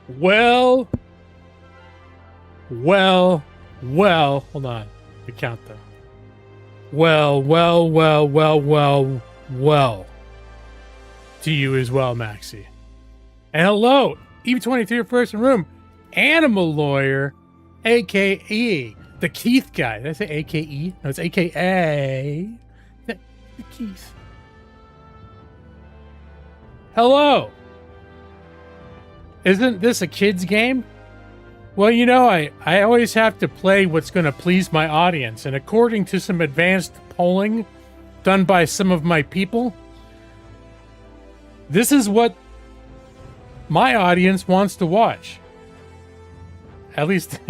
Well, hold on. The count though. Well. To you as well, Maxie. And hello, Eve23 First in Room, Animal Lawyer, a.k.a. the Keith guy. Did I say a.k.a.? No, it's a.k.a. The Keith. Hello. Isn't this a kid's game? Well, you know, I always have to play what's going to please my audience. And according to some advanced polling done by some of my people, this is what my audience wants to watch. At least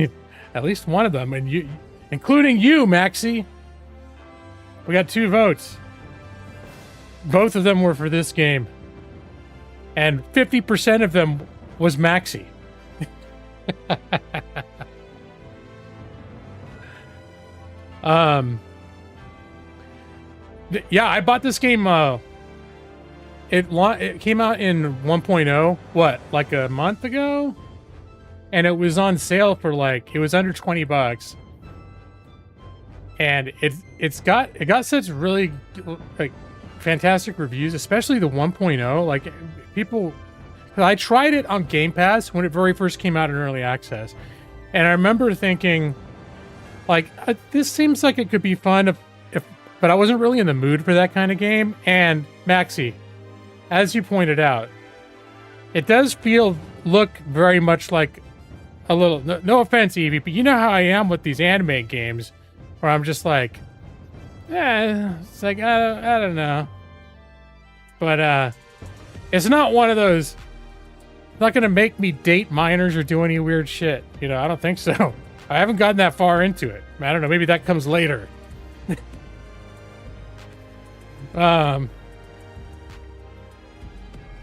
one of them, and you, including you, Maxie. We got 2 votes. Both of them were for this game, and 50% of them was Maxie. Yeah, I bought this game. It came out in 1.0, what, like a month ago? And it was on sale for it was under $20. And it got such really fantastic reviews, especially the 1.0. Like people, I tried it on Game Pass when it very first came out in early access. And I remember thinking this seems like it could be fun but I wasn't really in the mood for that kind of game. And Maxie, as you pointed out, it does look very much like a little, no offense, Evie, but you know how I am with these anime games where I'm just like, it's like, I don't know. But it's not one of those, it's not going to make me date minors or do any weird shit. You know, I don't think so. I haven't gotten that far into it. I don't know, maybe that comes later.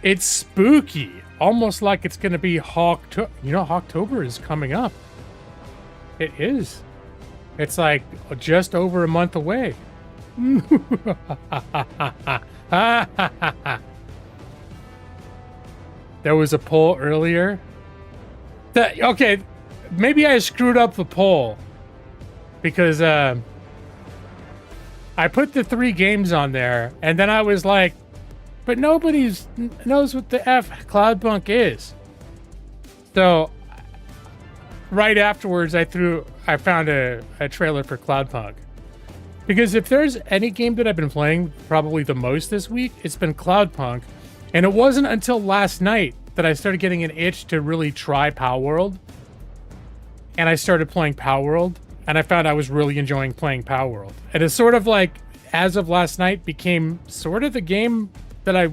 It's spooky, almost like it's going to be Hawktober. You know, Hawktober is coming up. It is. It's like just over a month away. There was a poll earlier. Okay, maybe I screwed up the poll because I put the 3 games on there, and then I was like, but nobody knows what the F Cloudpunk is. So right afterwards, I found a trailer for Cloudpunk. Because if there's any game that I've been playing probably the most this week, it's been Cloudpunk. And it wasn't until last night that I started getting an itch to really try Palworld. And I started playing Palworld, and I found I was really enjoying playing Palworld. And it's sort of like, as of last night, became sort of the game that I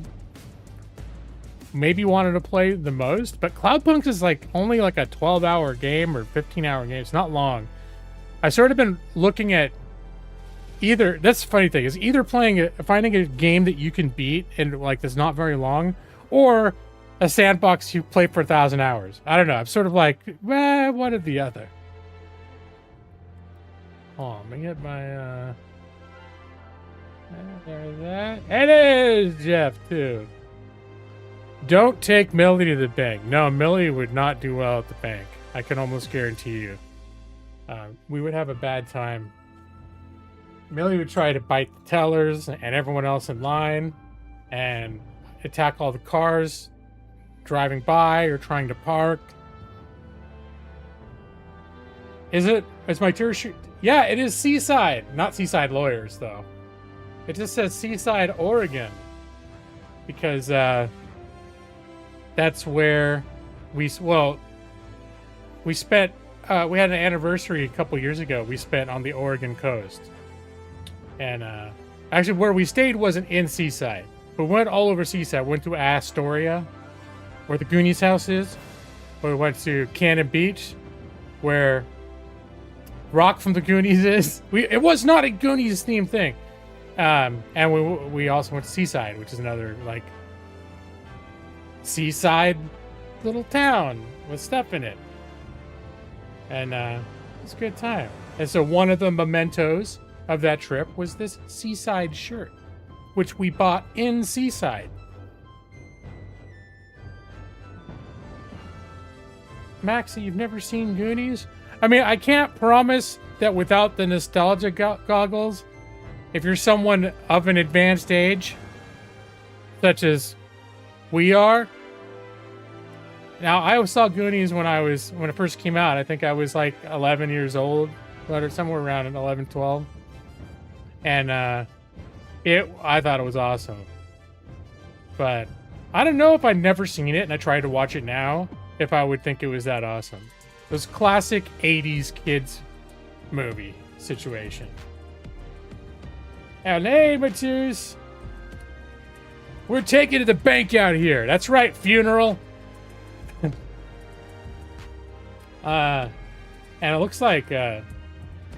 maybe wanted to play the most. But Cloudpunk is only like a 12-hour game or 15-hour game. It's not long. I sort of been looking at either, that's the funny thing, is either finding a game that you can beat and that's not very long, or a sandbox you play for 1,000 hours. I don't know. I'm sort of like, one or the other. Oh, let me get my there's that. It is Jeff too. Don't take Millie to the bank. No, Millie would not do well at the bank. I can almost guarantee you. We would have a bad time. Millie would try to bite the tellers and everyone else in line and attack all the cars driving by or trying to park. Is my tour shoot? Yeah, it is Seaside. Not Seaside Lawyers, though. It just says Seaside, Oregon. Because that's where we spent, we had an anniversary a couple years ago we spent on the Oregon coast. And actually where we stayed wasn't in Seaside, but we went all over Seaside. We went to Astoria, where the Goonies house is. We went to Cannon Beach, where Rock from the Goonies is. It was not a Goonies themed thing. And we also went to Seaside, which is another seaside little town with stuff in it. And it's a good time. And so one of the mementos of that trip was this Seaside shirt, which we bought in Seaside. Maxie, you've never seen Goonies? I mean, I can't promise that without the nostalgia goggles, if you're someone of an advanced age, such as we are. Now, I saw Goonies when it first came out. I think I was like 11 years old, or somewhere around 11, 12. And I thought it was awesome. But I don't know if I'd never seen it and I tried to watch it now, if I would think it was that awesome. It was classic 80s kids movie situation. LA, Matus. We're taking to the bank out here. That's right, funeral. And it looks like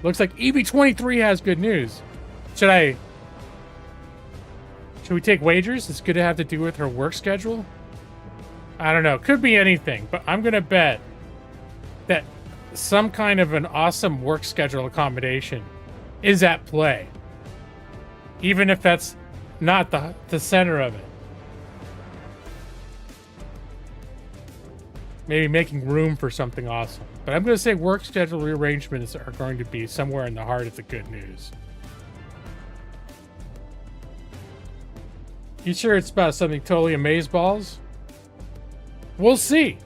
EV23 has good news. Should we take wagers? It's good to have to do with her work schedule. I don't know. Could be anything, but I'm gonna bet that some kind of an awesome work schedule accommodation is at play, even if that's not the center of it. Maybe making room for something awesome. But I'm going to say work schedule rearrangements are going to be somewhere in the heart of the good news. You sure it's about something totally amazeballs? We'll see.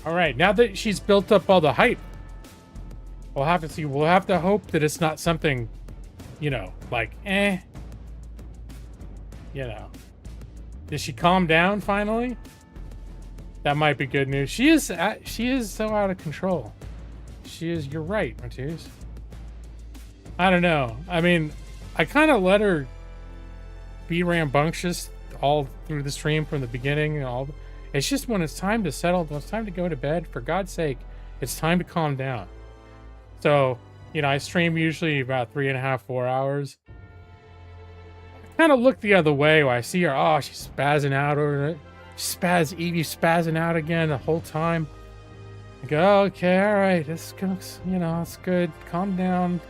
All right, now that she's built up all the hype, we'll have to see. We'll have to hope that it's not something, like, You know. Did she calm down finally? That might be good news. She is so out of control. You're right, Matthias. I don't know. I mean, I kind of let her be rambunctious all through the stream from the beginning. It's just when it's time to settle, when it's time to go to bed, for God's sake, it's time to calm down. So, I stream usually about 3.5, 4 hours. I kind of look the other way when I see her. Oh, she's spazzing out over it. Evie spazzing out again the whole time. I go, oh, okay, all right, this goes, it's good. Calm down,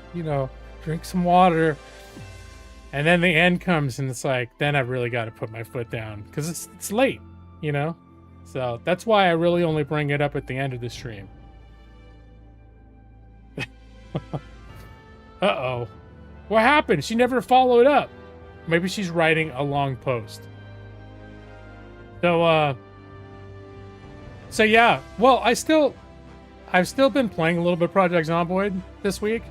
drink some water. And then the end comes, and it's like, then I've really got to put my foot down because it's late, So that's why I really only bring it up at the end of the stream. Uh-oh. What happened? She never followed up. Maybe she's writing a long post. So yeah. Well, I've still been playing a little bit of Project Zomboid this week,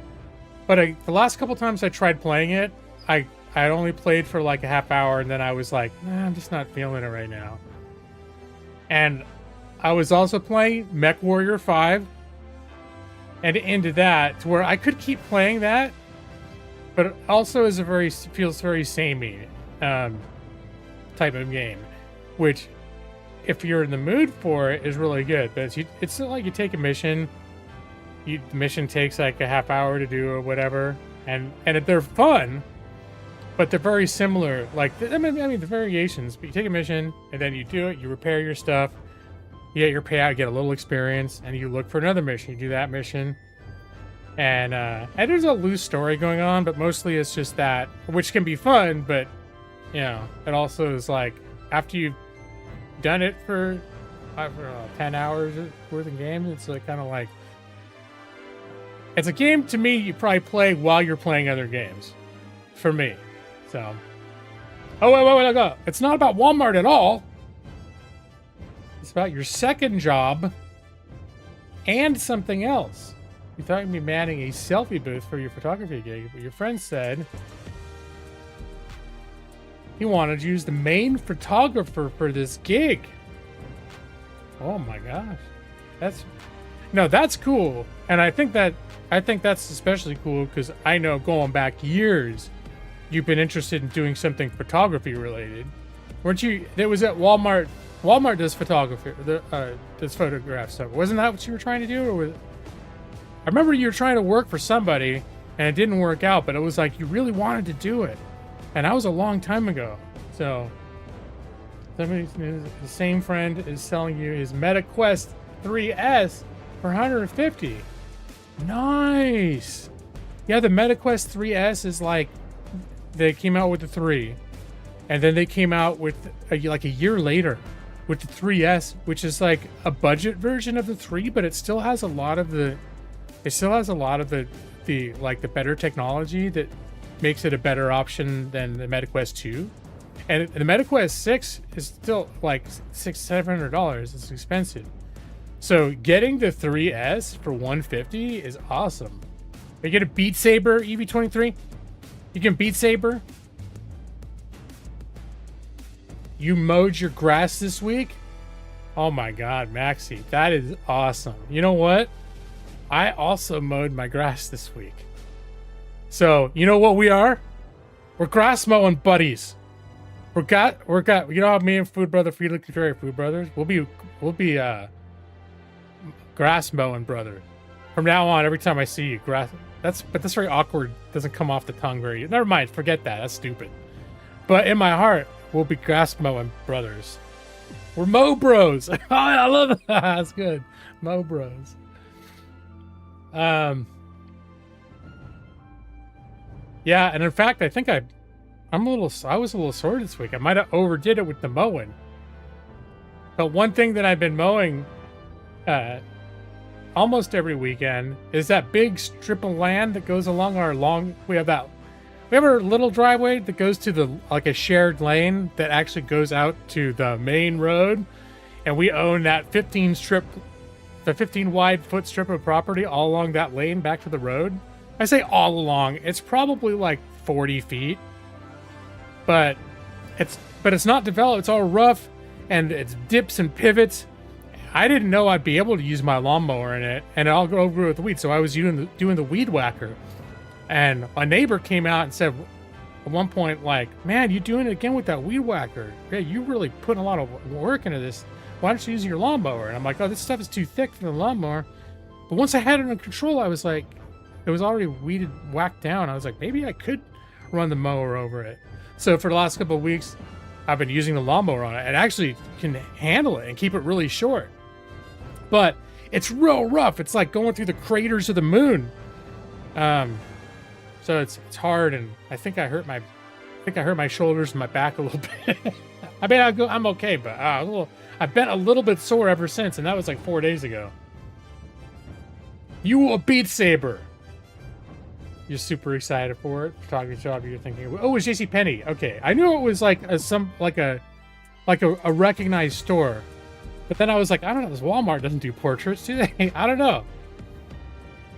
but the last couple times I tried playing it, I only played for like a half hour, and then I was like, I'm just not feeling it right now. And I was also playing Mech Warrior 5, and into that to where I could keep playing that, but it also feels very samey type of game, which, if you're in the mood for it, is really good. But it's like you take a mission, the mission takes like a half hour to do or whatever, and they're fun, but they're very similar. Like, the variations. But you take a mission, and then you do it. You repair your stuff. You get your payout. Get a little experience, and you look for another mission. You do that mission, and there's a loose story going on, but mostly it's just that, which can be fun. But it also is like after you've done it for 10 hours worth of game, it's like kind of like, it's a game to me you probably play while you're playing other games, for me. So, wait, go. It's not about Walmart at all. It's about your second job and something else. You thought you'd be manning a selfie booth for your photography gig, but your friend said he wanted to use the main photographer for this gig. Oh my gosh. That's cool. And I think that's especially cool because I know going back years, you've been interested in doing something photography related. Weren't you? It was at Walmart. Walmart does photography, does photograph stuff. Wasn't that what you were trying to do? I remember you were trying to work for somebody and it didn't work out, but it was like you really wanted to do it. And that was a long time ago. So, the same friend is selling you his Meta Quest 3S for $150. Nice. Yeah, the Meta Quest 3S is like, they came out with the 3, and then they came out with like a year later with the 3S, which is like a budget version of the 3, but it still has a lot of the like the better technology that makes it a better option than the MetaQuest 2. And the MetaQuest 6 is still like $700. It's expensive. So getting the 3S for $150 is awesome. You get a Beat Saber EV23. You can Beat Saber. You mowed your grass this week? Oh my God, Maxi, that is awesome. You know what? I also mowed my grass this week. So you know what we are? We're grass mowing buddies. We got. You know how me and Food Brother Freely Contrary Food Brothers? We'll be grass mowing brother. From now on, every time I see you, grass. That's very awkward. Doesn't come off the tongue very. Never mind. Forget that. That's stupid. But in my heart, we'll be grass mowing brothers. We're mow bros. Oh, I love that. That's good. Mow bros. Yeah, and in fact, I think I was a little sore this week. I might have overdid it with the mowing. But one thing that I've been mowing almost every weekend is that big strip of land that goes along we have our little driveway that goes to like a shared lane that actually goes out to the main road, and we own that 15 wide foot strip of property all along that lane back to the road. I say all along, it's probably like 40 feet, but it's not developed. It's all rough and it's dips and pivots. I didn't know I'd be able to use my lawnmower in it, and I'll go over with the weeds. So I was doing the weed whacker, and a neighbor came out and said at one point, like, "Man, you doing it again with that weed whacker? Yeah, you really putting a lot of work into this. Why don't you use your lawnmower?" And I'm like, "Oh, this stuff is too thick for the lawnmower." But once I had it under control, I was like, it was already whacked down. I was like, maybe I could run the mower over it. So for the last couple of weeks, I've been using the lawnmower on it. It actually can handle it and keep it really short. But it's real rough. It's like going through the craters of the moon. So it's hard, and I think I hurt my shoulders and my back a little bit. I mean, I'm okay, but I've been a little bit sore ever since, and that was like 4 days ago. You will Beat Saber. You're super excited for it. Talking shop, you're thinking, oh, it's JCPenney. Okay, I knew it was like a recognized store, but then I was like, I don't know. This Walmart doesn't do portraits, do they? I don't know.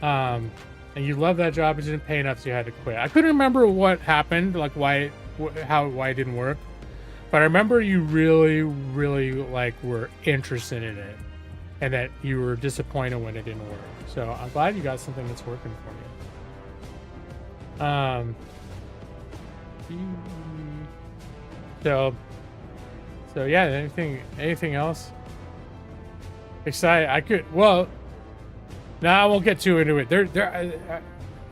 And you love that job, but you didn't pay enough, so you had to quit. I couldn't remember what happened, like why it didn't work, but I remember you really, really like were interested in it, and that you were disappointed when it didn't work. So I'm glad you got something that's working for you. So yeah, anything else excited? I won't get too into it.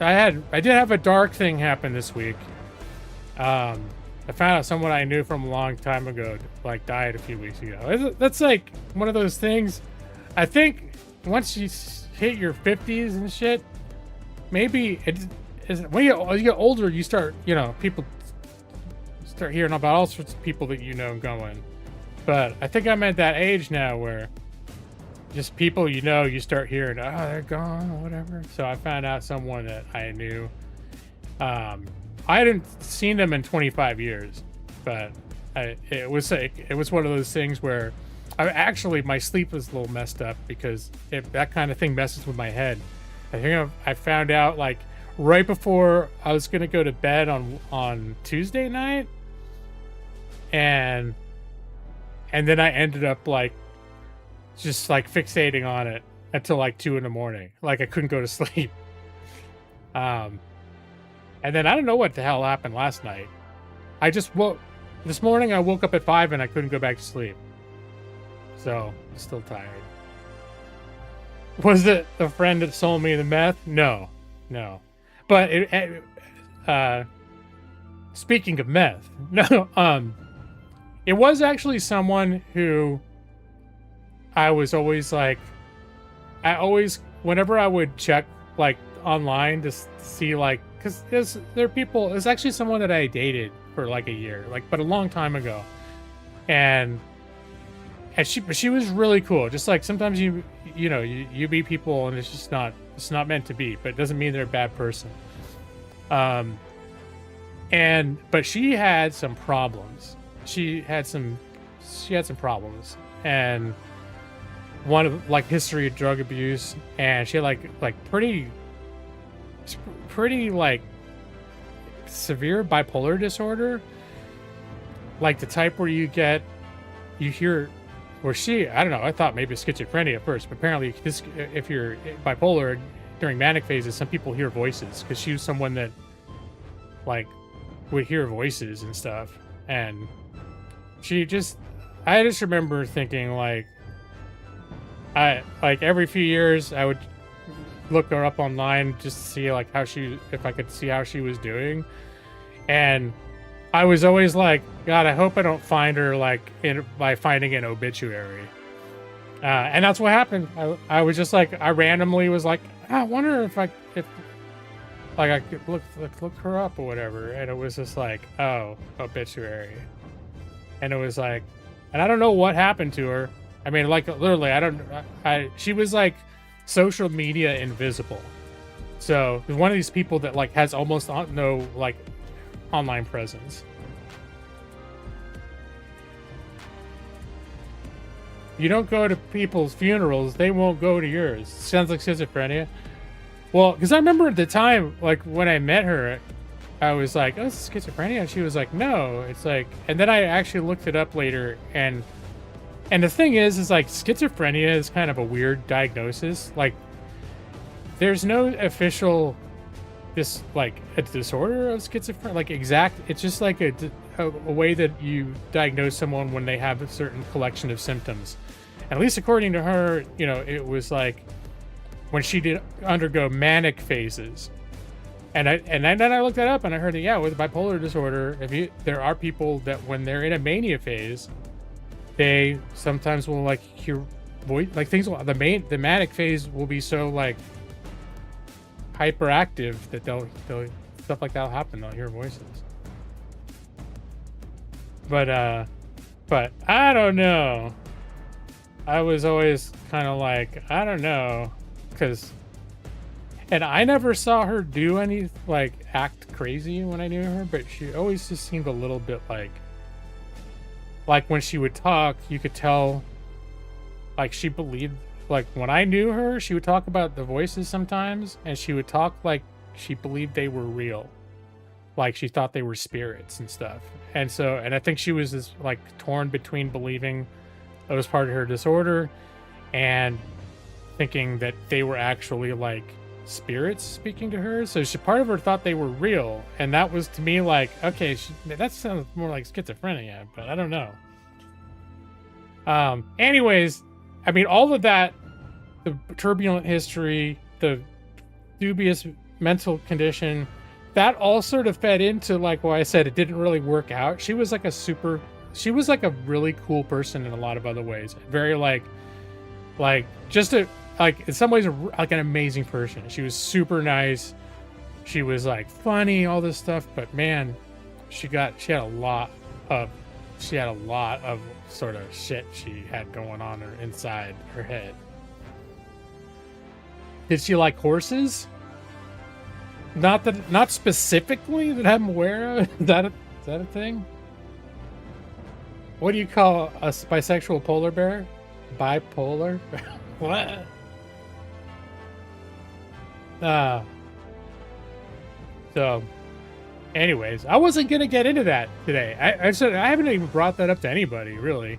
I did have a dark thing happen this week. I found out someone I knew from a long time ago like died a few weeks ago. That's like one of those things. I think once you hit your 50s and shit, maybe when you get older, you start, people start hearing about all sorts of people that you know going. But I think I'm at that age now where just people you start hearing, oh, they're gone or whatever. So I found out someone that I knew. I hadn't seen them in 25 years, but it was one of those things where my sleep was a little messed up because if that kind of thing messes with my head. I think I found out like right before I was gonna go to bed on Tuesday night, and then I ended up like just like fixating on it until like 2 a.m. Like I couldn't go to sleep. And then I don't know what the hell happened last night. This morning I woke up at 5 and I couldn't go back to sleep. So still tired. Was it the friend that sold me the meth? No. But speaking of meth, no, it was actually someone who I was always like, whenever I would check like online to see like, because it's actually someone that I dated for like a year, but a long time ago, and and she was really cool. Just like sometimes you meet people and it's not meant to be, but it doesn't mean they're a bad person. But she had some problems. She had some problems, and one of like history of drug abuse, and she had like pretty like severe bipolar disorder, like the type where you hear, or I don't know, I thought maybe schizophrenia at first, but apparently if you're bipolar during manic phases, some people hear voices, because she was someone that like would hear voices and stuff. And I just remember thinking like, every few years I would look her up online just to see like if I could see how she was doing. And I was always like, God, I hope I don't find her like by finding an obituary. And that's what happened. I was just like, I randomly was like, I wonder if I could look her up or whatever. And it was just like, oh, obituary. And it was like, and I don't know what happened to her. I mean, like literally, she was like social media invisible. So one of these people that like has almost no like online presence. You don't go to people's funerals, they won't go to yours. Sounds like schizophrenia. Well, because I remember at the time, like when I met her, I was like, oh, it's schizophrenia. And she was like, no. It's like, and then I actually looked it up later, and the thing is like schizophrenia is kind of a weird diagnosis. Like, there's no official like a disorder of schizophrenia, like exact. It's just like a way that you diagnose someone when they have a certain collection of symptoms. At least according to her, it was like when she did undergo manic phases. And then I looked that up and I heard that, yeah, with bipolar disorder, there are people that when they're in a mania phase, they sometimes will like hear voice, like things. The manic phase will be so like hyperactive that they'll stuff like that'll happen. They'll hear voices. But I don't know. I was always kind of like, I don't know, and I never saw her do any like act crazy when I knew her, but she always just seemed a little bit like when she would talk, you could tell like she believed, like when I knew her, she would talk about the voices sometimes, and she would talk like she believed they were real. Like she thought they were spirits and stuff. And I think she was just like torn between believing it was part of her disorder and thinking that they were actually like spirits speaking to her. So part of her thought they were real. And that was to me like, okay, that sounds more like schizophrenia, but I don't know. Anyways, I mean, all of that, the turbulent history, the dubious mental condition, that all sort of fed into like why I said it didn't really work out. She was like a really cool person in a lot of other ways. Very like just in some ways like an amazing person. She was super nice. She was like funny, all this stuff, but man, she had a lot of sort of shit she had going on inside her head. Did she like horses? Not specifically that I'm aware of. Is that a thing? What do you call a bisexual polar bear? Bipolar? What? So, anyways, I wasn't gonna get into that today. I said I haven't even brought that up to anybody, really.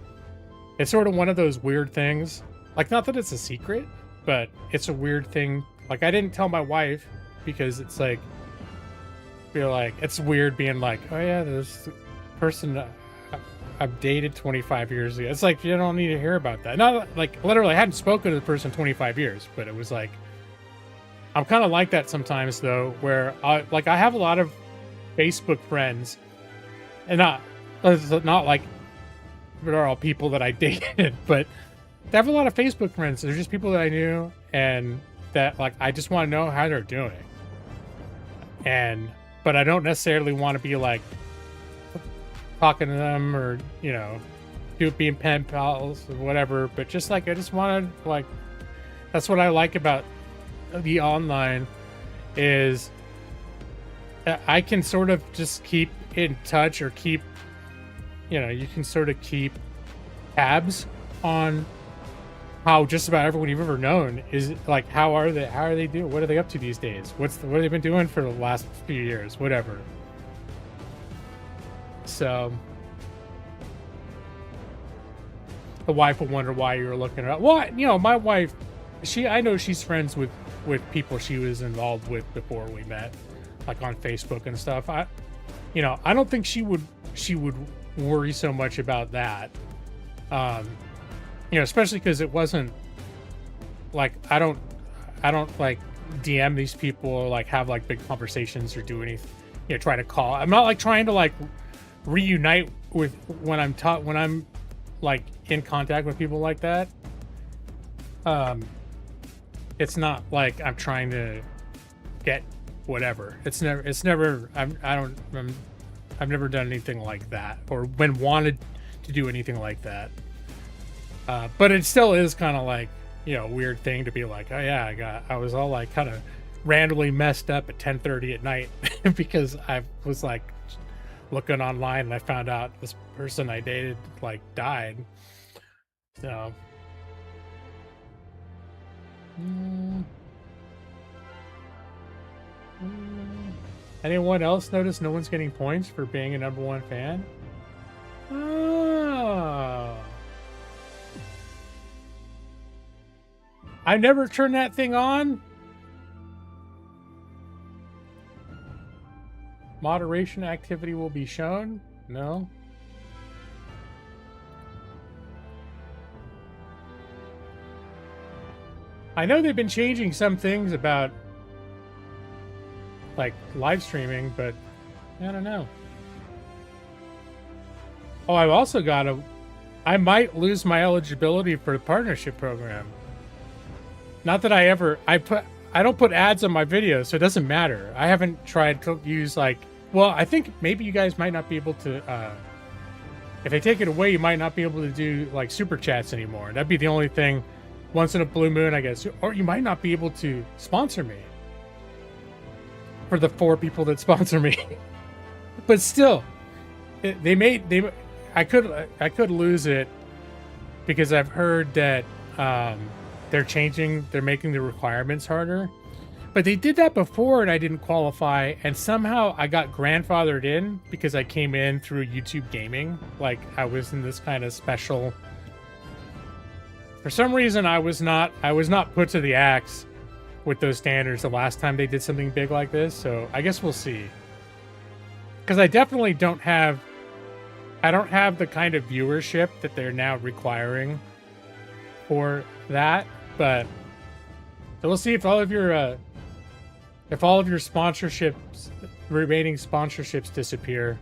It's sort of one of those weird things. Like, not that it's a secret, but it's a weird thing. Like, I didn't tell my wife because it's like, feel like it's weird being like, oh yeah, this person I've dated 25 years ago. It's like, you don't need to hear about that. Not like literally, I hadn't spoken to the person in 25 years, but it was like, I'm kind of like that sometimes though, where I have a lot of Facebook friends, and not like they're all people that I dated, but I have a lot of Facebook friends. They're just people that I knew, and that like I just want to know how they're doing. But I don't necessarily want to be like talking to them or do being pen pals or whatever, but just like I just wanted, like, that's what I like about the online is I can sort of just keep in touch, or keep, you know, you can sort of keep tabs on how just about everyone you've ever known is, like, how are they doing, what are they up to these days, what have they been doing for the last few years, whatever. So the wife will wonder why you were looking at, well, you know, my wife, I know she's friends with people she was involved with before we met, like on Facebook and stuff. I don't think she would worry so much about that. You know, especially because it wasn't like I don't like DM these people or like have like big conversations or do anything, you know, try to call. I'm not like trying to like reunite with when I'm like in contact with people like that. It's not like I'm trying to get whatever. I've never done anything like that or been wanted to do anything like that. But it still is kind of like, you know, a weird thing to be like, oh yeah, I was all like kind of randomly messed up at 10:30 at night because I was like looking online and I found out this person I dated like died. So anyone else notice no one's getting points for being a #1 fan? Oh, I never turned that thing on. Moderation activity will be shown. No. I know they've been changing some things about like live streaming, but I don't know. Oh, I've also got I might lose my eligibility for the partnership program. Not that I don't put ads on my videos, so it doesn't matter. I haven't tried to use like, well, I think maybe you guys might not be able to, if they take it away, you might not be able to do like super chats anymore. That'd be the only thing. Once in a blue moon, I guess. Or you might not be able to sponsor me for the 4 people that sponsor me. But still, I could lose it because I've heard that they're making the requirements harder. But they did that before and I didn't qualify, and somehow I got grandfathered in because I came in through YouTube Gaming. Like I was in this kind of special. For some reason, I was not put to the axe with those standards the last time they did something big like this. So I guess we'll see. Because I definitely don't have the kind of viewership that they're now requiring for that. But so we'll see if all of your sponsorships, remaining sponsorships disappear.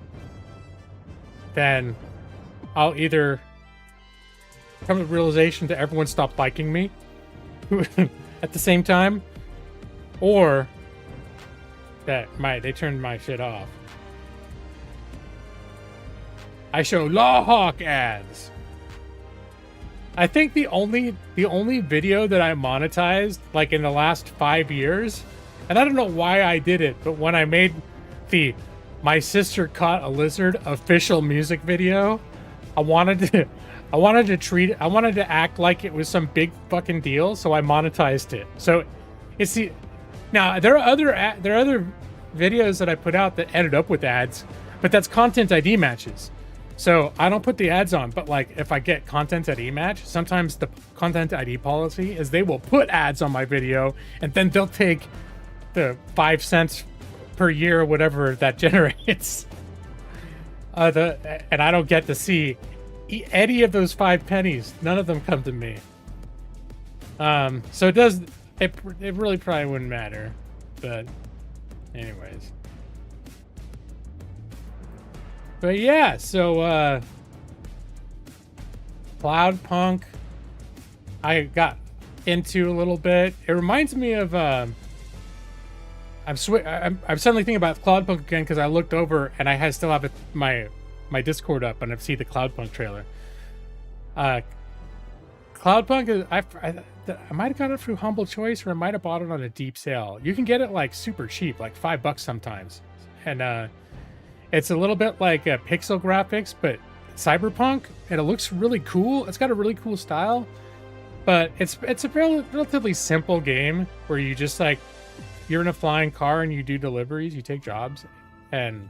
Then I'll either come to the realization that everyone stopped liking me at the same time, or that they turned my shit off. I show Lawhawk ads. I think the only video that I monetized like in the last 5 years, and I don't know why I did it, but when I made the My Sister Caught a Lizard official music video, I wanted to act like it was some big fucking deal, so I monetized it. So now there are other videos that I put out that ended up with ads, but that's content ID matches. So I don't put the ads on, but like if I get content ID match, sometimes the content ID policy is they will put ads on my video and then they'll take the 5 cents per year or whatever that generates. And I don't get to see any of those 5 pennies. None of them come to me. So it really probably wouldn't matter. But anyways. But yeah, so Cloudpunk I got into a little bit. It reminds me of I'm suddenly thinking about Cloudpunk again because I looked over and I still have my Discord up and I've seen the Cloudpunk trailer. Uh, Cloudpunk is I might have got it through Humble Choice, or I might have bought it on a deep sale. You can get it like super cheap, like $5 sometimes, and it's a little bit like pixel graphics, but cyberpunk, and it looks really cool. It's got a really cool style, but it's a relatively simple game where you just like you're in a flying car and you do deliveries, you take jobs, and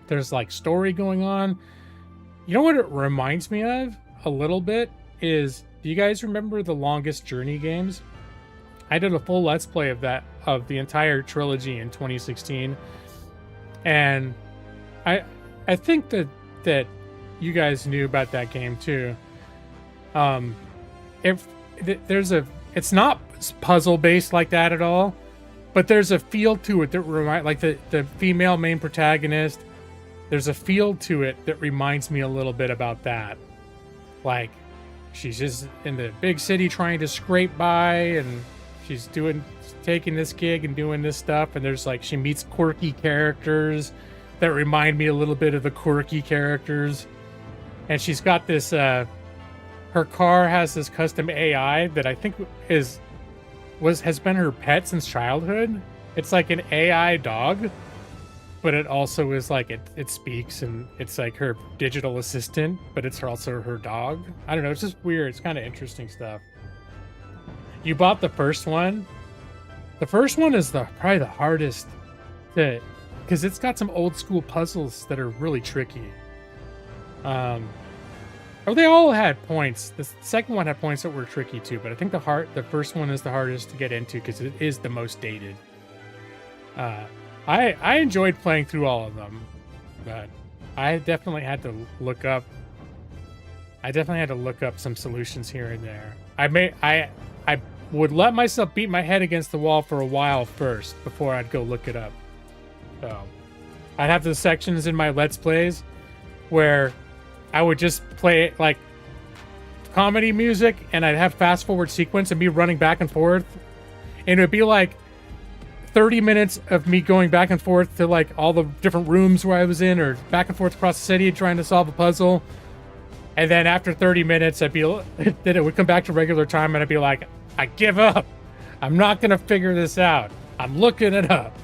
there's like story going on. You know what it reminds me of a little bit is, do you guys remember the Longest Journey games? I did a full Let's Play of the entire trilogy in 2016, and I think that you guys knew about that game too. It's not puzzle based like that at all, but there's a feel to it that like the female main protagonist. There's a feel to it that reminds me a little bit about that. Like, she's just in the big city trying to scrape by, and she's taking this gig and doing this stuff, and there's like, she meets quirky characters that remind me a little bit of the quirky characters. And she's got this, her car has this custom AI that I think has been her pet since childhood. It's like an AI dog, but it also is like, it speaks, and it's like her digital assistant, but it's also her dog. I don't know, it's just weird. It's kind of interesting stuff. You bought the first one. The first one is probably the hardest because it's got some old school puzzles that are really tricky. They all had points. The second one had points that were tricky too, but I think the first one is the hardest to get into because it is the most dated. I enjoyed playing through all of them, but I definitely had to look up some solutions here and there. I would let myself beat my head against the wall for a while first before I'd go look it up. So I'd have the sections in my Let's Plays where I would just play like comedy music, and I'd have fast forward sequence and me running back and forth, and it would be like 30 minutes of me going back and forth to like all the different rooms where I was in, or back and forth across the city trying to solve a puzzle. And then after 30 minutes, then it would come back to regular time, and I'd be like, I give up. I'm not going to figure this out. I'm looking it up.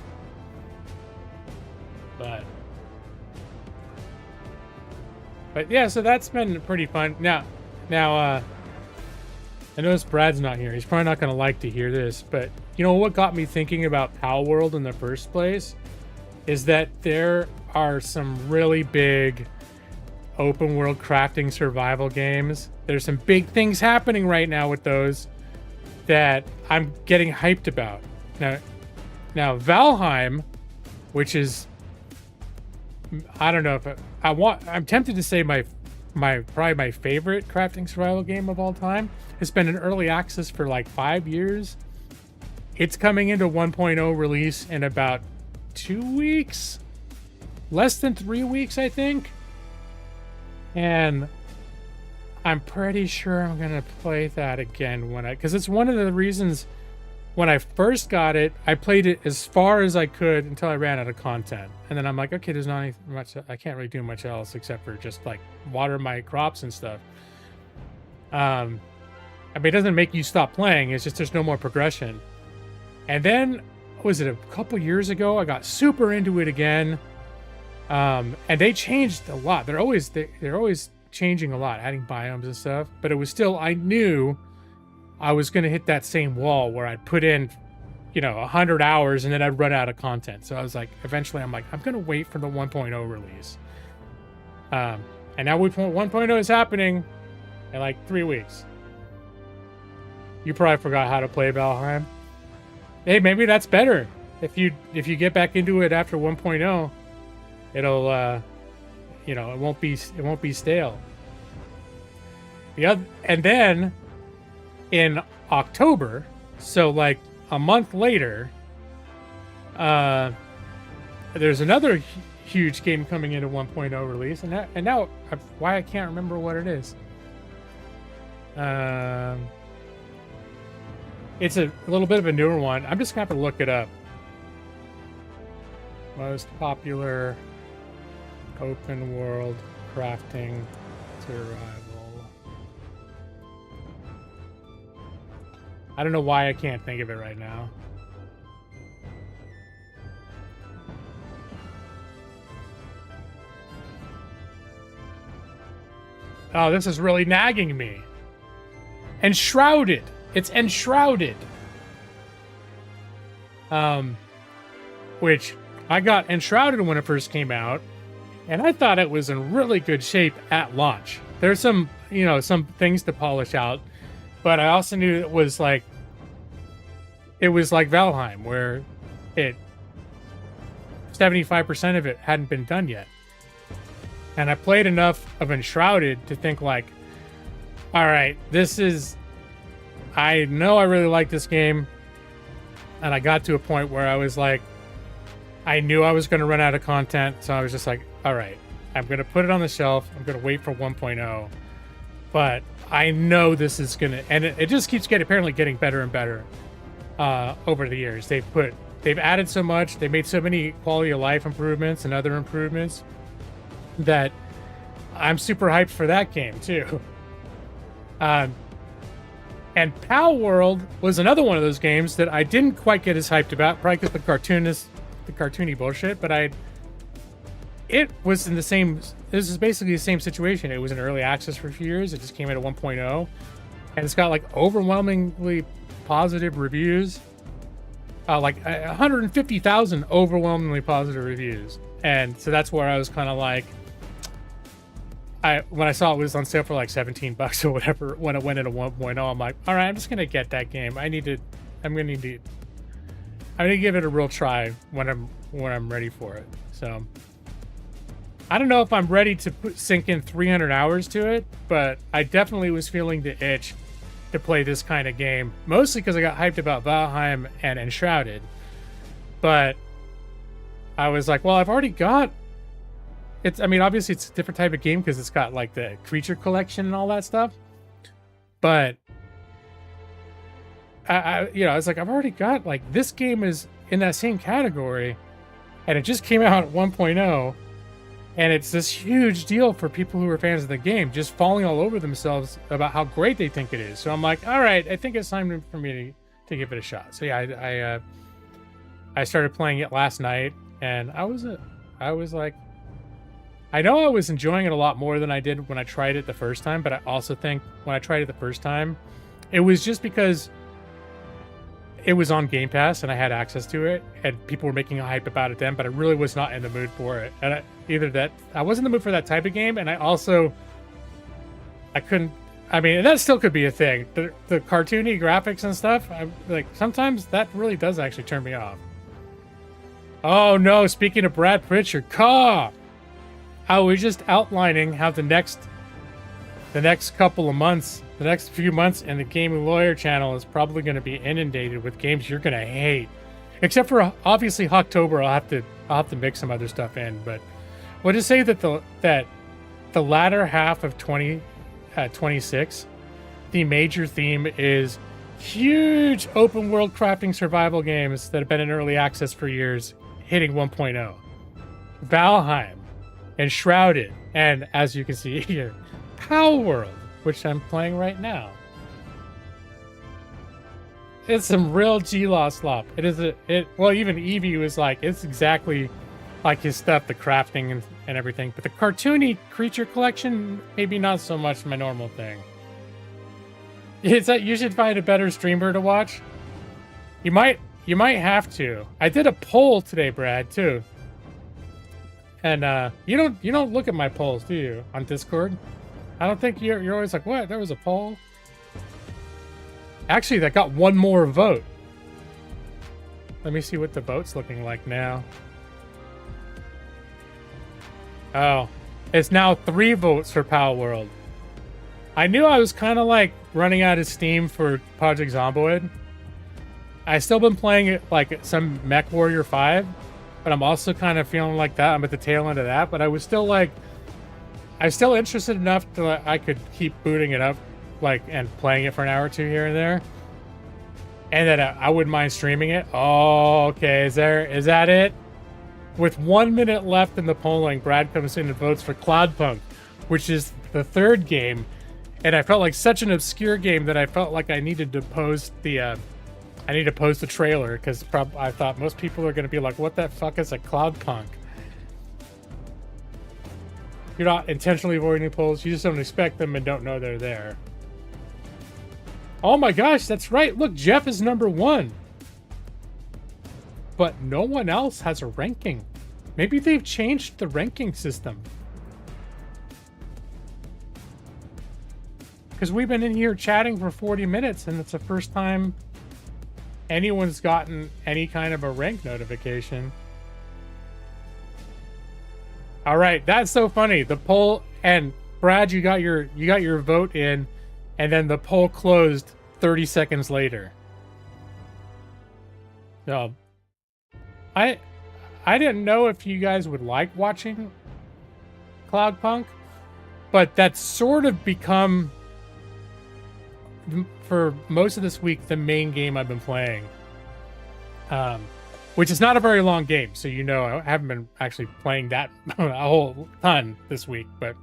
But yeah, so that's been pretty fun. Now, I notice Brad's not here. He's probably not going to like to hear this, but you know what got me thinking about Palworld in the first place is that there are some really big open world crafting survival games. There's some big things happening right now with those that I'm getting hyped about. Now Valheim, which is, I don't know if I'm tempted to say probably my favorite crafting survival game of all time. It's been in early access for like 5 years. It's coming into 1.0 release in about 2 weeks, less than 3 weeks, I think. And I'm pretty sure I'm gonna play that again because it's one of the reasons when I first got it, I played it as far as I could until I ran out of content. And then I'm like, okay, there's not much, I can't really do much else except for just like water my crops and stuff. I mean, it doesn't make you stop playing. It's just, there's no more progression. And then, was it a couple years ago? I got super into it again. And they changed a lot. They're always changing a lot, adding biomes and stuff. But it was still, I knew I was going to hit that same wall where I'd put in, 100 hours and then I'd run out of content. So I was like, eventually I'm like, I'm going to wait for the 1.0 release. And now 1.0 is happening in like 3 weeks. You probably forgot how to play Valheim. Hey, maybe that's better. If you get back into it after 1.0, it'll, it won't be stale. And then in October, so like a month later, there's another huge game coming into 1.0 release, and now why I can't remember what it is. It's a little bit of a newer one. I'm just gonna have to look it up. Most popular open world crafting survival I don't know why I can't think of it right now. Oh, this is really nagging me. Enshrouded. It's Enshrouded. Which I got Enshrouded when it first came out, and I thought it was in really good shape at launch. There's some, you know, some things to polish out, but I also knew it was like Valheim, where 75% of it hadn't been done yet. And I played enough of Enshrouded to think like, all right, I know I really like this game. And I got to a point where I was like, I knew I was going to run out of content. So I was just like, all right, I'm going to put it on the shelf. I'm going to wait for 1.0. But I know this is going to, and it just keeps apparently getting better and better over the years. They've added so much. They made so many quality of life improvements and other improvements that I'm super hyped for that game too. And Palworld was another one of those games that I didn't quite get as hyped about, probably because the cartoony bullshit, but it was in the same, this is basically the same situation. It was in early access for a few years. It just came out at 1.0, and it's got like overwhelmingly positive reviews, like 150,000 overwhelmingly positive reviews. And so that's where I was kind of like, when I saw it was on sale for like $17 or whatever, when it went into 1.0, I'm like, all right, I'm just gonna get that game. I'm gonna give it a real try when I'm ready for it. So I don't know if I'm ready to sink in 300 hours to it, but I definitely was feeling the itch to play this kind of game, mostly because I got hyped about Valheim and Enshrouded. But I was like, well, I've already got it's, I mean, obviously it's a different type of game because it's got like the creature collection and all that stuff. But I was like, I've already got, like, this game is in that same category, and it just came out at 1.0, and it's this huge deal for people who are fans of the game, just falling all over themselves about how great they think it is. So I'm like, all right, I think it's time for me to give it a shot. So yeah, I started playing it last night, and I was like, I know I was enjoying it a lot more than I did when I tried it the first time, but I also think when I tried it the first time, it was just because it was on Game Pass and I had access to it, and people were making a hype about it then, but I really was not in the mood for it. And I wasn't in the mood for that type of game, and I couldn't, I mean, that still could be a thing. The cartoony graphics and stuff, like, sometimes that really does actually turn me off. Oh no, speaking of Brad Pritchard, I was just outlining how the next couple of months, the next few months in the Gaming Lawyer channel is probably going to be inundated with games you're going to hate. Except for, obviously, October, I'll have to mix some other stuff in. But we'll just say that the latter half of 2026, the major theme is huge open world crafting survival games that have been in early access for years hitting 1.0. Valheim, Enshrouded, and as you can see here, Palworld, which I'm playing right now. It's some real G-Law slop. Well, even Evie was like, it's exactly like his stuff, the crafting and everything. But the cartoony creature collection, maybe not so much my normal thing. It's that you should find a better streamer to watch. You might have to. I did a poll today, Brad, too. And you don't look at my polls, do you, on Discord? I don't think you're always like, what? There was a poll? Actually, that got one more vote. Let me see what the vote's looking like now. Oh, it's now 3 votes for Palworld. I knew I was kind of like running out of steam for Project Zomboid. I still been playing it like some Mech Warrior 5, but I'm also kind of feeling like that. I'm at the tail end of that, but I was still like, I'm still interested enough to I could keep booting it up, like, and playing it for an hour or two here and there, and that I wouldn't mind streaming it. Oh, okay. Is that it? With 1 minute left in the polling, Brad comes in and votes for Cloudpunk, which is the 3rd game and I felt like such an obscure game that I felt like I needed to post the trailer, because I thought most people are going to be like, what the fuck is a Cloudpunk? You're not intentionally avoiding polls, you just don't expect them and don't know they're there. Oh my gosh, that's right. Look, Jeff is #1. But no one else has a ranking. Maybe they've changed the ranking system. Because we've been in here chatting for 40 minutes and it's the first time anyone's gotten any kind of a rank notification. All right, that's so funny. The poll, and Brad, you got your vote in, and then the poll closed 30 seconds later. So I didn't know if you guys would like watching Cloudpunk, but that's sort of become, for most of this week, the main game I've been playing. Which is not a very long game, so you know I haven't been actually playing that a whole ton this week, but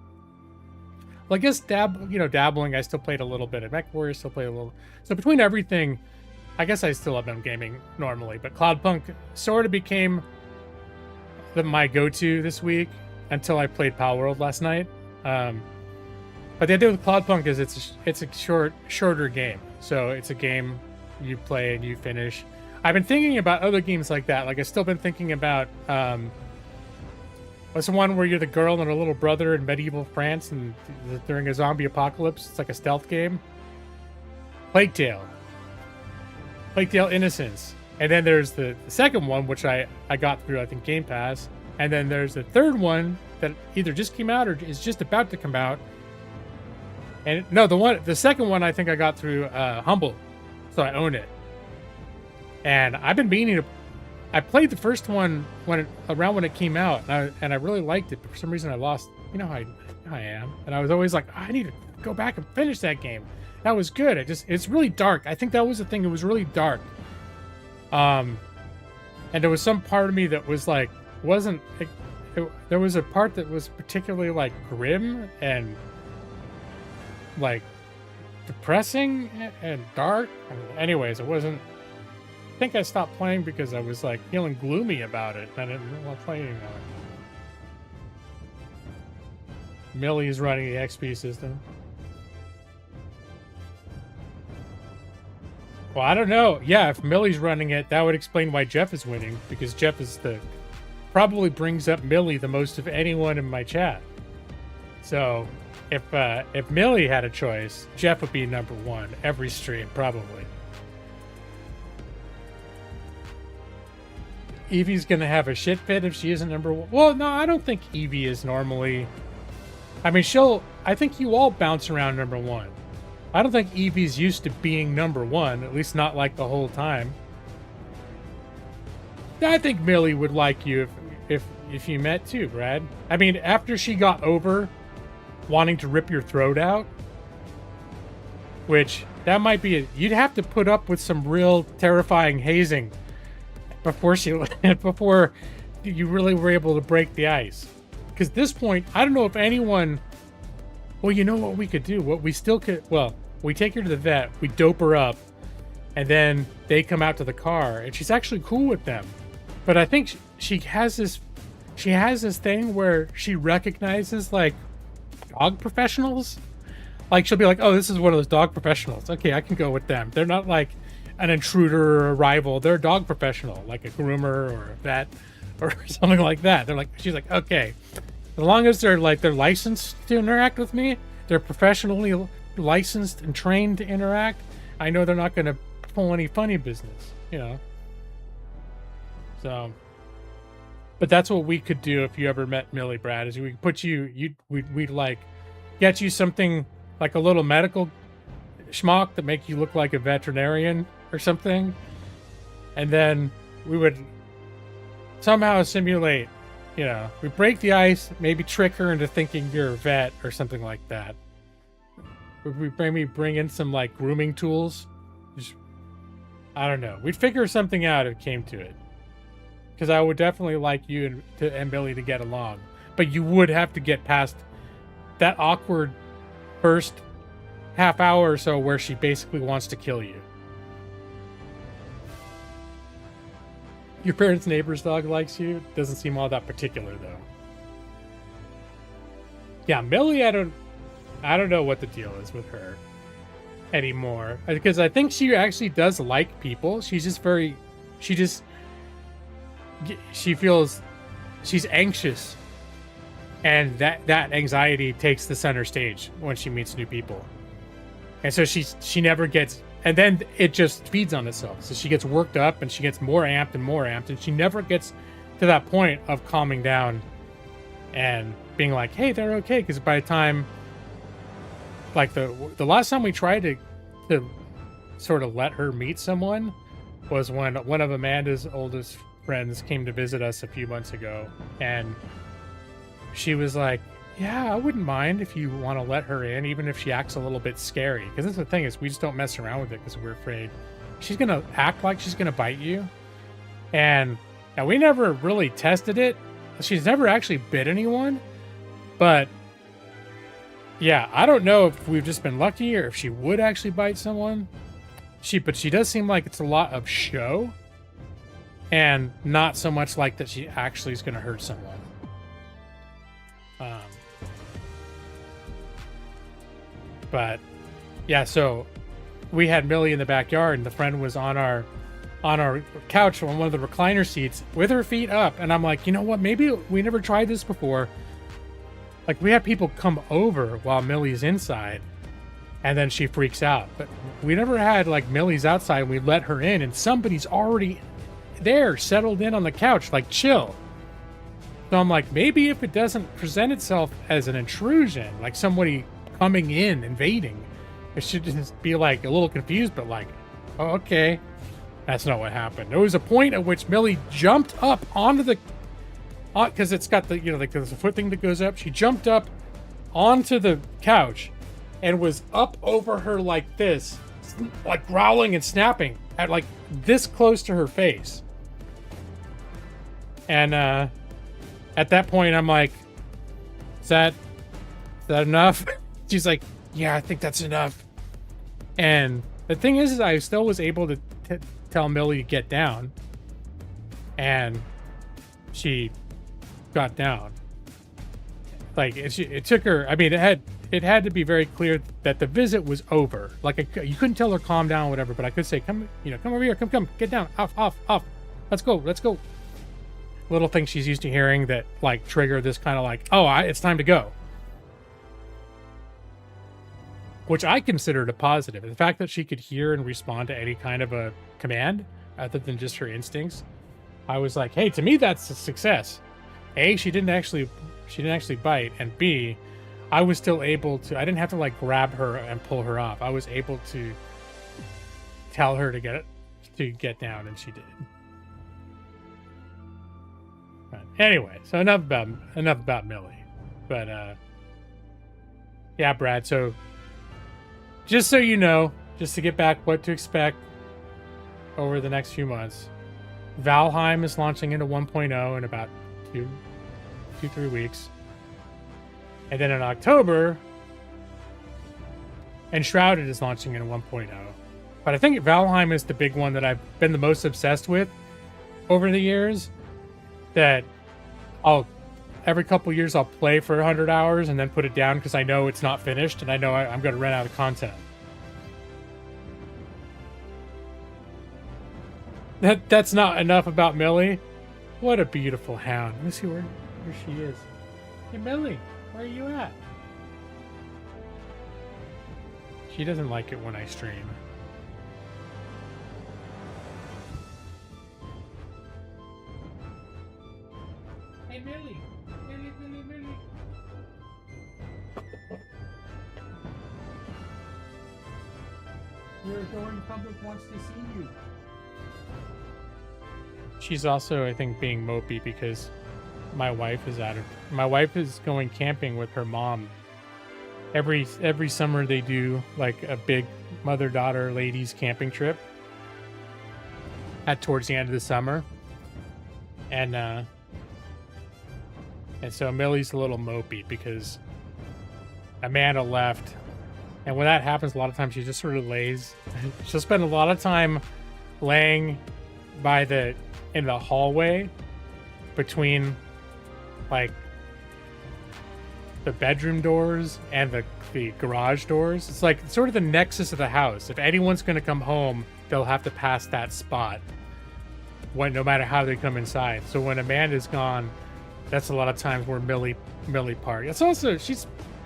well, I guess dabbling, I still played a little bit. At MechWarrior, still played a little. So between everything, I guess I still have been gaming normally, but Cloudpunk sort of became my go-to this week until I played Palworld last night. But the idea with Cloudpunk is it's a shorter game, so it's a game you play and you finish. I've been thinking about other games like that. Like I've still been thinking about what's the one where you're the girl and her little brother in medieval France and during a zombie apocalypse? It's like a stealth game. Plague Tale Innocence. And then there's the second one, which I got through, I think, Game Pass. And then there's the third one that either just came out or is just about to come out. And no, the second one I think I got through Humble, so I own it. And I've been meaning to. I played the first one when it came out, and I really liked it. But for some reason, I lost. You know how I am, and I was always like, I need to go back and finish that game. That was good. It's really dark. I think that was the thing. It was really dark. And there was some part of me that was like, there was a part that was particularly like grim and like depressing and dark. And anyways, it wasn't. I think I stopped playing because I was like feeling gloomy about it. I didn't want to play anymore. Millie's running the XP system. Well, I don't know. Yeah, if Millie's running it, that would explain why Jeff is winning, because Jeff is probably brings up Millie the most of anyone in my chat. So if Millie had a choice, Jeff would be #1 every stream, probably. Evie's gonna have a shit fit if she isn't #1. Well, no, I don't think Evie is normally. I mean, I think you all bounce around #1. I don't think Evie's used to being #1, at least not like the whole time. I think Millie would like you if you met too, Brad. I mean, after she got over wanting to rip your throat out, which that might be you'd have to put up with some real terrifying hazing before you really were able to break the ice. Because at this point, I don't know if anyone. Well, you know what we could do? What we still could. Well, we take her to the vet, we dope her up, and then they come out to the car, and she's actually cool with them. But I think she has this thing where she recognizes like dog professionals. Like she'll be like, "Oh, this is one of those dog professionals. Okay, I can go with them. They're not like an intruder or a rival. They're a dog professional, like a groomer or a vet or something like that." She's like, "Okay, as long as they're licensed to interact with me, they're professionally licensed and trained to interact. I know they're not going to pull any funny business, you know." So, but that's what we could do if you ever met Millie, Brad. Is we put we'd like get you something like a little medical schmuck that make you look like a veterinarian or something, and then we would somehow simulate, we break the ice, maybe trick her into thinking you're a vet or something like that. We maybe bring in some like grooming tools. I don't know. We'd figure something out if it came to it, because I would definitely like you and Billy to get along, but you would have to get past that awkward first half hour or so where she basically wants to kill you. Your parents' neighbor's dog likes you. Doesn't seem all that particular though. Yeah, Millie, I don't know what the deal is with her anymore, because I think she actually does like people. She's just she feels she's anxious, and that anxiety takes the center stage when she meets new people, and so she never gets, and then it just feeds on itself. So she gets worked up and she gets more amped, and she never gets to that point of calming down and being like, hey, they're okay. Because by the time, like the last time we tried to sort of let her meet someone was when one of Amanda's oldest friends came to visit us a few months ago, and she was like, yeah, I wouldn't mind if you want to let her in, even if she acts a little bit scary. Because that's the thing, is we just don't mess around with it because we're afraid she's gonna act like she's gonna bite you. And we never really tested it. She's never actually bit anyone, but yeah, I don't know if we've just been lucky or if she would actually bite someone. But she does seem like it's a lot of show and not so much like that she actually is going to hurt someone. But yeah, so we had Millie in the backyard, and the friend was on our couch on one of the recliner seats with her feet up, and I'm like, you know what, maybe we never tried this before. Like, we have people come over while Millie's inside, and then she freaks out. But we never had, like, Millie's outside and we let her in and somebody's already there, settled in on the couch, like, chill. So I'm like, maybe if it doesn't present itself as an intrusion, like somebody coming in, invading, it should just be, like, a little confused, but like, oh, okay. That's not what happened. There was a point at which Millie jumped up onto the, because it's got the, you know, like there's a foot thing that goes up. She jumped up onto the couch and was up over her like this, like growling and snapping at like this close to her face. And at that point, I'm like, is that enough? She's like, yeah, I think that's enough. And the thing is I still was able to tell Millie to get down, and she got down. Like, it took her, I mean, it had to be very clear that the visit was over. Like, you couldn't tell her calm down or whatever, but I could say, come over here, come, get down, off, let's go. Little things she's used to hearing that like trigger this kind of like, oh, it's time to go. Which I considered a positive. The fact that she could hear and respond to any kind of a command other than just her instincts, I was like, hey, to me that's a success. A, she didn't actually bite, and B, I was still able to, I didn't have to like grab her and pull her off. I was able to tell her to get down, and she did. But anyway, so enough about Millie. But yeah, Brad, so just so you know, just to get back what to expect over the next few months, Valheim is launching into 1.0 in about 2-3 weeks. And then in October, Enshrouded is launching into 1.0. But I think Valheim is the big one that I've been the most obsessed with over the years. That every couple years I'll play for 100 hours and then put it down because I know it's not finished and I know I'm going to run out of content. That's not enough about Millie. What a beautiful hound. Let me see where she is. Hey, Millie, where are you at? She doesn't like it when I stream. Hey, Millie. Millie. Your adoring public wants to see you. She's also, I think, being mopey because my wife is going camping with her mom. Every summer they do like a big mother-daughter ladies camping trip towards the end of the summer. And so Millie's a little mopey because Amanda left And when that happens, a lot of times she just sort of lays. She'll spend a lot of time laying in the hallway between like the bedroom doors and the garage doors. It's like sort of the nexus of the house. If anyone's going to come home, they'll have to pass that spot no matter how they come inside. So when Amanda's gone, that's a lot of times where Millie parks. It's also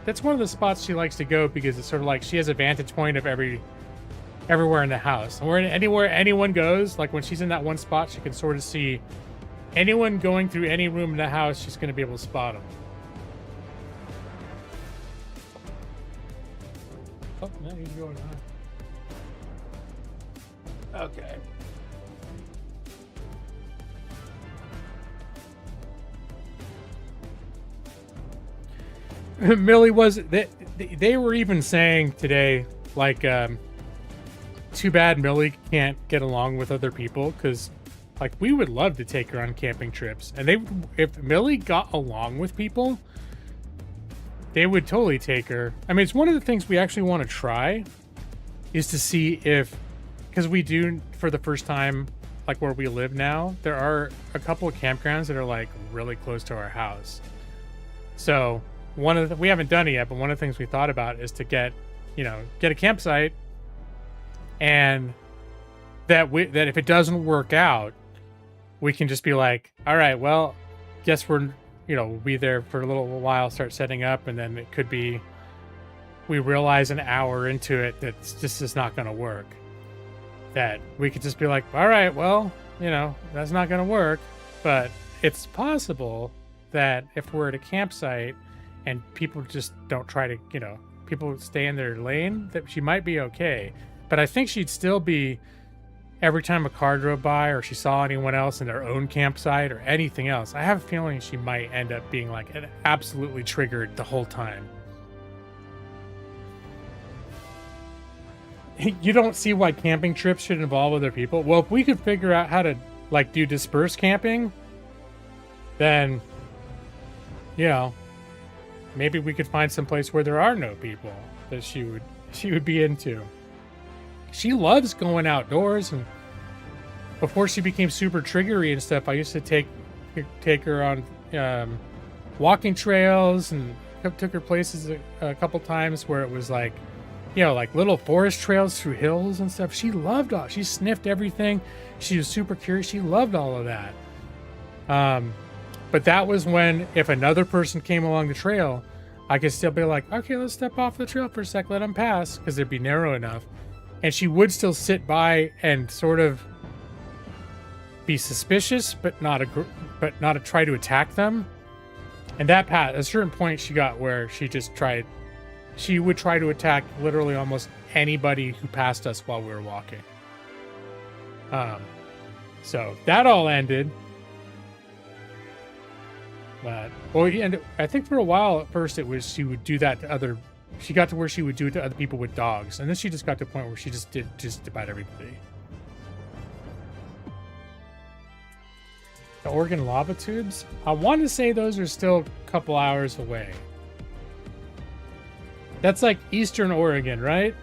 that's one of the spots she likes to go because it's sort of like she has a vantage point of everywhere in the house. And anywhere anyone goes, like when she's in that one spot, she can sort of see anyone going through any room in the house. She's going to be able to spot them. Oh, no, he's going on. Okay. Millie was they were even saying today, like, too bad Millie can't get along with other people, because like we would love to take her on camping trips, and if Millie got along with people, they would totally take her. I mean, it's one of the things we actually want to try is to see if, because we do for the first time, like where we live now, there are a couple of campgrounds that are like really close to our house. So we haven't done it yet, but one of the things we thought about is to get a campsite, and that if it doesn't work out, we can just be like, all right, well, guess we'll be there for a little while, start setting up, and then it could be we realize an hour into it that this is not going to work. That we could just be like, all right, well, that's not going to work, but it's possible that if we're at a campsite and people just don't try to, people stay in their lane, that she might be okay. But I think she'd still be, every time a car drove by or she saw anyone else in their own campsite or anything else, I have a feeling she might end up being like absolutely triggered the whole time. You don't see why camping trips should involve other people? Well, if we could figure out how to like do dispersed camping, then, maybe we could find some place where there are no people that she would be into. She loves going outdoors, and before she became super triggery and stuff, I used to take her on walking trails, and took her places a couple times where it was like, like little forest trails through hills and stuff. She loved all. She sniffed everything. She was super curious. She loved all of that. But that was when, if another person came along the trail, I could still be like, okay, let's step off the trail for a sec, let them pass, because it'd be narrow enough. And she would still sit by and sort of be suspicious, but not try to attack them. And that at a certain point, she got where she would try to attack literally almost anybody who passed us while we were walking. So that all ended. But, and I think for a while at first it was she would do that to she got to where she would do it to other people with dogs, and then she just got to a point where she just did just about everybody. The Oregon lava tubes, I want to say those are still a couple hours away. That's like Eastern Oregon, right?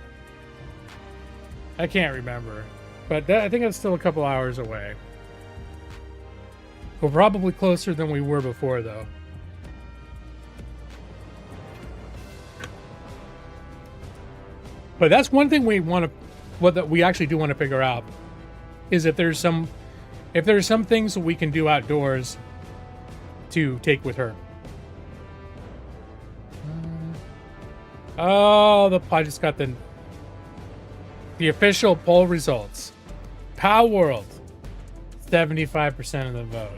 I can't remember, but I think it's still a couple hours away. We're probably closer than we were before, though. But that's one thing we actually do want to figure out, is if there's some things that we can do outdoors to take with her. Oh, I just got the official poll results. Palworld, 75% of the vote.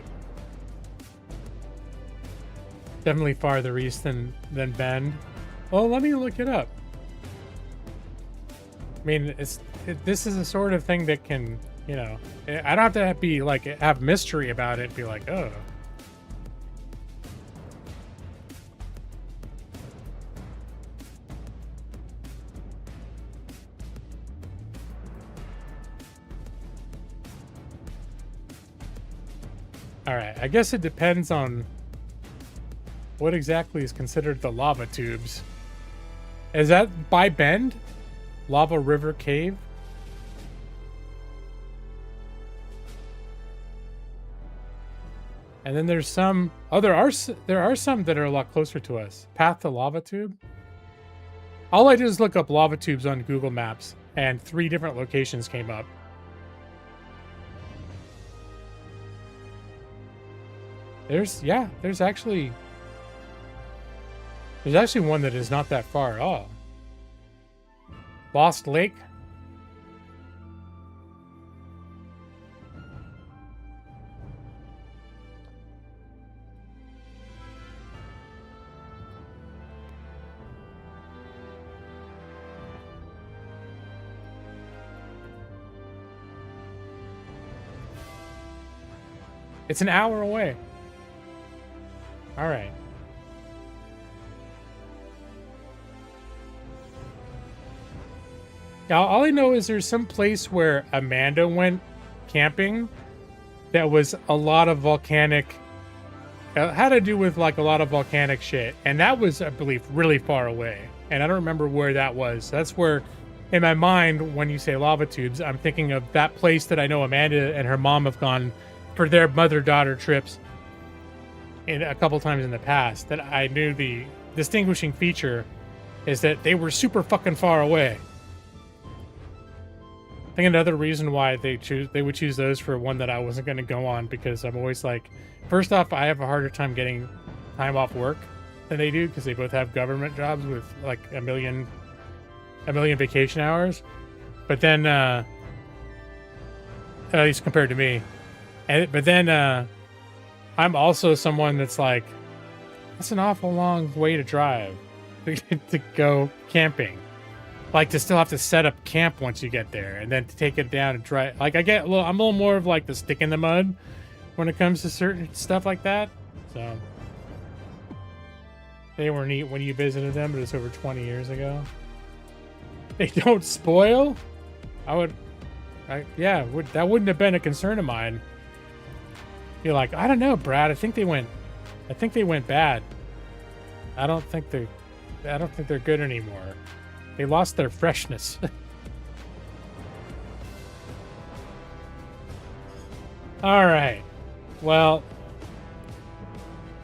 Definitely farther east than Bend. Well, let me look it up. I mean, this is a sort of thing that can, I don't have to be like have mystery about it. Be like, oh. All right, I guess it depends on what exactly is considered the lava tubes. Is that by Bend? Lava River Cave? And then there's some... Oh, there are some that are a lot closer to us. Path to Lava Tube? All I did is look up lava tubes on Google Maps, and 3 different locations came up. There's actually one that is not that far at all. Lost Lake? It's an hour away. All right. Now, all I know is there's some place where Amanda went camping that was a lot of volcanic, had to do with like a lot of volcanic shit. And that was, I believe, really far away. And I don't remember where that was. That's where, in my mind, when you say lava tubes, I'm thinking of that place that I know Amanda and her mom have gone for their mother-daughter trips in a couple times in the past. That I knew the distinguishing feature is that they were super fucking far away. I think another reason why they would choose those for one that I wasn't going to go on, because I'm always like, first off, I have a harder time getting time off work than they do, because they both have government jobs with like a million vacation hours. But then, at least compared to me, but then I'm also someone that's like, that's an awful long way to drive to go camping. Like, to still have to set up camp once you get there, and then to take it down and drive. Like, I'm a little more of like the stick in the mud when it comes to certain stuff like that. So they were neat when you visited them, but it's over 20 years ago. They don't spoil? That wouldn't have been a concern of mine. You're like, I don't know, Brad. I think they went bad. I don't think they're good anymore. They lost their freshness. All right. Well,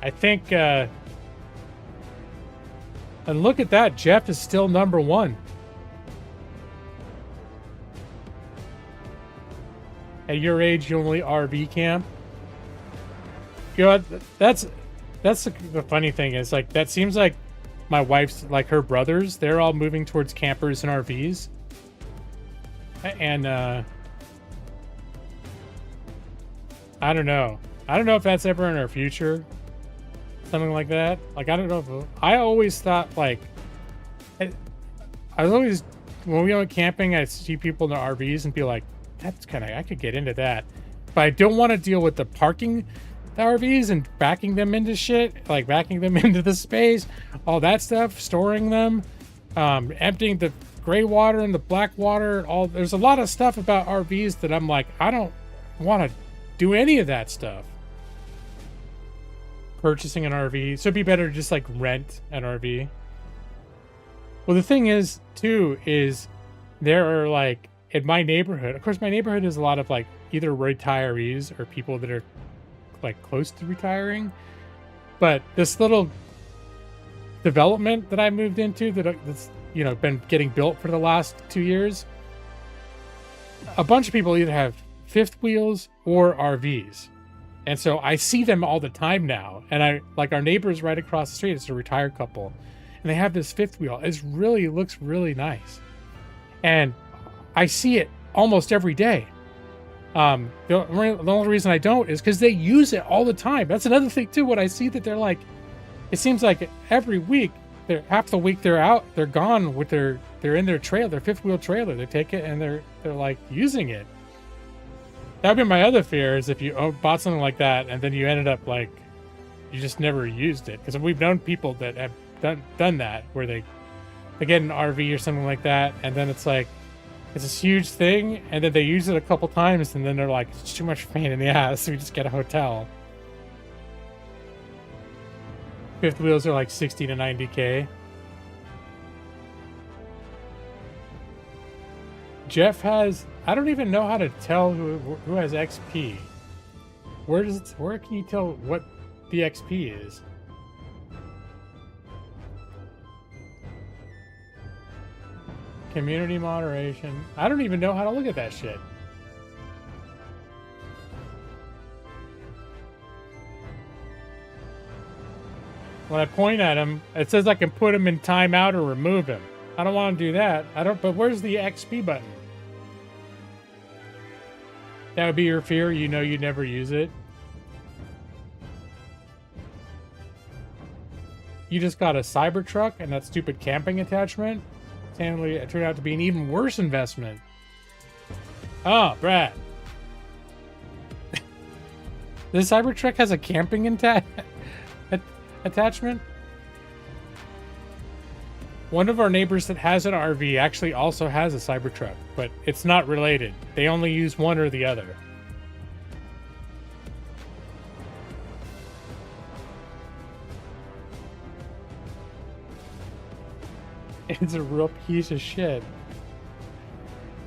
I think, and look at that. Jeff is still number 1. At your age, you only RV camp. You know, that's the funny thing is, like, that seems like my wife's, like, her brothers, they're all moving towards campers and RVs. And, I don't know. I don't know if that's ever in our future. Something like that. Like, I don't know if... I always thought, like... I was always... When we went camping, I'd see people in the RVs and be like, that's kind of... I could get into that. But I don't want to deal with the parking... the RVs and backing them into shit, like backing them into the space, all that stuff, storing them, emptying the gray water and the black water. There's a lot of stuff about RVs that I'm like, I don't want to do any of that stuff. Purchasing an RV, so it'd be better to just like rent an RV. Well, the thing is too is there are, like, in my neighborhood, of course my neighborhood is a lot of like either retirees or people that are like close to retiring, but this little development that I moved into that's, you know, been getting built for the last 2 years, a bunch of people either have fifth wheels or RVs, and so I see them all the time now. And I like our neighbors right across the street, it's a retired couple, and they have this fifth wheel. Looks really nice, and I see it almost every day. The only reason I don't is because they use it all the time. That's another thing too. When I see that they're like, it seems like every week, half the week they're out, they're gone with they're in their fifth wheel trailer. They take it and they're like using it. That'd be my other fear, is if you bought something like that and then you ended up like, you just never used it. Because we've known people that have done that, where they get an RV or something like that, and then it's like, it's this huge thing, and then they use it a couple times, and then they're like, it's too much pain in the ass, so we just get a hotel. Fifth wheels are like 60 to 90K. Jeff has... I don't even know how to tell who has XP. Where can you tell what the XP is? Community moderation. I don't even know how to look at that shit. When I point at him, it says I can put him in timeout or remove him. I don't want to do that. But where's the XP button? That would be your fear. You know you'd never use it. You just got a Cybertruck and that stupid camping attachment. It turned out to be an even worse investment. Oh, Brad. This Cybertruck has a camping attachment? One of our neighbors that has an RV actually also has a Cybertruck, but it's not related. They only use one or the other. It's a real piece of shit.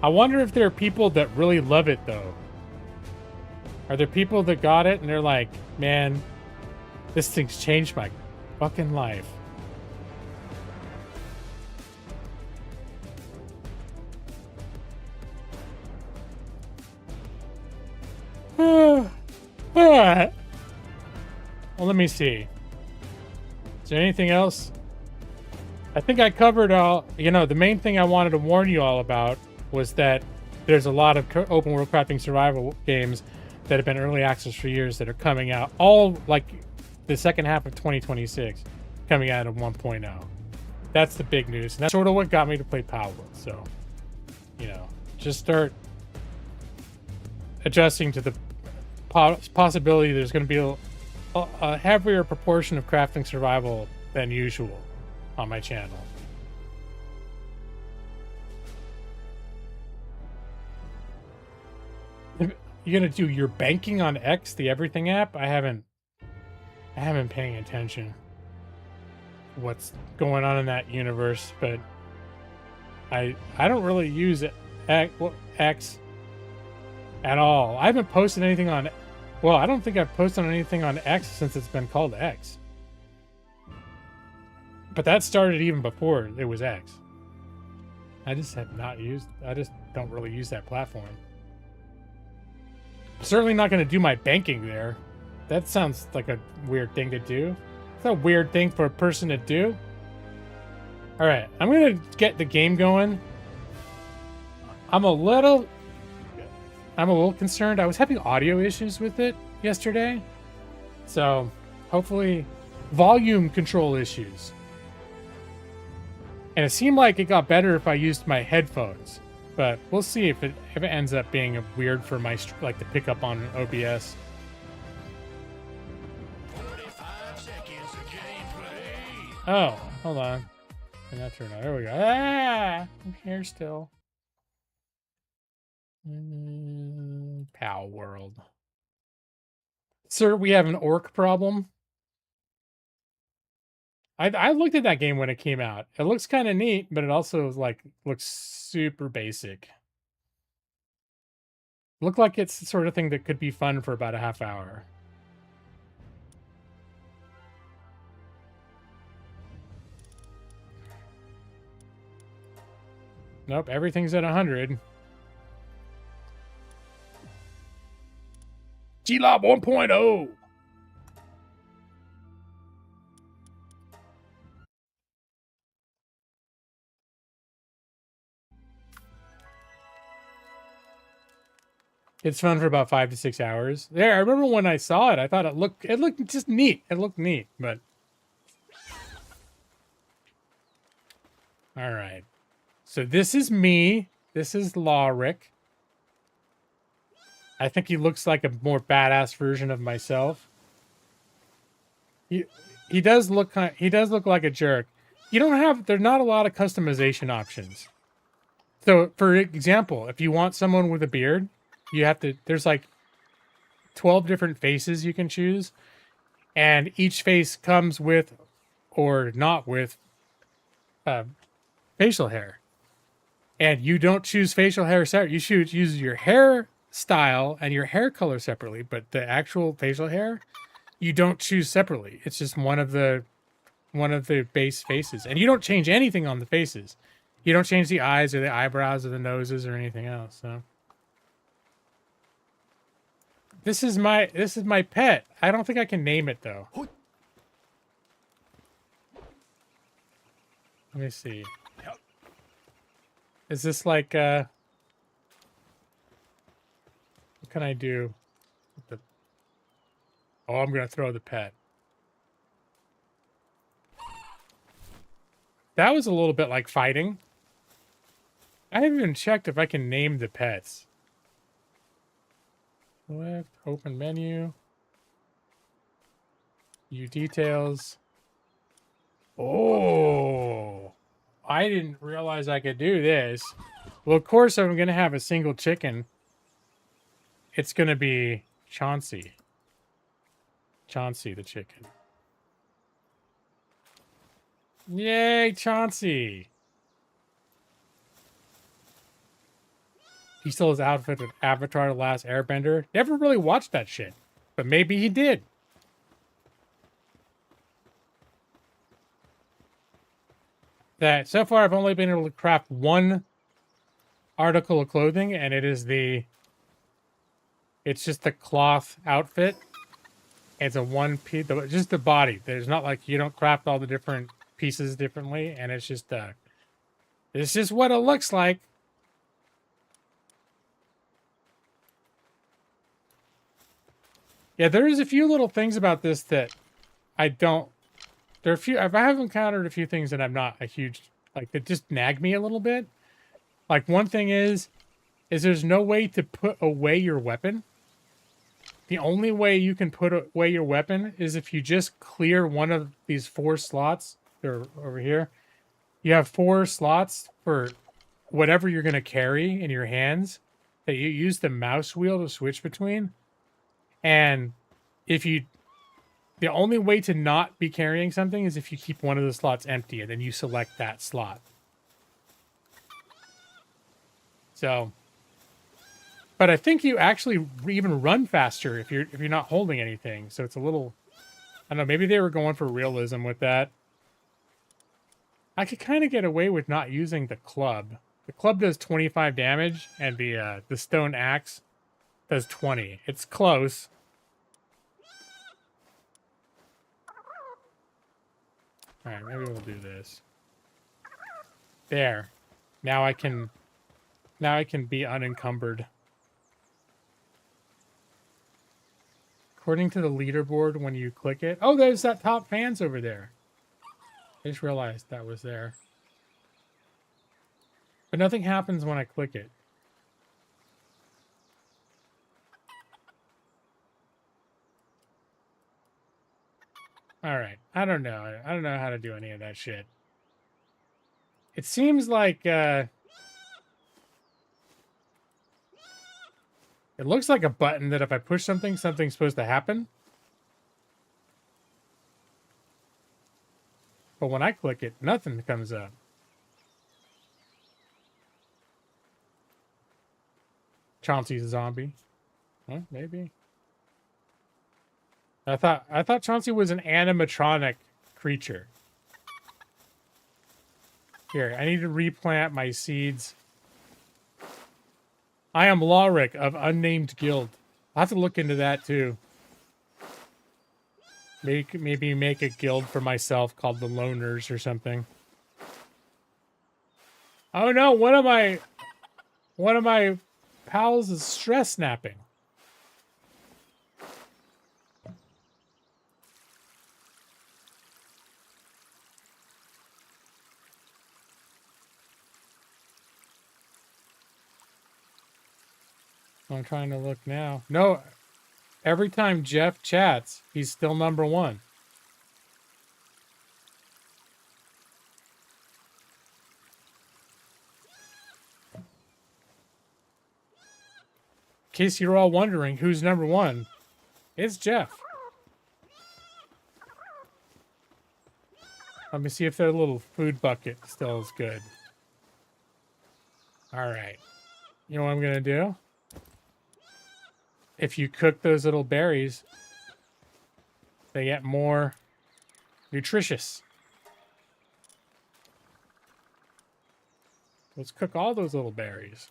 I wonder if there are people that really love it, though. Are there people that got it and they're like, man, this thing's changed my fucking life. Well, let me see. Is there anything else? I think I covered all. You know, the main thing I wanted to warn you all about was that there's a lot of open world crafting survival games that have been early access for years that are coming out, all like the second half of 2026, coming out of 1.0. That's the big news. And that's sort of what got me to play Palworld. So, you know, just start adjusting to the possibility there's going to be a heavier proportion of crafting survival than usual on my channel. You're gonna do your banking on X, the everything app? I haven't paying attention to what's going on in that universe, but I don't really use X at all. I haven't posted anything on, well, I don't think I've posted anything on X since it's been called X. But that started even before it was X. I just don't really use that platform. Certainly not going to do my banking there. That sounds like a weird thing to do. It's a weird thing for a person to do. All right, I'm going to get the game going. I'm a little concerned. I was having audio issues with it yesterday. So hopefully volume control issues. And it seemed like it got better if I used my headphones, but we'll see if it ends up being weird for my like to pick up on OBS. 45 seconds of gameplay. Oh, hold on. And that turned on. There we go. Ah, I'm here still. Palworld. Sir, we have an orc problem. I looked at that game when it came out. It looks kind of neat, but it also looks super basic. Looked like it's the sort of thing that could be fun for about a half hour. Nope, everything's at 100. G-Lob 1.0. It's fun for about 5 to 6 hours. Yeah, I remember when I saw it, I thought it looked just neat. It looked neat, but all right. So this is me. This is Lawrick. I think he looks like a more badass version of myself. He does look like a jerk. There's not a lot of customization options. So for example, if you want someone with a beard, there's like 12 different faces you can choose, and each face comes with or not with facial hair. And you don't choose facial hair separate. You use your hair style and your hair color separately, but the actual facial hair you don't choose separately. It's just one of the base faces, and you don't change anything on the faces. You don't change the eyes or the eyebrows or the noses or anything else. So this is my pet. I don't think I can name it though. Let me see. Is this like what can I do with the Oh, I'm gonna throw the pet. That was a little bit like fighting. I haven't even checked if I can name the pets. Select, open menu. View details. Oh, I didn't realize I could do this. Well, of course, I'm going to have a single chicken. It's going to be Chauncey. Chauncey the chicken. Yay, Chauncey. He still has outfit with Avatar The Last Airbender. Never really watched that shit, but maybe he did. That so far I've only been able to craft one article of clothing, and it's just the cloth outfit. It's a one piece, just the body. There's not like you don't craft all the different pieces differently, and it's just what it looks like. Yeah, there's a few little things about this that I don't. There are a few. I have encountered a few things that I'm not a huge that just nag me a little bit. Like one thing is there's no way to put away your weapon. The only way you can put away your weapon is if you just clear one of these 4 slots. They're over here. You have 4 slots for whatever you're going to carry in your hands that you use the mouse wheel to switch between. And the only way to not be carrying something is if you keep one of the slots empty and then you select that slot. So, but I think you actually even run faster if you're not holding anything. So it's a little, I don't know, maybe they were going for realism with that. I could kind of get away with not using the club. The club does 25 damage and the stone axe does 20. It's close. All right, maybe we'll do this. There. Now I can be unencumbered. According to the leaderboard, when you click it, oh, there's that top fans over there. I just realized that was there. But nothing happens when I click it. All right. I don't know. I don't know how to do any of that shit. It seems like it looks like a button that if I push something, something's supposed to happen. But when I click it, nothing comes up. Chauncey's a zombie. Huh? Maybe. I thought Chauncey was an animatronic creature. Here, I need to replant my seeds. I am Lawrick of Unnamed Guild. I'll have to look into that too. Maybe make a guild for myself called the Loners or something. Oh no, one of my pals is stress snapping. I'm trying to look now. No, every time Jeff chats, he's still number 1. In case you're all wondering who's number 1, it's Jeff. Let me see if their little food bucket still is good. All right. You know what I'm going to do? If you cook those little berries, they get more nutritious. Let's cook all those little berries.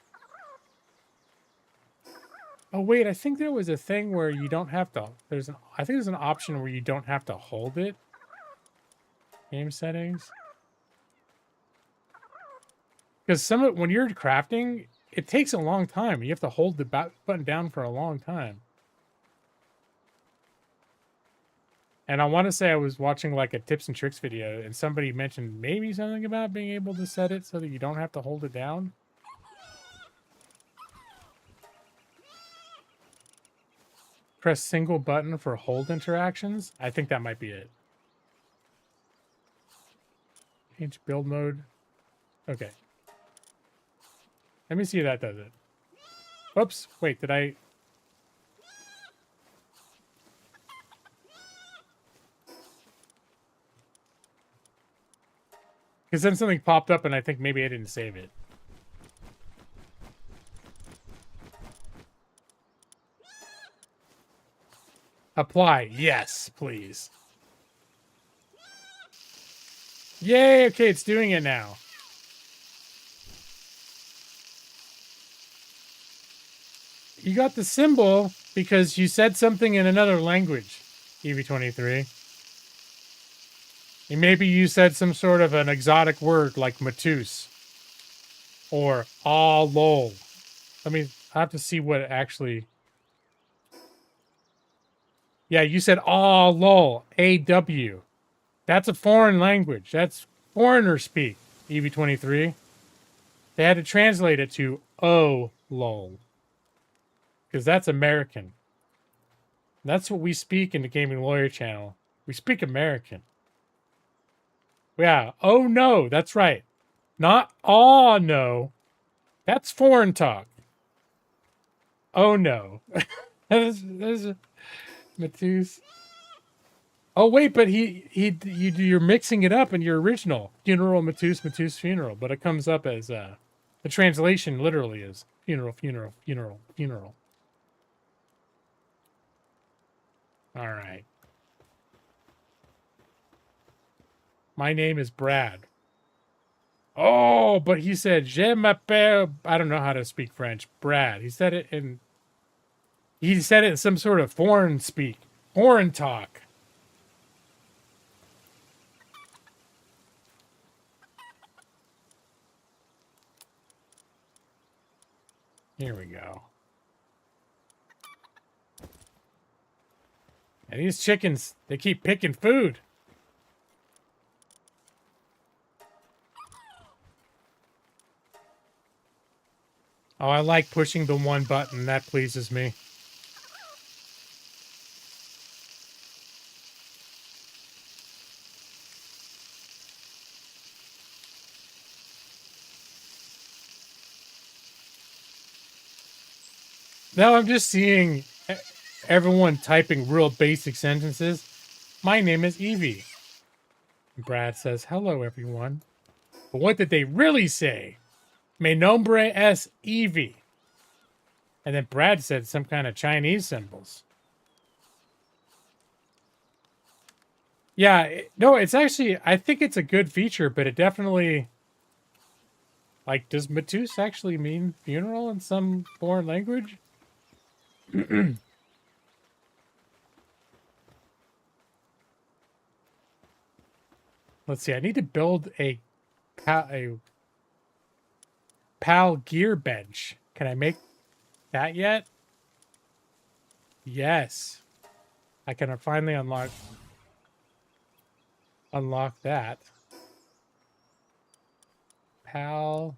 Oh, wait, I think there was a thing where you don't have to... I think there's an option where you don't have to hold it. Game settings. Because when you're crafting, it takes a long time. You have to hold the button down for a long time. And I want to say I was watching like a tips and tricks video, and somebody mentioned maybe something about being able to set it so that you don't have to hold it down. Press single button for hold interactions. I think that might be it. Change build mode. Okay. Let me see if that does it. Oops. Wait, did I... Because then something popped up and I think maybe I didn't save it. Apply. Yes, please. Yay, okay, it's doing it now. You got the symbol because you said something in another language, EV23. And maybe you said some sort of an exotic word like Matus. Or ah lol. I have to see what actually... Yeah, you said ah lol. AW. That's a foreign language. That's foreigner speak, EV23. They had to translate it to oh lol. Because that's American. That's what we speak in the Gaming Lawyer channel. We speak American. Yeah. Oh no, that's right. Not oh no. That's foreign talk. Oh no. There's Matus. Oh wait, but you're mixing it up in your original funeral Matus funeral, but it comes up as the translation literally is funeral. All right. My name is Brad. Oh, but he said je m'appelle. I don't know how to speak French. Brad. He said it in some sort of foreign speak, foreign talk. Here we go. And these chickens, they keep picking food. Oh, I like pushing the one button. That pleases me. Now I'm just seeing everyone typing real basic sentences. My name is Evie. Brad says, hello, everyone. But what did they really say? Mi nombre es Evie. And then Brad said some kind of Chinese symbols. Yeah, no, it's actually, I think it's a good feature, but it definitely... Like, does Matus actually mean funeral in some foreign language? Let's see, I need to build a PAL gear bench. Can I make that yet? Yes. I can finally unlock that. PAL.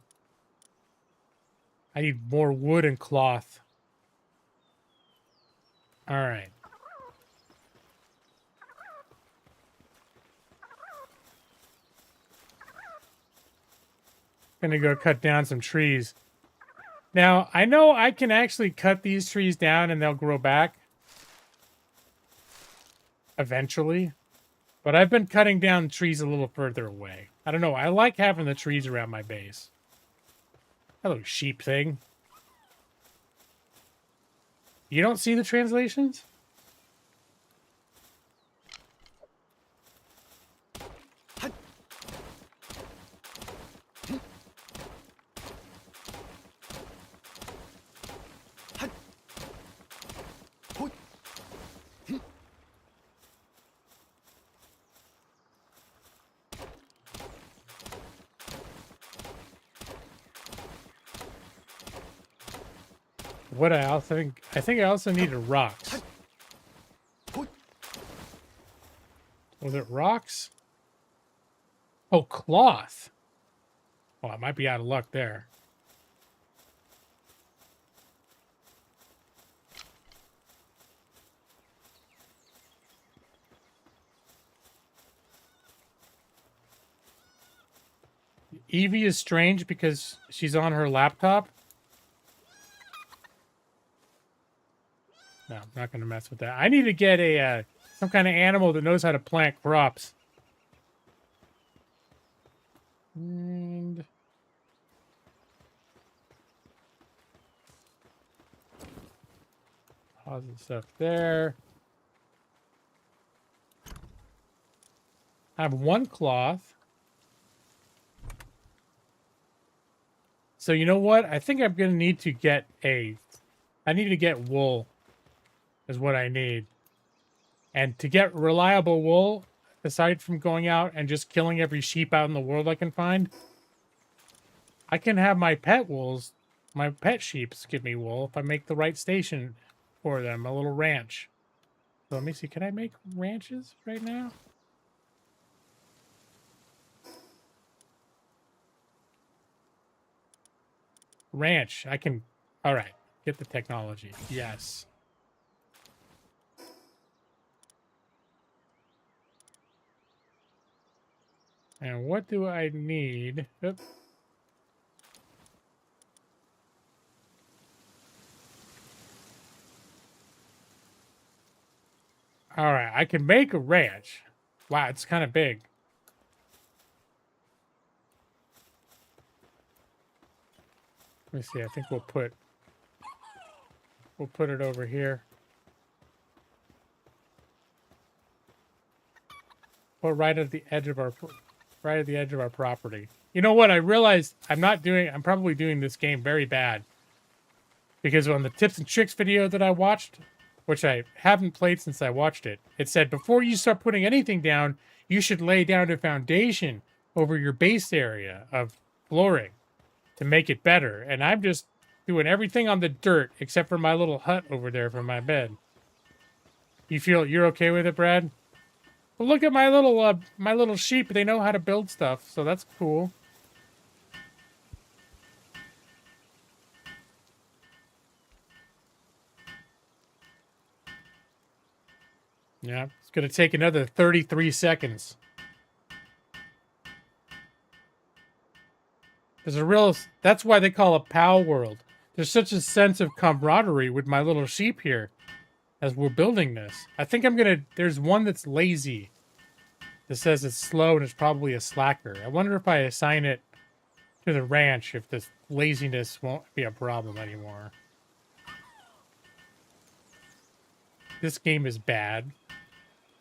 I need more wood and cloth. All right. Gonna go cut down some trees. Now, I know I can actually cut these trees down and they'll grow back. Eventually. But I've been cutting down trees a little further away. I don't know. I like having the trees around my base. Hello, sheep thing. You don't see the translations? What I also think I also needed rocks. Was it rocks? Oh, cloth. Well, I might be out of luck there. Evie is strange because she's on her laptop. No, I'm not going to mess with that. I need to get a some kind of animal that knows how to plant crops. And deposit stuff there. I have one cloth. So you know what? I think I'm going to need to get I need to get wool is what I need. And to get reliable wool, aside from going out and just killing every sheep out in the world I can find, I can have my pet sheeps give me wool if I make the right station for them, a little ranch. So let me see, can I make ranches right now? Ranch, I can, all right, get the technology, yes. And what do I need? Oop. All right, I can make a ranch. Wow, it's kind of big. Let me see. I think we'll put it over here. Put right at the edge of our property. You know what? I realized I'm probably doing this game very bad. Because on the tips and tricks video that I watched, which I haven't played since I watched it, it said before you start putting anything down, you should lay down a foundation over your base area of flooring to make it better. And I'm just doing everything on the dirt except for my little hut over there for my bed. You're okay with it, Brad? Well, look at my little sheep. They know how to build stuff, so that's cool. Yeah, it's going to take another 33 seconds. That's why they call it Palworld. There's such a sense of camaraderie with my little sheep here as we're building this. I think there's one that's lazy. That says it's slow and it's probably a slacker. I wonder if I assign it to the ranch, if this laziness won't be a problem anymore. This game is bad.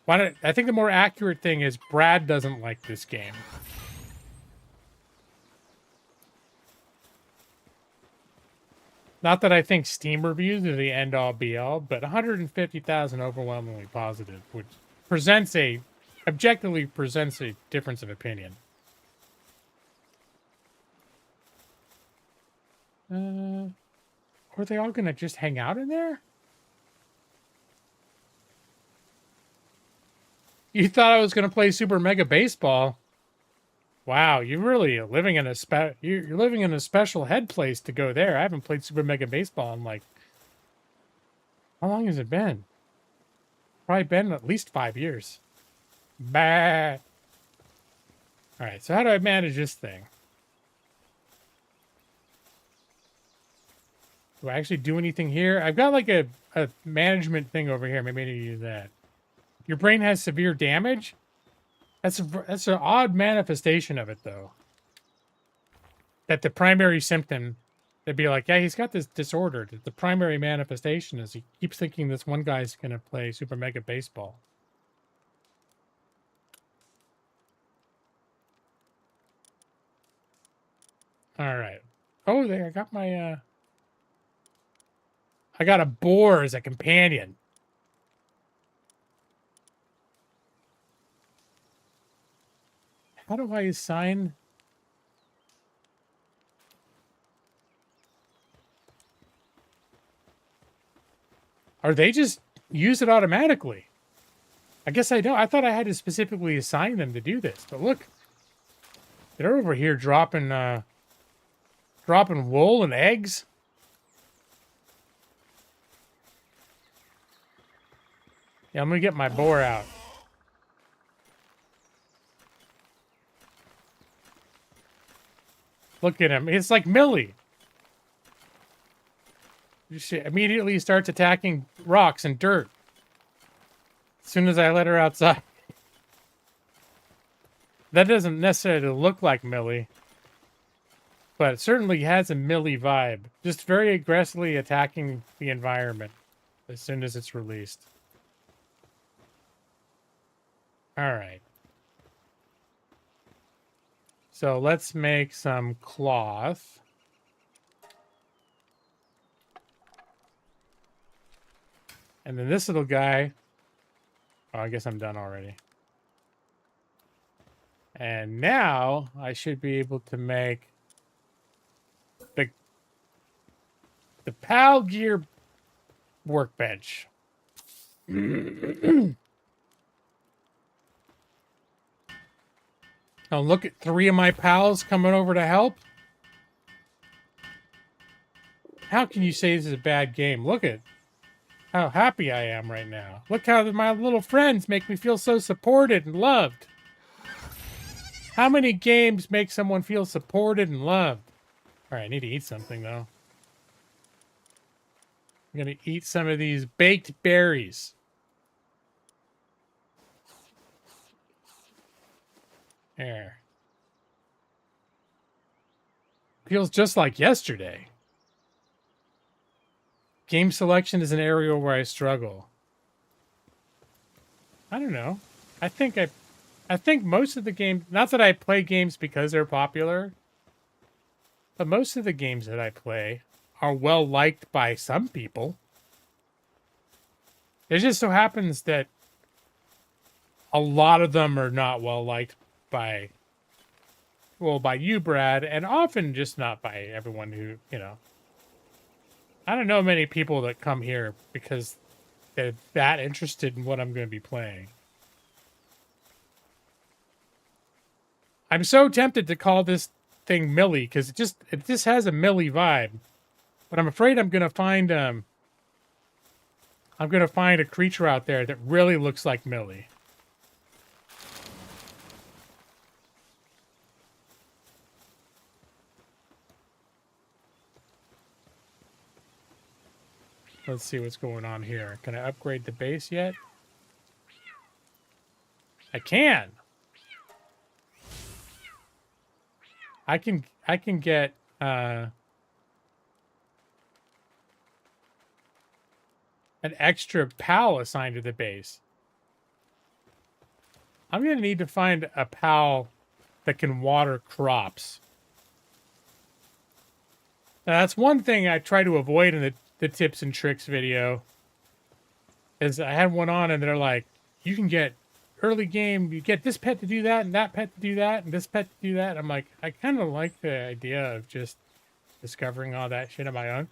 I think the more accurate thing is Brad doesn't like this game. Not that I think Steam reviews are the end-all be-all, but 150,000 overwhelmingly positive, which objectively presents a difference of opinion. Are they all gonna just hang out in there? You thought I was gonna play Super Mega Baseball? Wow, you're really living in you're living in a special head place to go there. I haven't played Super Mega Baseball in like, how long has it been? Probably been at least 5 years. Bah. All right, so how do I manage this thing? Do I actually do anything here? I've got like a management thing over here. Maybe I need to use that. Your brain has severe damage? That's an odd manifestation of it, though. That the primary symptom They'd be like, yeah, he's got this disorder. The primary manifestation is he keeps thinking this one guy's going to play Super Mega Baseball. All right. Oh, there, I got my, I got a boar as a companion. How do I assign? Or they just use it automatically? I guess I don't. I thought I had to specifically assign them to do this. But look, they're over here dropping wool and eggs. Yeah, I'm gonna get my boar out. Look at him. It's like Millie. She immediately starts attacking rocks and dirt as soon as I let her outside. That doesn't necessarily look like Millie, but it certainly has a Millie vibe. Just very aggressively attacking the environment as soon as it's released. All right. So let's make some cloth. And then this little guy. Oh, I guess I'm done already. And now I should be able to make the PAL gear workbench. Oh, look at 3 of my pals coming over to help. How can you say this is a bad game? Look at how happy I am right now. Look how my little friends make me feel so supported and loved. How many games make someone feel supported and loved? All right, I need to eat something, though. I'm going to eat some of these baked berries. There. Feels just like yesterday. Game selection is an area where I struggle. I don't know. I think most of the games, not that I play games because they're popular, but most of the games that I play are well liked by some people. It just so happens that a lot of them are not well liked by, well, by you, Brad, and often just not by everyone who, you know. I don't know many people that come here because they're that interested in what I'm going to be playing. I'm so tempted to call this thing Millie because it just has a Millie vibe, but I'm afraid I'm going to find a creature out there that really looks like Millie. Let's see what's going on here. Can I upgrade the base yet? I can. I can get an extra PAL assigned to the base. I'm going to need to find a PAL that can water crops. Now, that's one thing I try to avoid in the tips and tricks video. Is I had one on and they're like, you can get early game, you get this pet to do that and that pet to do that and this pet to do that. I'm like, I kind of like the idea of just discovering all that shit on my own.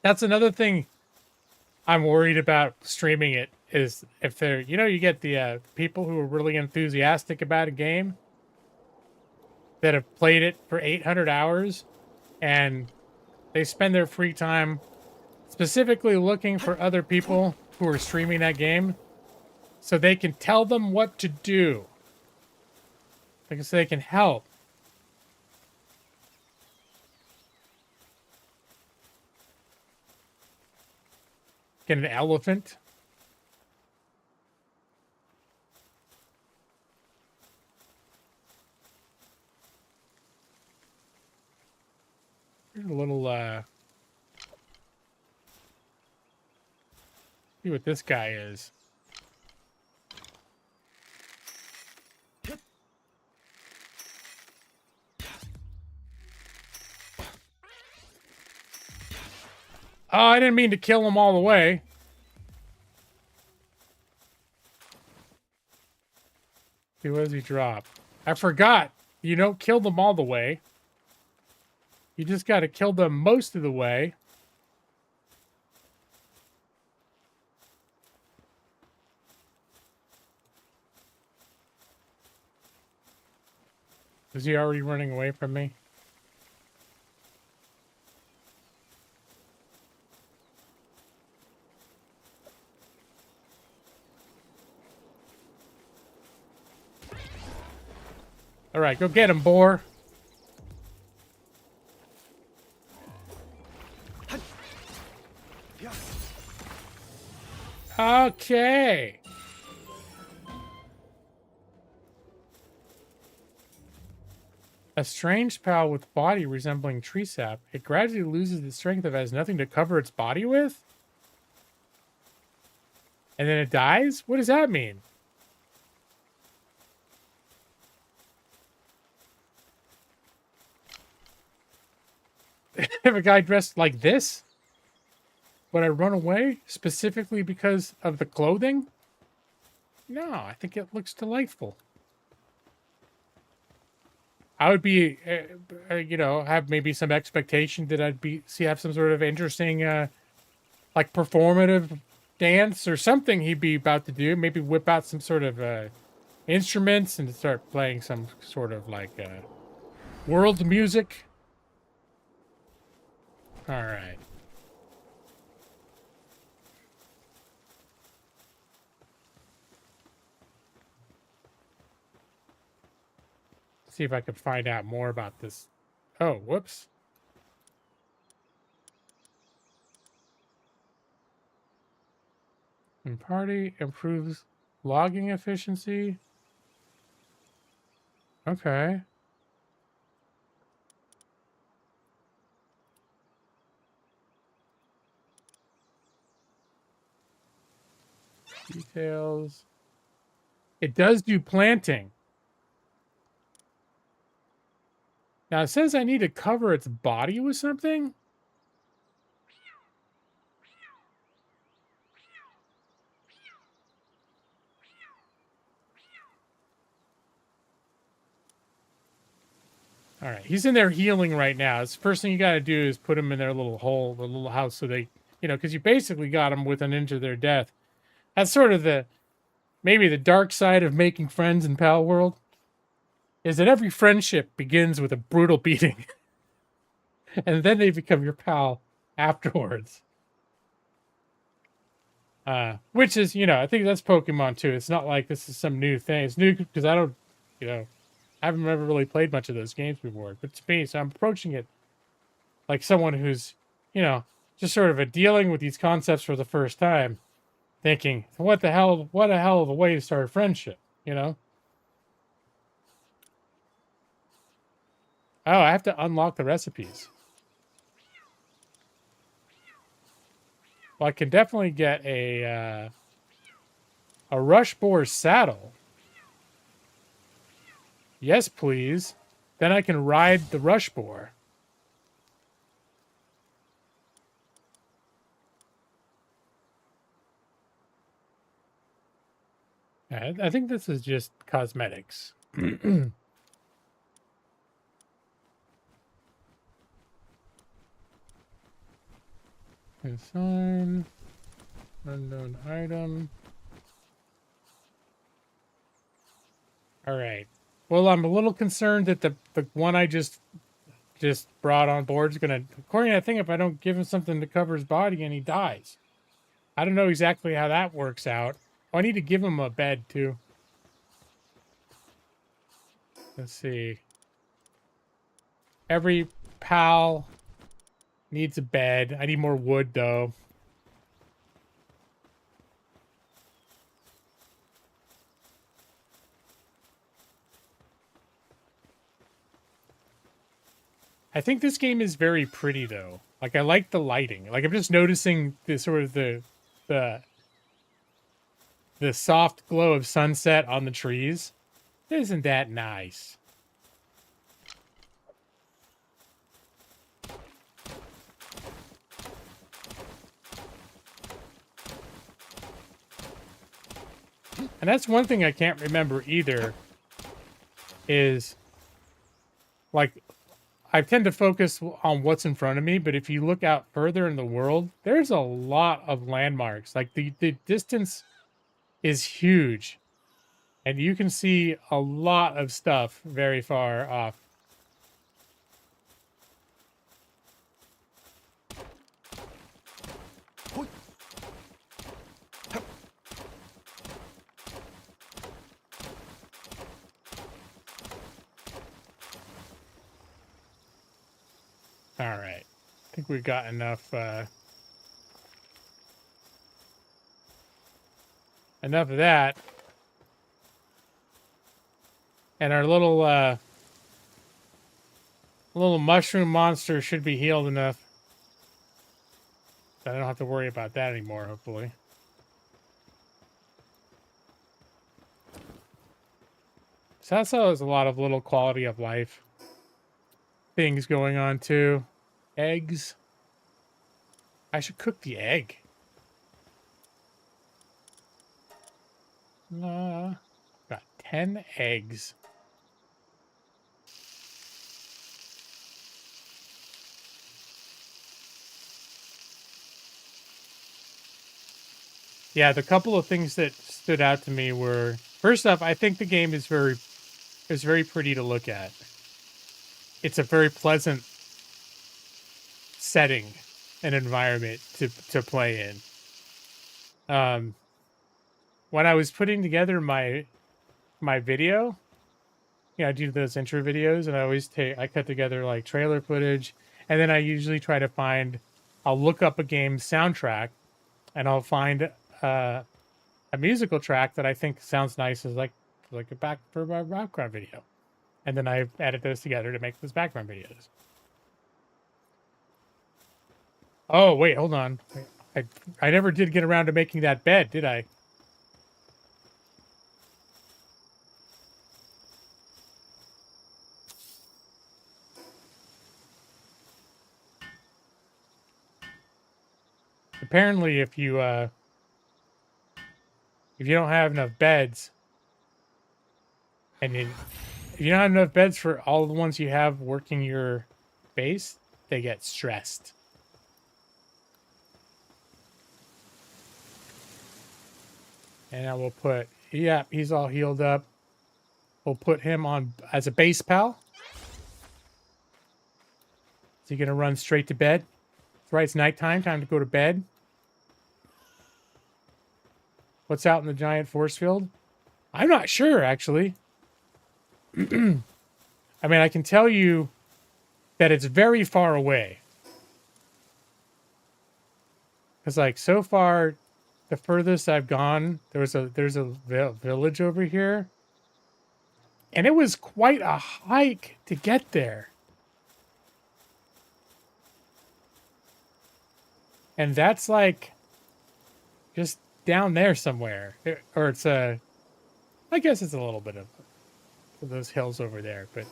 That's another thing I'm worried about streaming it is if they're, you know, you get the people who are really enthusiastic about a game that have played it for 800 hours and they spend their free time specifically looking for other people who are streaming that game so they can tell them what to do. Because they can help. Get an elephant. Here's a little, see what this guy is. Oh, I didn't mean to kill him all the way. See, what does he drop? I forgot. You don't kill them all the way. You just got to kill them most of the way. Is he already running away from me? All right, go get him, boar. Okay. A strange pal with body resembling tree sap. It gradually loses the strength if it has nothing to cover its body with? And then it dies? What does that mean? Have a guy dressed like this? Would I run away specifically because of the clothing? No, I think it looks delightful. I would be, you know, have maybe some expectation that I'd have some sort of interesting, like performative dance or something he'd be about to do. Maybe whip out some sort of instruments and start playing some sort of like world music. All right. See if I can find out more about this. Oh, whoops. And party improves logging efficiency. Okay. Details. It does do planting. Now it says I need to cover its body with something. All right, he's in there healing right now. The first thing you got to do is put him in their little hole, the little house, so they, you know, because you basically got them with an inch of their death. That's sort of maybe the dark side of making friends in Palworld, is that every friendship begins with a brutal beating, and then they become your pal afterwards. Which is, you know, I think that's Pokemon too. It's not like this is some new thing. It's new because I don't, you know, I haven't ever really played much of those games before. But to me, so I'm approaching it like someone who's, you know, just sort of dealing with these concepts for the first time, thinking, what a hell of a way to start a friendship, you know? Oh, I have to unlock the recipes. Well, I can definitely get a rush boar saddle. Yes, please. Then I can ride the rush boar. I think this is just cosmetics. Consign. Unknown item. All right. Well, I'm a little concerned that the one I just brought on board is going to, according to that thing, if I don't give him something to cover his body and he dies. I don't know exactly how that works out. Oh, I need to give him a bed, too. Let's see. Every pal needs a bed. I need more wood, though. I think this game is very pretty though. Like I like the lighting. Like I'm just noticing the sort of the the soft glow of sunset on the trees. Isn't that nice? And that's one thing I can't remember either is like I tend to focus on what's in front of me, but if you look out further in the world, there's a lot of landmarks. Like the distance is huge. And you can see a lot of stuff very far off. All right. I think we've got enough enough of that. And our little mushroom monster should be healed enough that I don't have to worry about that anymore, hopefully. So that's always a lot of little quality of life things going on too. Eggs. I should cook the egg. Got 10 eggs. Yeah, the couple of things that stood out to me were, first off, I think the game is very pretty to look at. It's a very pleasant setting and environment to play in. When I was putting together my video, I do those intro videos, and I cut together like trailer footage, and then I usually try to I'll look up a game's soundtrack, and I'll find a musical track that I think sounds nice as like a background video, and then I edit those together to make those background videos. Oh wait, hold on. I never did get around to making that bed, did I? Apparently, if you don't have enough beds, and if you don't have enough beds for all the ones you have working your base, they get stressed. And I will put, yeah, he's all healed up. We'll put him on as a base pal. Is he gonna run straight to bed? That's right, it's nighttime, time to go to bed. What's out in the giant force field? I'm not sure, actually. I mean, I can tell you that it's very far away. Because, like, so far, the furthest I've gone, there's a village over here. And it was quite a hike to get there. And that's, like, just down there somewhere, or it's I guess it's a little bit of those hills over there, but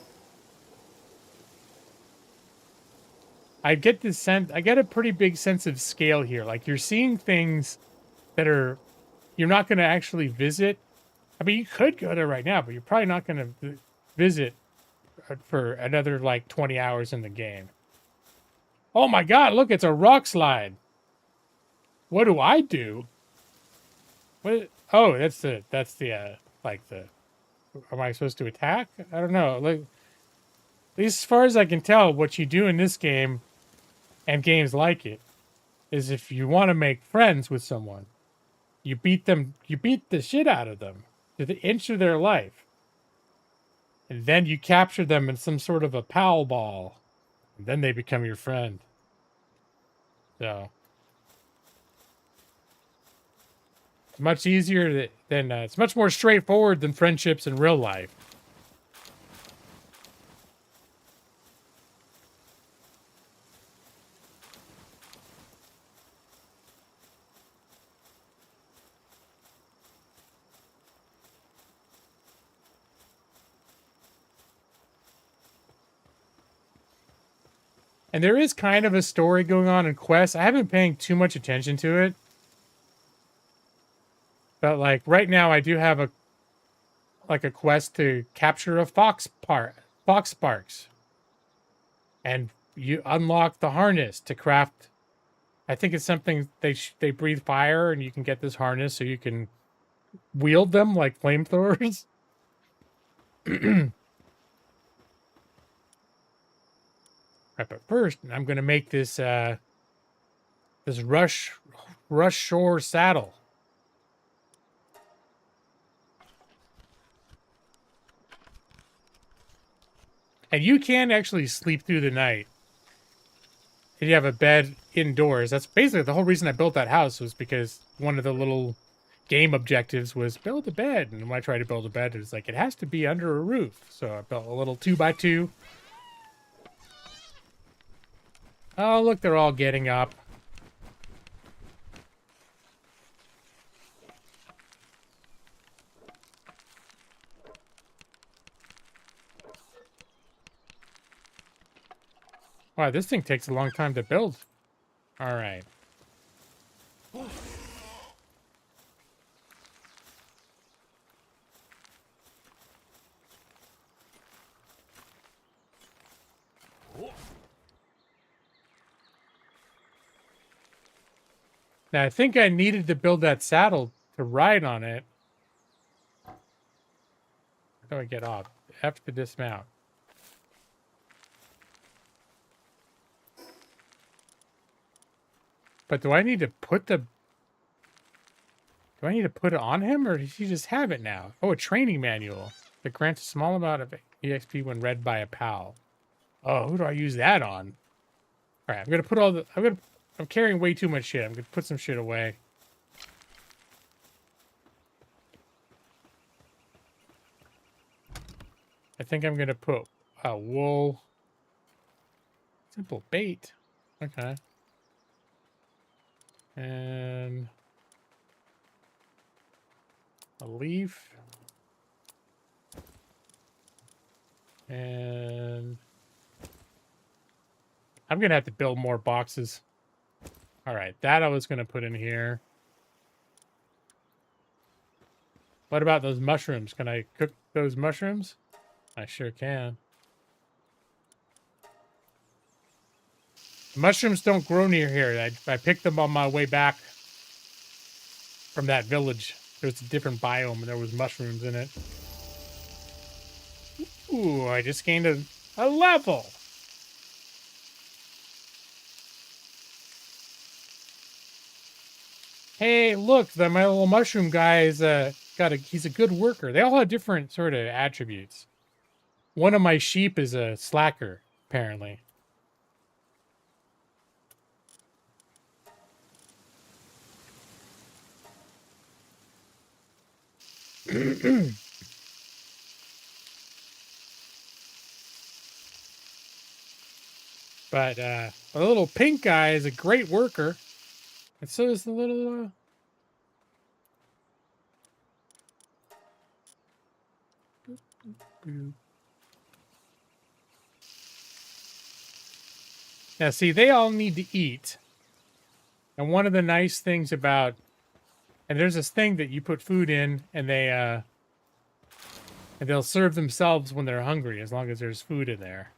I get this sense, I get a pretty big sense of scale here. Like you're seeing things that you're not going to actually visit. I mean, you could go there right now, but you're probably not going to visit for another like 20 hours in the game. Oh my God, look, it's a rock slide. What do I do? What? Oh, that's the like the. Am I supposed to attack? I don't know. Like, at least as far as I can tell, what you do in this game, and games like it, is if you want to make friends with someone, you beat the shit out of them to the inch of their life, and then you capture them in some sort of a pal ball, and then they become your friend. So. Much easier than it's much more straightforward than friendships in real life. And there is kind of a story going on in quests. I haven't been paying too much attention to it. But like right now I do have a quest to capture a fox sparks. And you unlock the harness to craft. I think it's something they breathe fire, and you can get this harness so you can wield them like flamethrowers. Right, but first I'm gonna make this this rush shore saddle. And you can actually sleep through the night if you have a bed indoors. That's basically the whole reason I built that house, was because one of the little game objectives was build a bed. And when I tried to build a bed, it was like, it has to be under a roof. So I built a little 2x2. Oh, look, they're all getting up. Wow, this thing takes a long time to build. All right. Now, I think I needed to build that saddle to ride on it. How do I get off? F to dismount. But do I need to put it on him, or does he just have it now? Oh, a training manual that grants a small amount of EXP when read by a pal. Oh, who do I use that on? All right, I'm gonna put I'm carrying way too much shit. I'm gonna put some shit away. I think I'm gonna put wool. Simple bait. Okay. And a leaf. And I'm gonna have to build more boxes. All right, that I was gonna put in here. What about those mushrooms? Can I cook those mushrooms? I sure can. Mushrooms don't grow near here. I picked them on my way back from that village. There's a different biome and there was mushrooms in it. Ooh, I just gained a level. Hey, look, my little mushroom guy is he's a good worker. They all have different sort of attributes. One of my sheep is a slacker, apparently. But the little pink guy is a great worker. And so is the little Now, see, they all need to eat. And one of the nice things about... And there's this thing that you put food in, and they'll serve themselves when they're hungry, as long as there's food in there.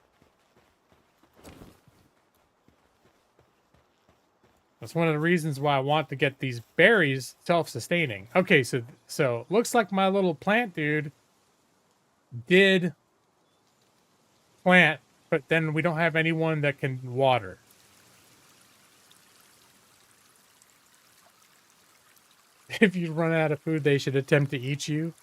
That's one of the reasons why I want to get these berries self-sustaining. Okay, so looks like my little plant dude did plant, but then we don't have anyone that can water. If you run out of food, they should attempt to eat you.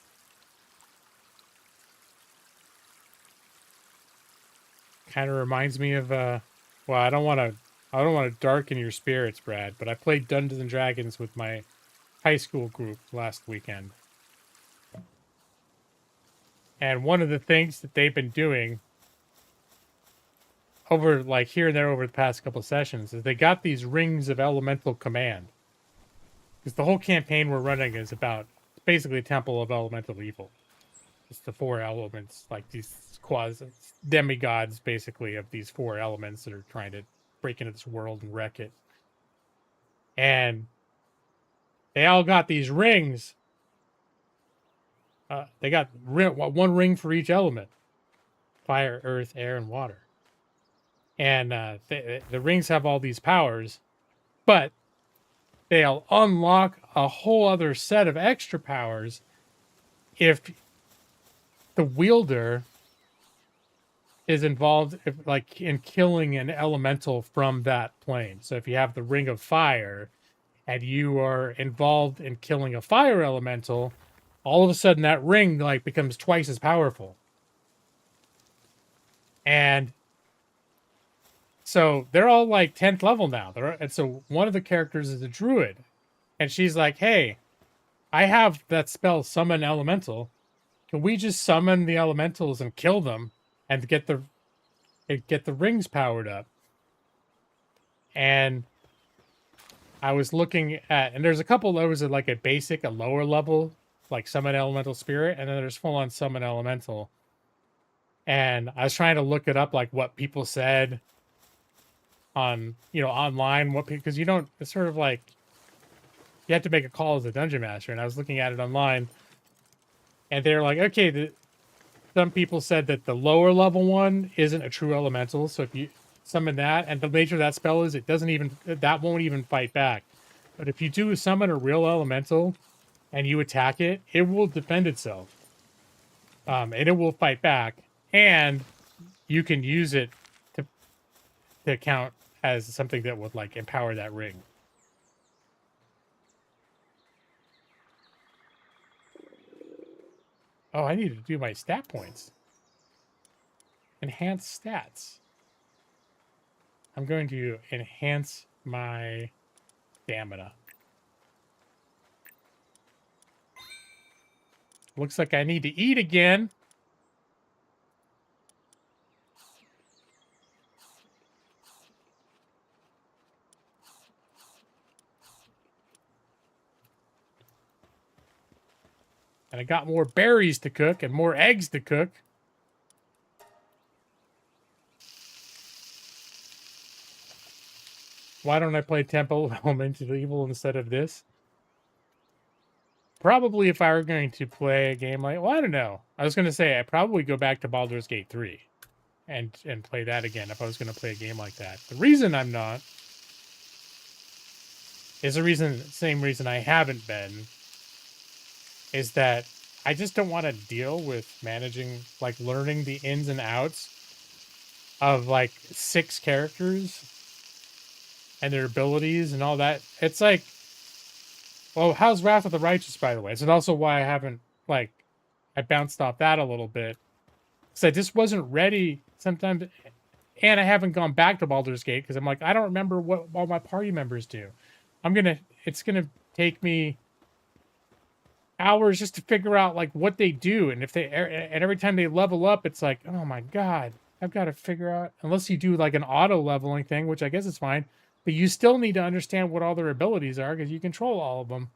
Kind of reminds me of well, I don't want to darken your spirits, Brad, but I played Dungeons and Dragons with my high school group last weekend. And one of the things that they've been doing over, like, here and there over the past couple of sessions is they got these rings of elemental command. Because the whole campaign we're running is about basically a temple of elemental evil. It's the four elements, like these quasi demigods, basically, of these four elements that are trying to break into this world and wreck it. And they all got these rings. They got one ring for each element: fire, earth, air, and water. And the rings have all these powers, but they'll unlock a whole other set of extra powers if the wielder is involved like in killing an elemental from that plane. So if you have the ring of fire and you are involved in killing a fire elemental, all of a sudden that ring like becomes twice as powerful. And so they're all like 10th level now. And so one of the characters is a druid, and she's like, "Hey, I have that spell summon elemental. Can we just summon the elementals and kill them and get the rings powered up?" And I was looking at, and there's a couple levels of like a lower level, like summon elemental spirit, and then there's full on summon elemental. And I was trying to look it up, like what people said on, online, because you don't, it's sort of like you have to make a call as a dungeon master. And I was looking at it online, and they're like, okay, some people said that the lower level one isn't a true elemental. So if you summon that, and the nature of that spell is that won't even fight back. But if you do summon a real elemental and you attack it, it will defend itself. And it will fight back. And you can use it to count as something that would like empower that ring. Oh, I need to do my stat points. Enhance stats. I'm going to enhance my stamina. Looks like I need to eat again. And I got more berries to cook and more eggs to cook. Why don't I play Temple of Elemental Evil instead of this? Probably if I were going to play a game like... Well, I don't know. I was going to say I'd probably go back to Baldur's Gate 3 and play that again if I was going to play a game like that. The reason I'm not is the same reason I haven't been, is that I just don't want to deal with managing, like, learning the ins and outs of, like, 6 characters and their abilities and all that. It's like, well, how's Wrath of the Righteous, by the way? It's also why I haven't, like, I bounced off that a little bit. Because I just wasn't ready sometimes. And I haven't gone back to Baldur's Gate because I'm like, I don't remember what all my party members do. It's going to take me hours just to figure out like what they do, and every time they level up, it's like, oh my god, I've got to figure out, unless you do like an auto leveling thing, which I guess is fine, but you still need to understand what all their abilities are because you control all of them.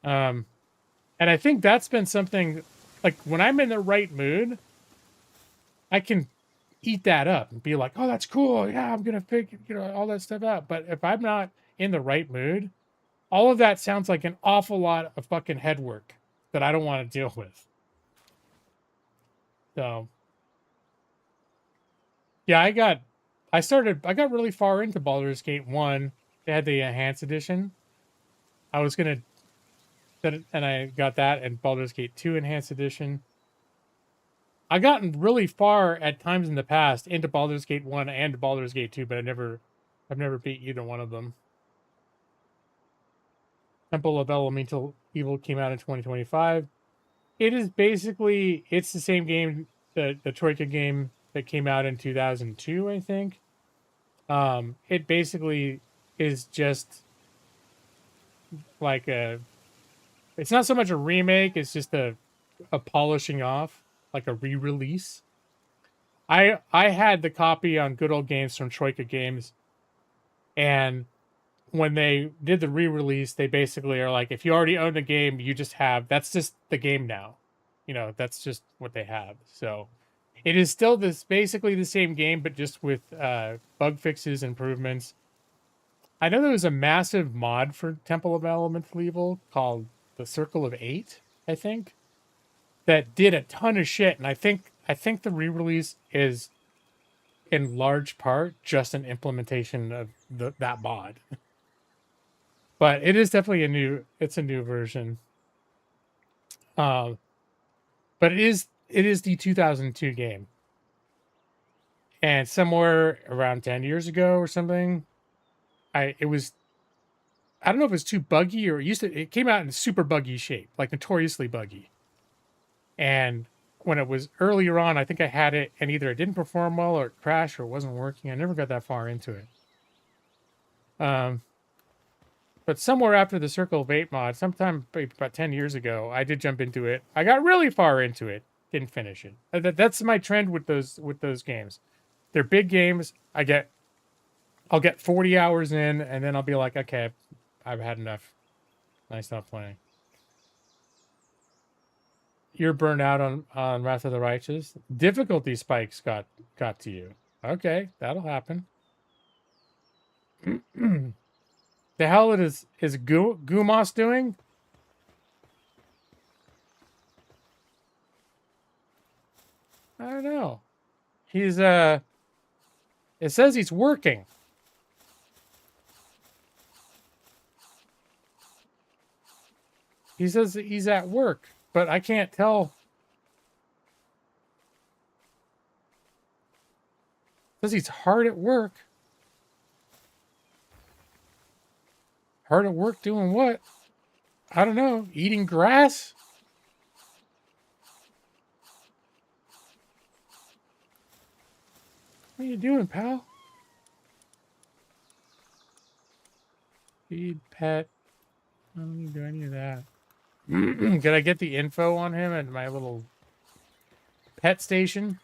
And I think that's been something, like when I'm in the right mood, I can eat that up and be like, oh, that's cool, yeah, I'm gonna figure all that stuff out. But if I'm not in the right mood, all of that sounds like an awful lot of fucking head work that I don't want to deal with. So, yeah, I got really far into Baldur's Gate 1. They had the Enhanced Edition. And I got that and Baldur's Gate 2 Enhanced Edition. I've gotten really far at times in the past into Baldur's Gate 1 and Baldur's Gate 2, but I've never beat either one of them. Temple of Elemental Evil came out in 2025. It's the same game, the Troika game that came out in 2002, I think. It basically is just like it's not so much a remake, it's just a polishing off, like a re-release. I had the copy on Good Old Games from Troika Games, and when they did the re-release, they basically are like, if you already own the game, that's just the game now. You know, that's just what they have. So it is still this basically the same game, but just with bug fixes, improvements. I know there was a massive mod for Temple of Elemental Evil called the Circle of Eight, I think, that did a ton of shit. And I think the re-release is in large part just an implementation of that mod. But it is definitely a new version. Um, but it is the 2002 game. And somewhere around 10 years ago or something, it was, I don't know if it was too buggy or it came out in super buggy shape, like notoriously buggy. And when it was earlier on, I think I had it and either it didn't perform well or it crashed or it wasn't working. I never got that far into it. But somewhere after the Circle of Eight mod, sometime about 10 years ago, I did jump into it. I got really far into it, didn't finish it. That's my trend with those games. They're big games. I'll get 40 hours in, and then I'll be like, okay, I've had enough. I stop playing. You're burned out on Wrath of the Righteous. Difficulty spikes got to you. Okay, that'll happen. The hell is Gumos doing? I don't know. He's it says he's working. He says that he's at work, but I can't tell. Says he's hard at work. Hard at work doing what? I don't know. Eating grass? What are you doing, pal? Feed pet. I don't need to do any of that. Can I get the info on him at my little pet station?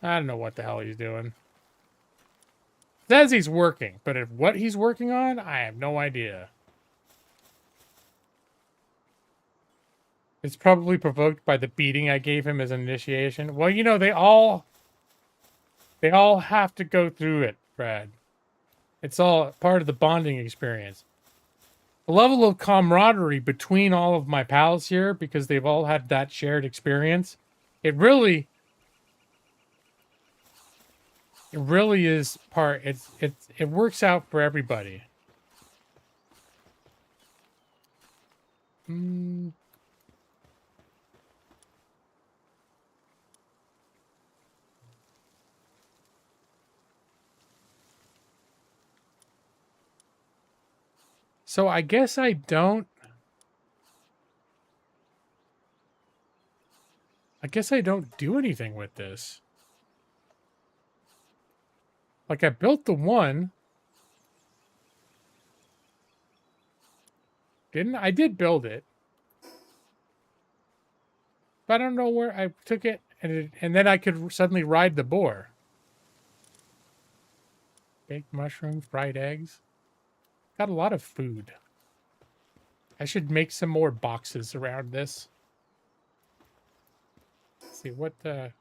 I don't know what the hell he's doing. Says he's working, but if what he's working on, I have no idea. It's probably provoked by the beating I gave him as an initiation. Well, you know, they all have to go through it, Brad. It's all part of the bonding experience. The level of camaraderie between all of my pals here, because they've all had that shared experience, it really is it works out for everybody. So I guess I don't do anything with this. Like, I built the one. I did build it. But I don't know where I took it, and then I could suddenly ride the boar. Baked mushrooms, fried eggs. Got a lot of food. I should make some more boxes around this. Let's see what I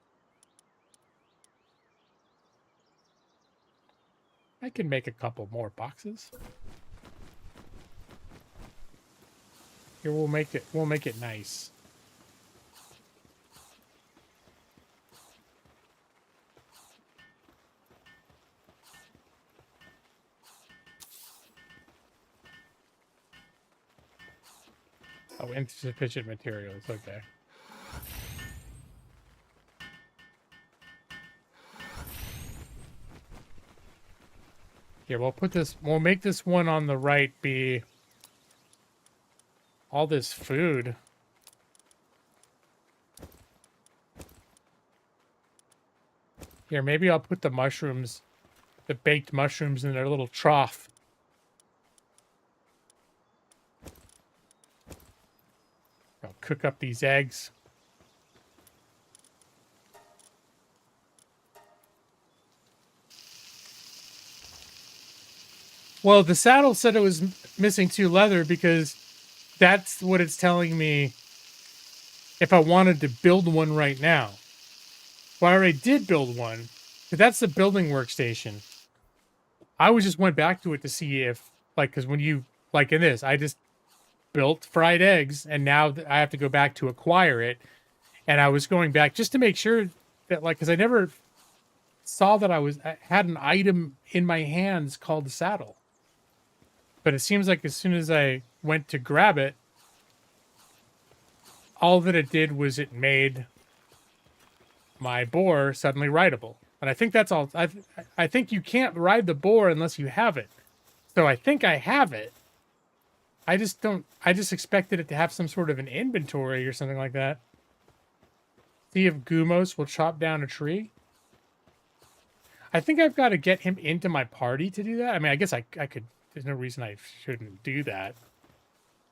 can make a couple more boxes. Here, we'll make it nice. Oh, insufficient materials. Okay. Here, we'll make this one on the right be all this food. Here, maybe I'll put the baked mushrooms in their little trough. I'll cook up these eggs. Well, the saddle said it was missing 2 leather because that's what it's telling me if I wanted to build one right now. Well, I already did build one, but that's the building workstation. I was just went back to it to see if, like, because when you, like in this, I just built fried eggs, and now I have to go back to acquire it. And I was going back just to make sure that, like, because I never saw that I had an item in my hands called the saddle. But it seems like as soon as I went to grab it, all that it did was it made my boar suddenly rideable. And I think that's all. I think you can't ride the boar unless you have it. So I think I have it. I just expected it to have some sort of an inventory or something like that. See if Gumos will chop down a tree. I think I've got to get him into my party to do that. I mean, I guess I could. There's no reason I shouldn't do that.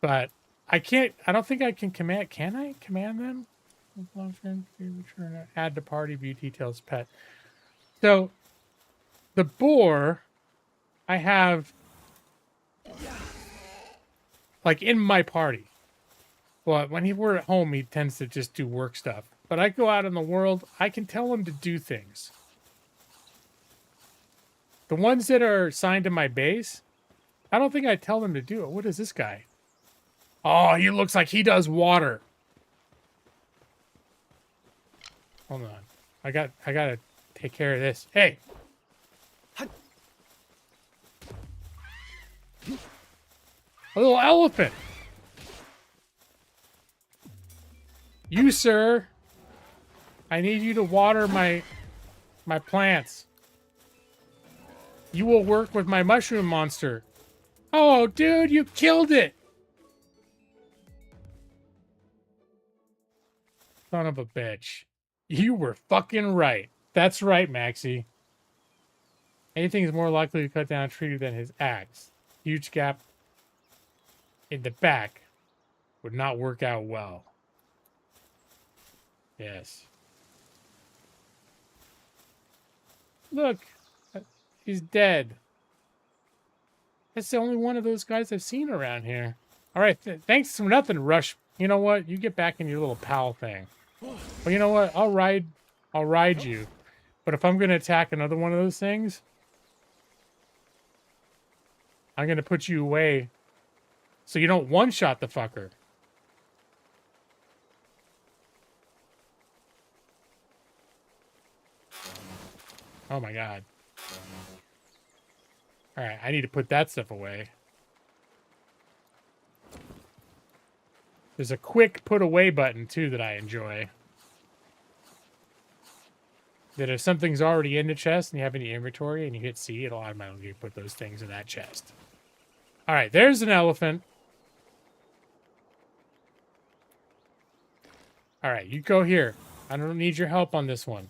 But I can't. I don't think I can command. Can I command them? Add to party, view details, pet. So the boar, I have like in my party. Well, when we're at home, he tends to just do work stuff. But I go out in the world, I can tell him to do things. The ones that are assigned to my base, I don't think I tell them to do it. What is this guy? Oh, he looks like he does water. Hold on. I gotta take care of this. Hey. A little elephant. You, sir. I need you to water my plants. You will work with my mushroom monster. Oh, dude, you killed it. Son of a bitch. You were fucking right. That's right, Maxie. Anything is more likely to cut down a tree than his axe. Huge gap in the back would not work out well. Yes. Look, he's dead. That's the only one of those guys I've seen around here. All right, thanks for nothing, Rush. You know what? You get back in your little pal thing. Well, you know what? I'll ride you. But if I'm going to attack another one of those things, I'm going to put you away so you don't one-shot the fucker. Oh my god. Alright, I need to put that stuff away. There's a quick put away button, too, that I enjoy. That if something's already in the chest and you have any inventory and you hit C, it'll automatically put those things in that chest. Alright, there's an elephant. Alright, you go here. I don't need your help on this one.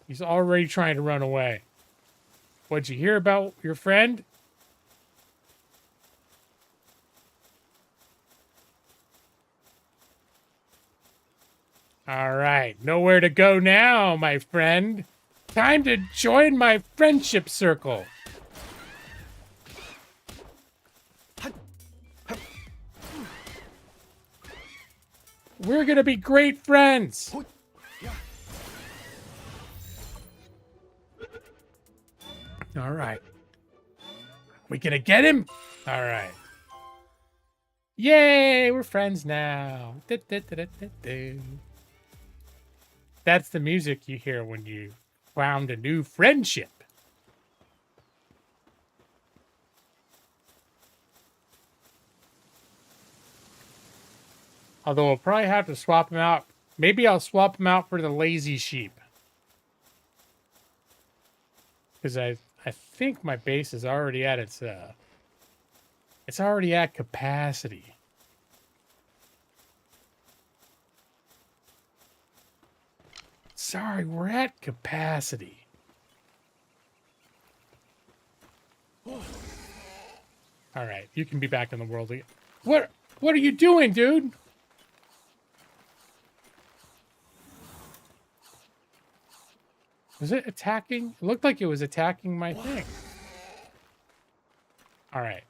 He's already trying to run away. What'd you hear about your friend? All right, nowhere to go now, my friend. Time to join my friendship circle. We're gonna be great friends. All right. We gonna get him? All right. Yay, we're friends now. That's the music you hear when you found a new friendship. Although I'll probably have to swap them out. Maybe I'll swap them out for the lazy sheep. Because I think my base is already at it's already at capacity. Sorry, we're at capacity. All right, you can be back in the world again. What are you doing, dude? Was it attacking? It looked like it was attacking my thing. All right.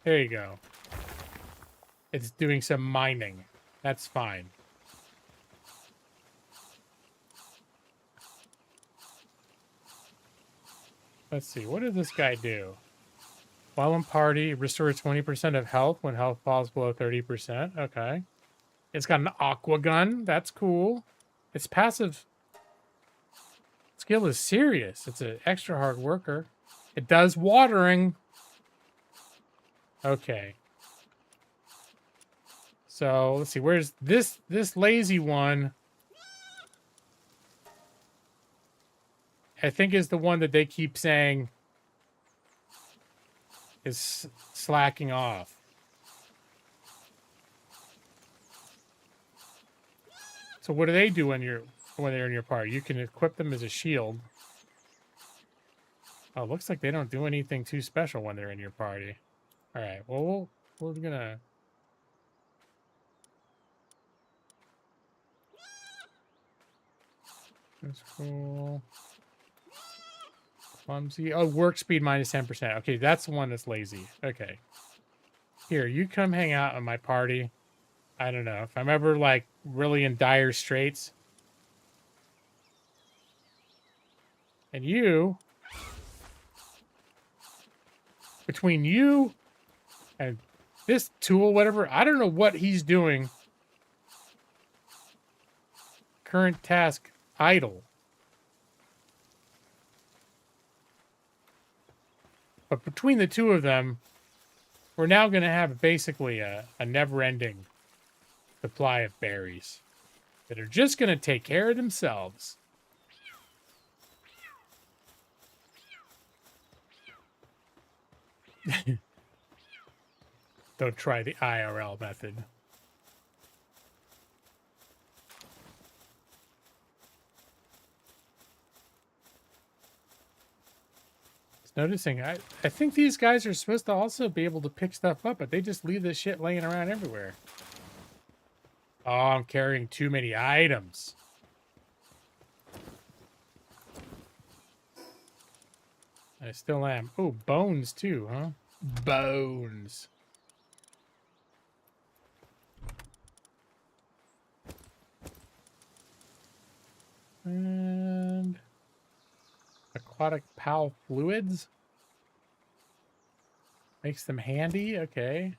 There you go. It's doing some mining. That's fine. Let's see. What did this guy do? While in party, restore 20% of health when health falls below 30%. Okay. It's got an aqua gun. That's cool. Its passive skill is serious. It's an extra hard worker. It does watering. Okay. So let's see. Where's this lazy one? I think is the one that they keep saying is slacking off. So what do they do when they're in your party? You can equip them as a shield. Oh, looks like they don't do anything too special when they're in your party. All right. Well, we're gonna. That's cool. Clumsy. Oh, work speed minus 10%. Okay, that's the one that's lazy. Okay. Here, you come hang out on my party. I don't know. If I'm ever, like, really in dire straits. And you... Between you and this tool, whatever, I don't know what he's doing. Current task, idle. But between the two of them, we're now going to have basically a never-ending supply of berries that are just going to take care of themselves. Don't try the IRL method. Noticing, I think these guys are supposed to also be able to pick stuff up, but they just leave this shit laying around everywhere. Oh, I'm carrying too many items. I still am. Oh, bones too, huh? Bones. And... aquatic pal fluids makes them handy. Okay.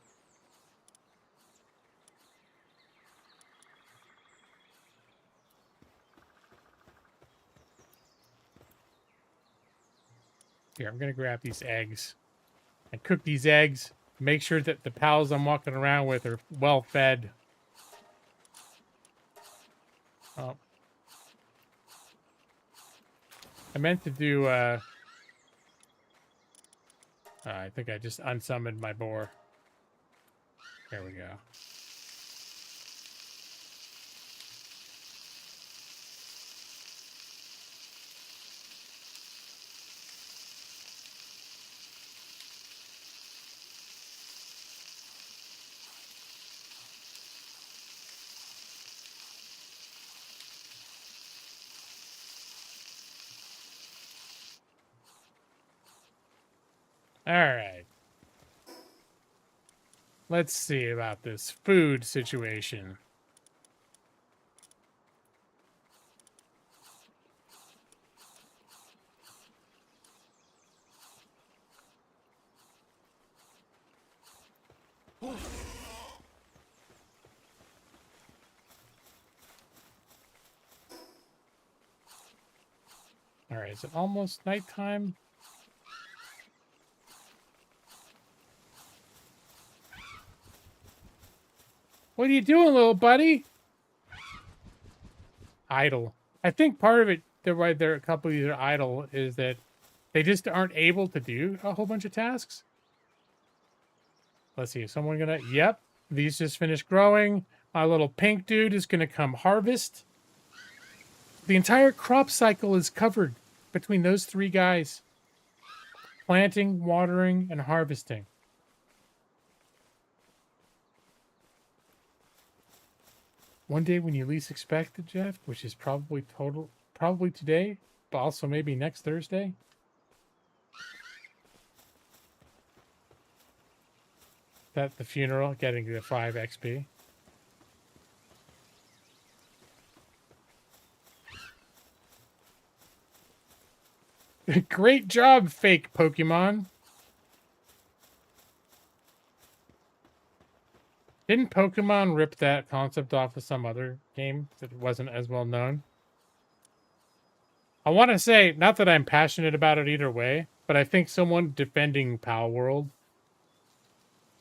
Here, I'm gonna grab these eggs and cook these eggs. Make sure that the pals I'm walking around with are well fed. Oh. I meant to do, I think I just unsummoned my boar. There we go. All right. Let's see about this food situation. All right, is it almost nighttime? What are you doing, little buddy? Idle. I think part of it, why there a couple of these are idle, is that they just aren't able to do a whole bunch of tasks. Let's see, is someone gonna... Yep, these just finished growing. My little pink dude is gonna come harvest. The entire crop cycle is covered between those three guys. Planting, watering, and harvesting. One day when you least expect it, Jeff, which is probably today, also maybe next Thursday. At the funeral, getting the 5 XP. Great job, fake Pokemon. Didn't Pokemon rip that concept off of some other game that wasn't as well known? I want to say, not that I'm passionate about it either way, but I think someone defending Palworld,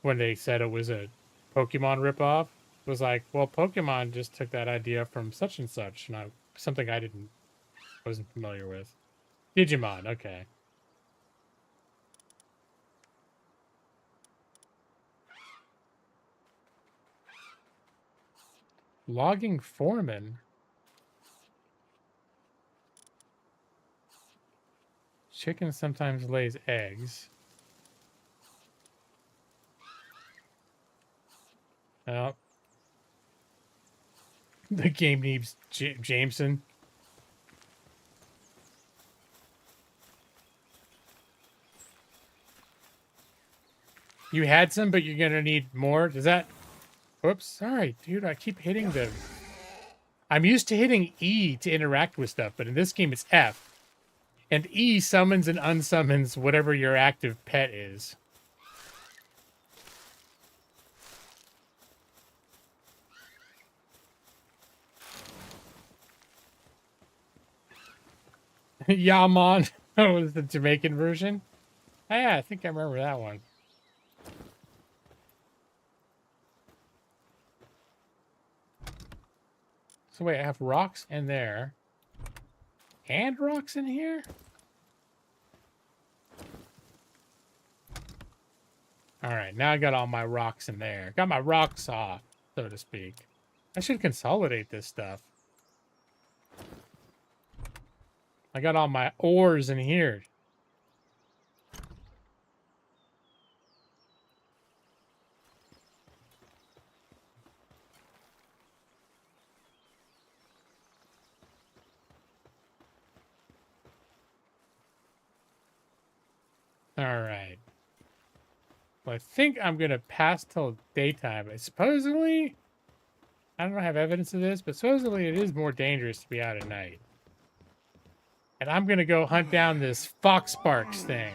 when they said it was a Pokemon ripoff, was like, well, Pokemon just took that idea from such and such, and something I wasn't familiar with. Digimon, okay. Logging foreman. Chicken sometimes lays eggs. Oh. The game needs Jameson. You had some, but you're gonna need more. Does that... Whoops, sorry, dude. I keep hitting them. I'm used to hitting E to interact with stuff, but in this game it's F. And E summons and unsummons whatever your active pet is. Yaman. That was the Jamaican version. Oh, yeah, I think I remember that one. So wait, I have rocks in there. And rocks in here? Alright, now I got all my rocks in there. Got my rocks off, so to speak. I should consolidate this stuff. I got all my ores in here. Alright. Well, I think I'm going to pass till daytime. Supposedly, I don't have evidence of this, but supposedly it is more dangerous to be out at night. And I'm going to go hunt down this Fox Sparks thing.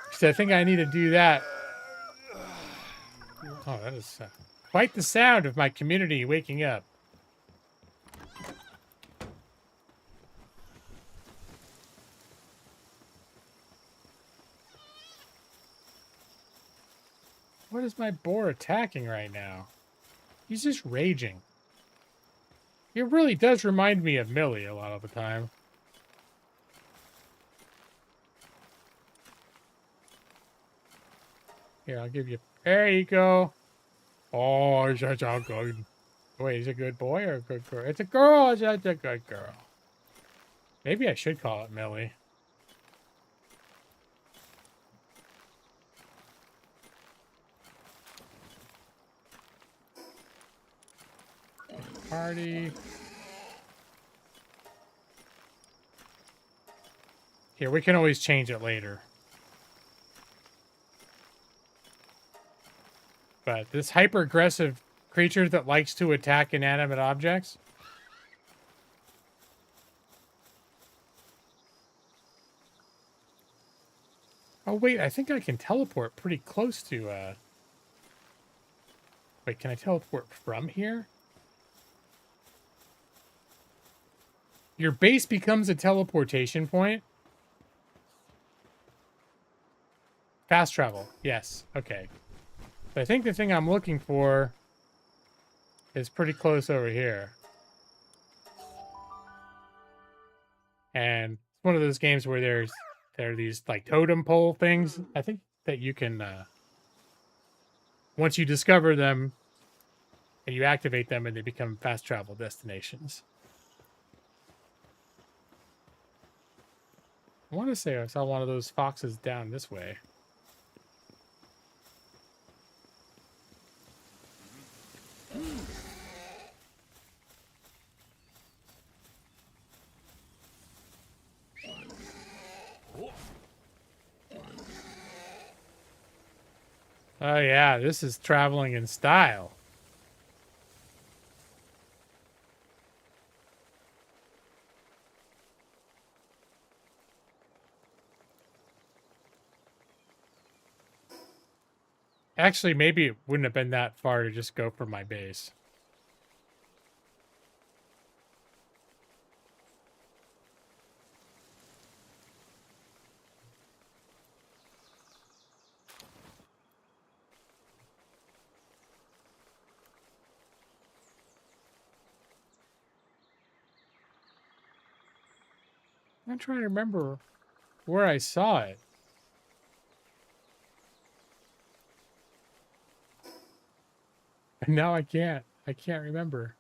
Because I think I need to do that. Oh, that is quite the sound of my community waking up. What is my boar attacking right now? He's just raging. It really does remind me of Millie a lot of the time. Here, I'll give you... There you go. Oh, it's such a good... Wait, is it a good boy or a good girl? It's a girl. It's such a good girl. Maybe I should call it Millie. Party. Here, we can always change it later. But this hyper-aggressive creature that likes to attack inanimate objects. Oh, wait, I think I can teleport pretty close to, Wait, can I teleport from here? Your base becomes a teleportation point. Fast travel. Yes. Okay. But I think the thing I'm looking for is pretty close over here. And it's one of those games where there are these like totem pole things. I think that you can once you discover them and you activate them and they become fast travel destinations. I want to say I saw one of those foxes down this way. Oh yeah, this is traveling in style. Actually, maybe it wouldn't have been that far to just go for my base. I'm trying to remember where I saw it. And now I can't. I can't remember.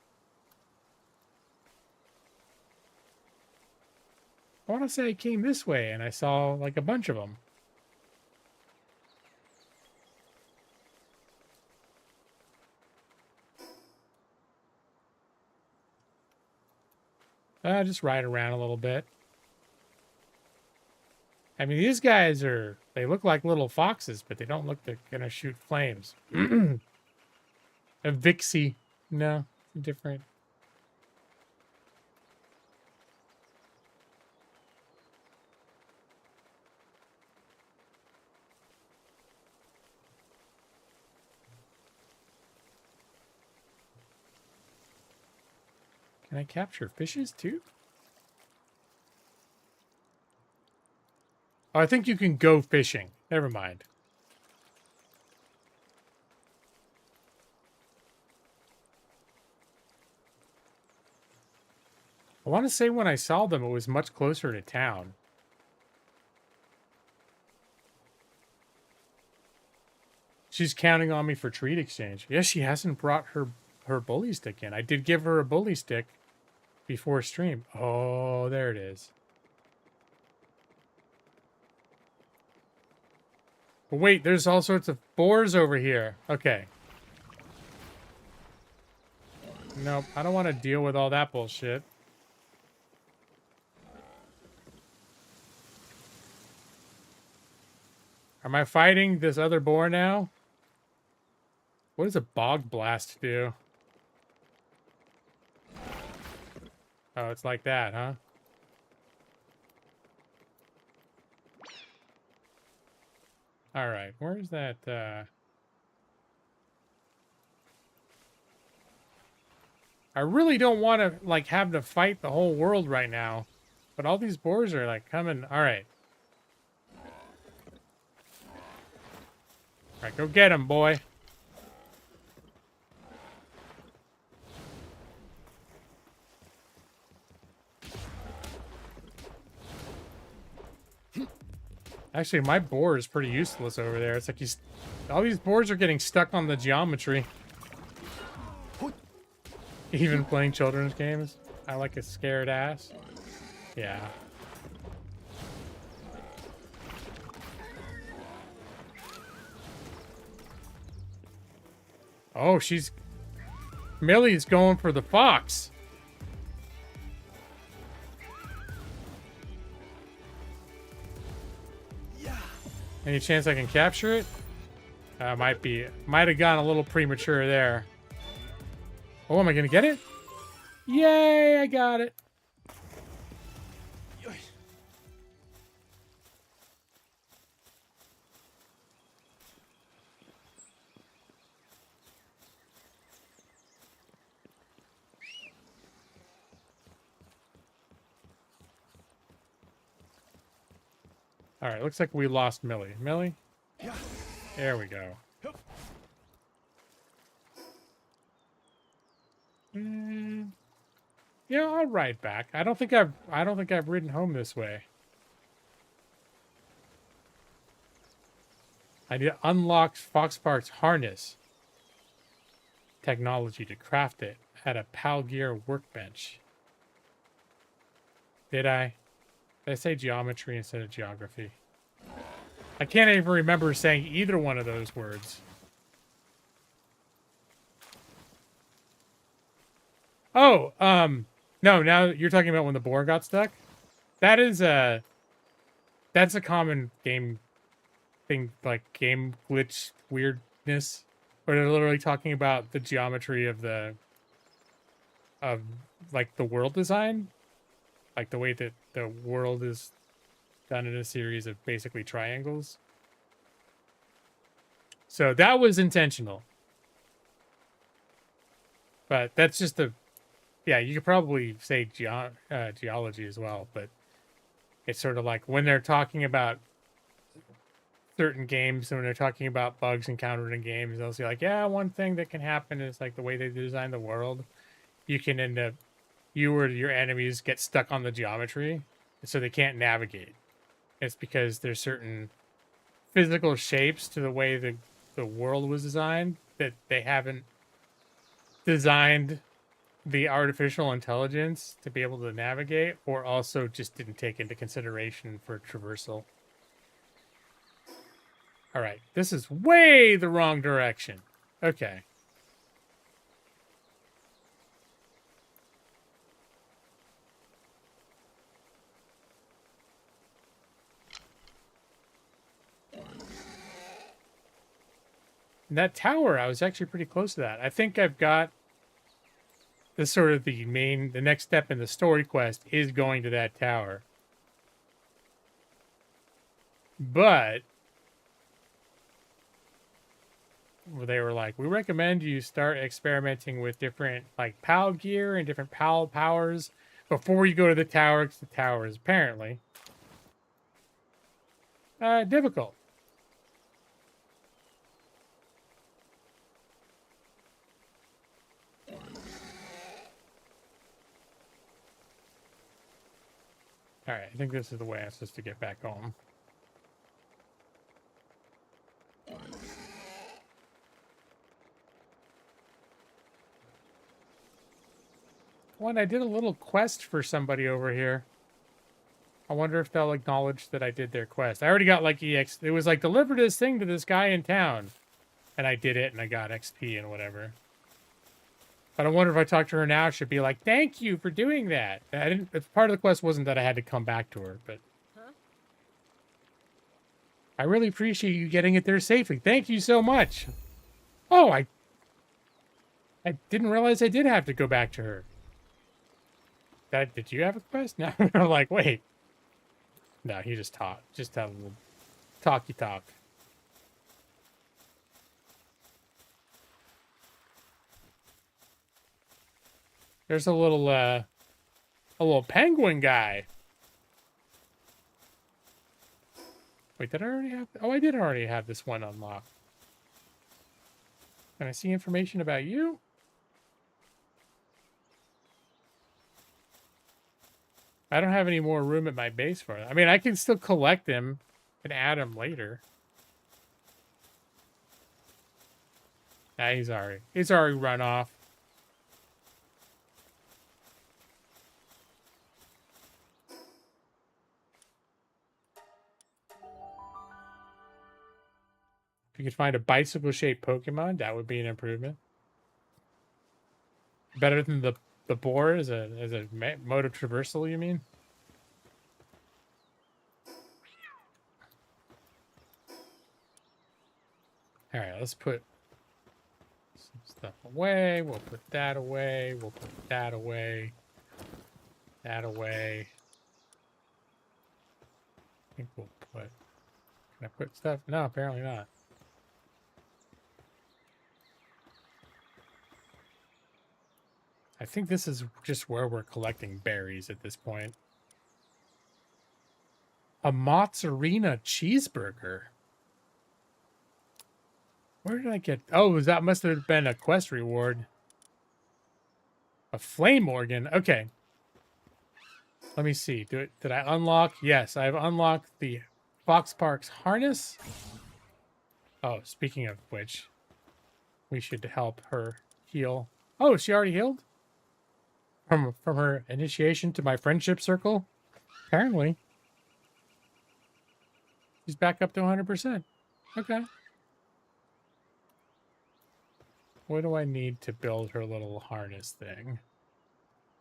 I want to say I came this way and I saw like a bunch of them. Just ride around a little bit. I mean, these guys they look like little foxes, but they don't look they're gonna shoot flames. A Vixie. No, different. Can I capture fishes too? Oh, I think you can go fishing. Never mind. I want to say when I saw them, it was much closer to town. She's counting on me for treat exchange. Yes, she hasn't brought her bully stick in. I did give her a bully stick before stream. Oh, there it is. But wait, there's all sorts of boars over here. Okay. Nope, I don't want to deal with all that bullshit. Am I fighting this other boar now? What does a bog blast do? Oh, it's like that, huh? All right, where's that? I really don't want to like have to fight the whole world right now, but all these boars are like coming. All right, go get him, boy. Actually, my boar is pretty useless over there. It's like all these boars are getting stuck on the geometry. Even playing children's games. I like a scared ass. Yeah. Oh, Millie's going for the fox. Any chance I can capture it? Might have gone a little premature there. Oh, am I gonna get it? Yay, I got it. All right, looks like we lost Millie. Millie? There we go. Yeah, I'll ride back. I don't think I've ridden home this way. I need to unlock Foxpark's harness technology to craft it at a Palgear workbench. Did I? Did I say geometry instead of geography? I can't even remember saying either one of those words. Oh, no, now you're talking about when the boar got stuck? That's a common game thing, like game glitch, weird vagueness, where they're literally talking about the geometry of like the world design, like the way that the world is done in a series of basically triangles. So that was intentional. But that's just yeah, you could probably say geology as well, but it's sort of like when they're talking about certain games and when they're talking about bugs encountered in games, they'll say like, yeah, one thing that can happen is like the way they design the world, you can end up, you or your enemies get stuck on the geometry, so they can't navigate. It's because there's certain physical shapes to the way the world was designed that they haven't designed the artificial intelligence to be able to navigate, or also just didn't take into consideration for traversal. All right, this is way the wrong direction. Okay. And that tower, I was actually pretty close to that. I think I've got this sort of the next step in the story quest is going to that tower. But they were like, we recommend you start experimenting with different like PAL gear and different PAL powers before you go to the tower, because the tower is apparently difficult. All right, I think this is the way I'm supposed to get back home. One, I did a little quest for somebody over here. I wonder if they'll acknowledge that I did their quest. I already got like EX. It was like, deliver this thing to this guy in town. And I did it and I got XP and whatever. But I wonder if I talk to her now, she'd be like, thank you for doing that. I didn't, part of the quest wasn't that I had to come back to her, but I really appreciate you getting it there safely. Thank you so much. Oh, I didn't realize I did have to go back to her. Did you have a quest? No, I'm like, wait. No, he just talked. Just had a little talky talk. There's a little penguin guy. Wait, did I already have? Oh, I did already have this one unlocked. Can I see information about you? I don't have any more room at my base for it. I mean, I can still collect him and add him later. Nah, he's already run off. If you could find a bicycle-shaped Pokemon, that would be an improvement. Better than the boar as a mode of traversal, you mean? All right, let's put some stuff away. We'll put that away. We'll put that away. That away. I think we'll put... Can I put stuff? No, apparently not. I think this is just where we're collecting berries at this point. A mozzarella cheeseburger. Where did I get... Oh, that must have been a quest reward. A flame organ. Okay. Let me see. Did I unlock? Yes, I've unlocked the Fox Park's harness. Oh, speaking of which, we should help her heal. Oh, she already healed? From her initiation to my friendship circle? Apparently. She's back up to 100%. Okay. What do I need to build her little harness thing?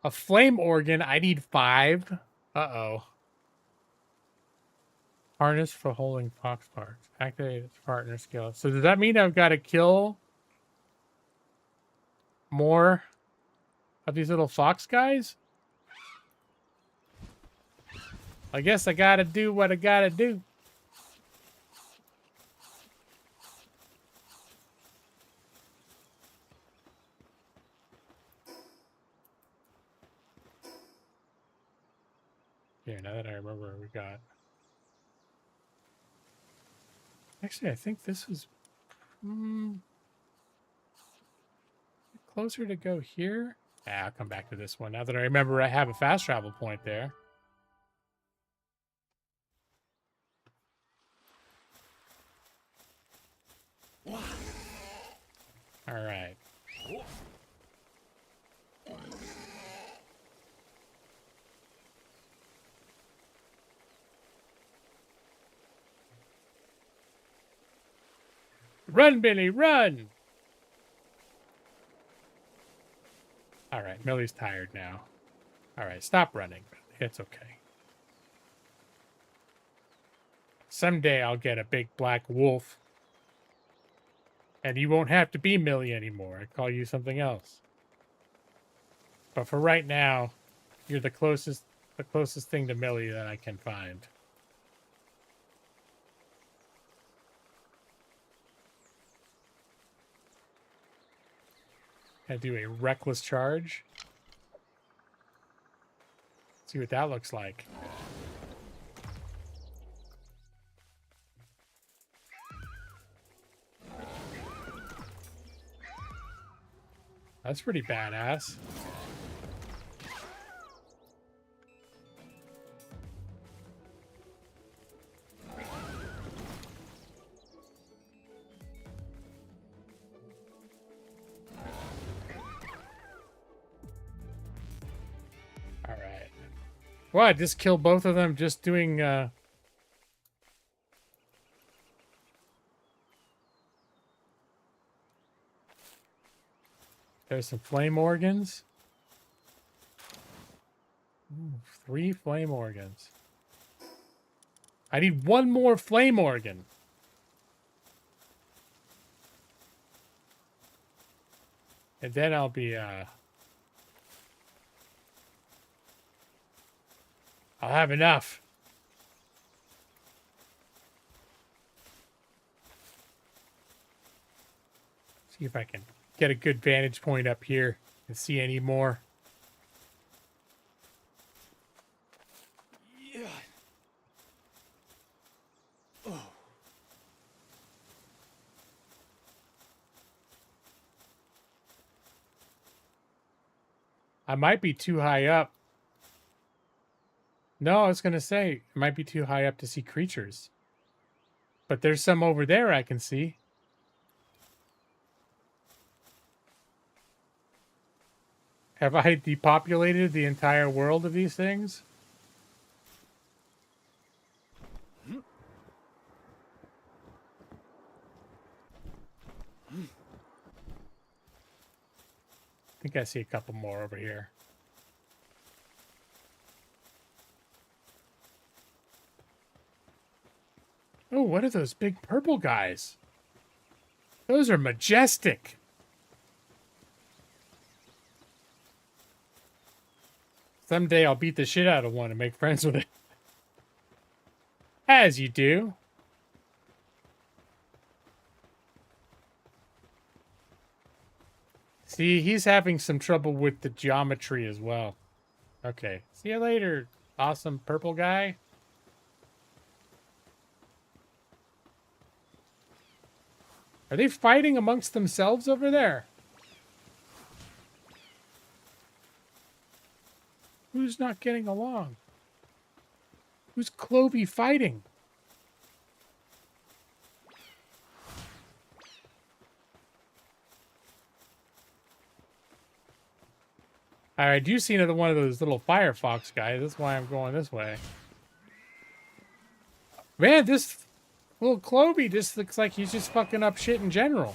A flame organ. I need 5. Uh-oh. Harness for holding fox parts. Activate its partner skill. So does that mean I've got to kill more of these little fox guys? I guess I gotta do what I gotta do. Here, now that I remember what we got. Actually, I think this was closer to go here. I'll come back to this one. Now that I remember I have a fast travel point there. All right. Run, Billy, run! All right, Millie's tired now. All right, stop running. It's okay. Someday I'll get a big black wolf. And you won't have to be Millie anymore. I call you something else. But for right now, you're the closest thing to Millie that I can find. I do a reckless charge. See what that looks like. That's pretty badass. All right. Well, I just killed both of them just doing There's some flame organs. Ooh, 3 flame organs. I need 1 more flame organ. And then I'll be I'll have enough. See if I can get a good vantage point up here and see any more. Yeah. Oh. I might be too high up. No, I was going to say, it might be too high up to see creatures. But there's some over there I can see. Have I depopulated the entire world of these things? I think I see a couple more over here. Oh, what are those big purple guys? Those are majestic. Someday I'll beat the shit out of one and make friends with it. As you do. See, he's having some trouble with the geometry as well. Okay. See you later, awesome purple guy. Are they fighting amongst themselves over there? Who's not getting along? Who's Clovey fighting? All right, I do see another one of those little firefox guys. That's why I'm going this way. Man, this little Clovey just looks like he's just fucking up shit in general.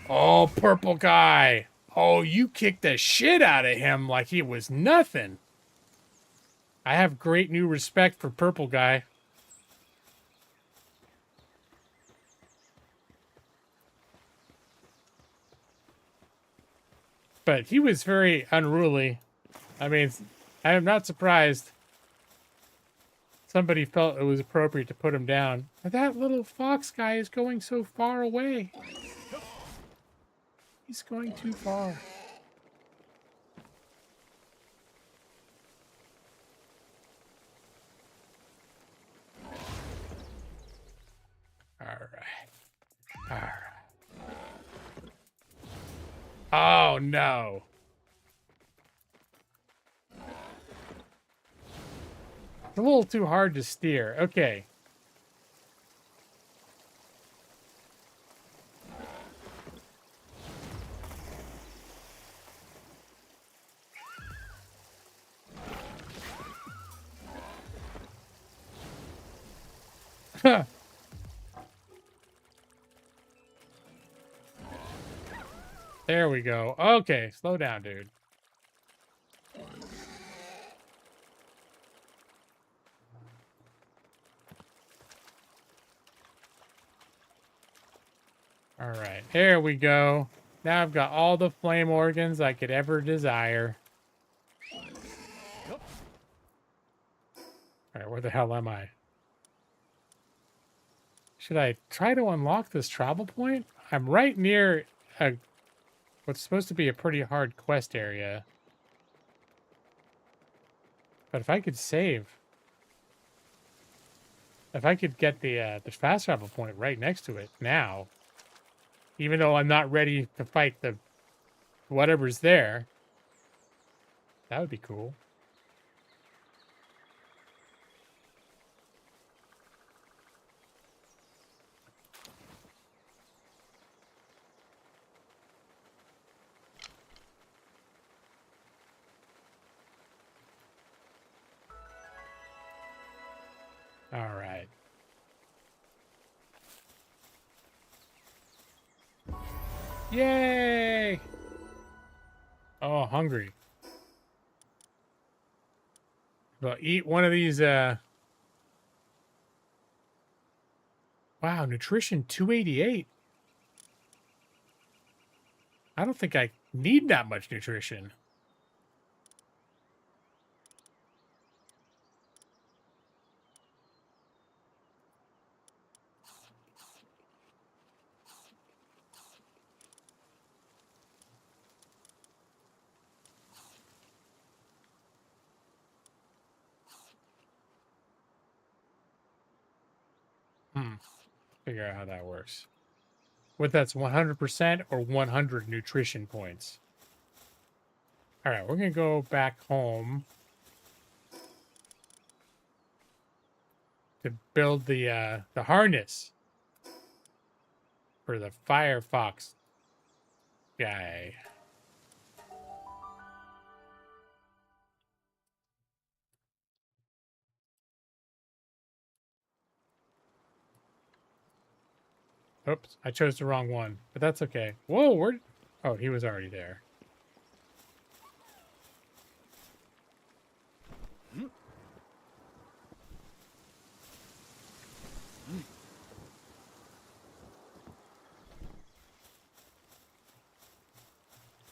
Oh, purple guy. Oh, you kicked the shit out of him like he was nothing. I have great new respect for purple guy. But he was very unruly. I mean, I am not surprised somebody felt it was appropriate to put him down. But that little fox guy is going so far away. He's going too far. All right. All right. Oh, no. It's a little too hard to steer. Okay. There we go. Okay, slow down, dude. All right, there we go. Now I've got all the flame organs I could ever desire. All right, where the hell am I? Should I try to unlock this travel point? I'm right near what's supposed to be a pretty hard quest area. But if I could save, if I could get the fast travel point right next to it now, even though I'm not ready to fight the whatever's there, that would be cool. All right. Yay! Oh, hungry. Well, eat one of these, wow, nutrition 288. I don't think I need that much nutrition. Figure out how that works. What that's 100% or 100 nutrition points. All right, we're gonna go back home to build the harness for the Firefox guy. Oops, I chose the wrong one, but that's okay. Whoa, where? Oh, he was already there.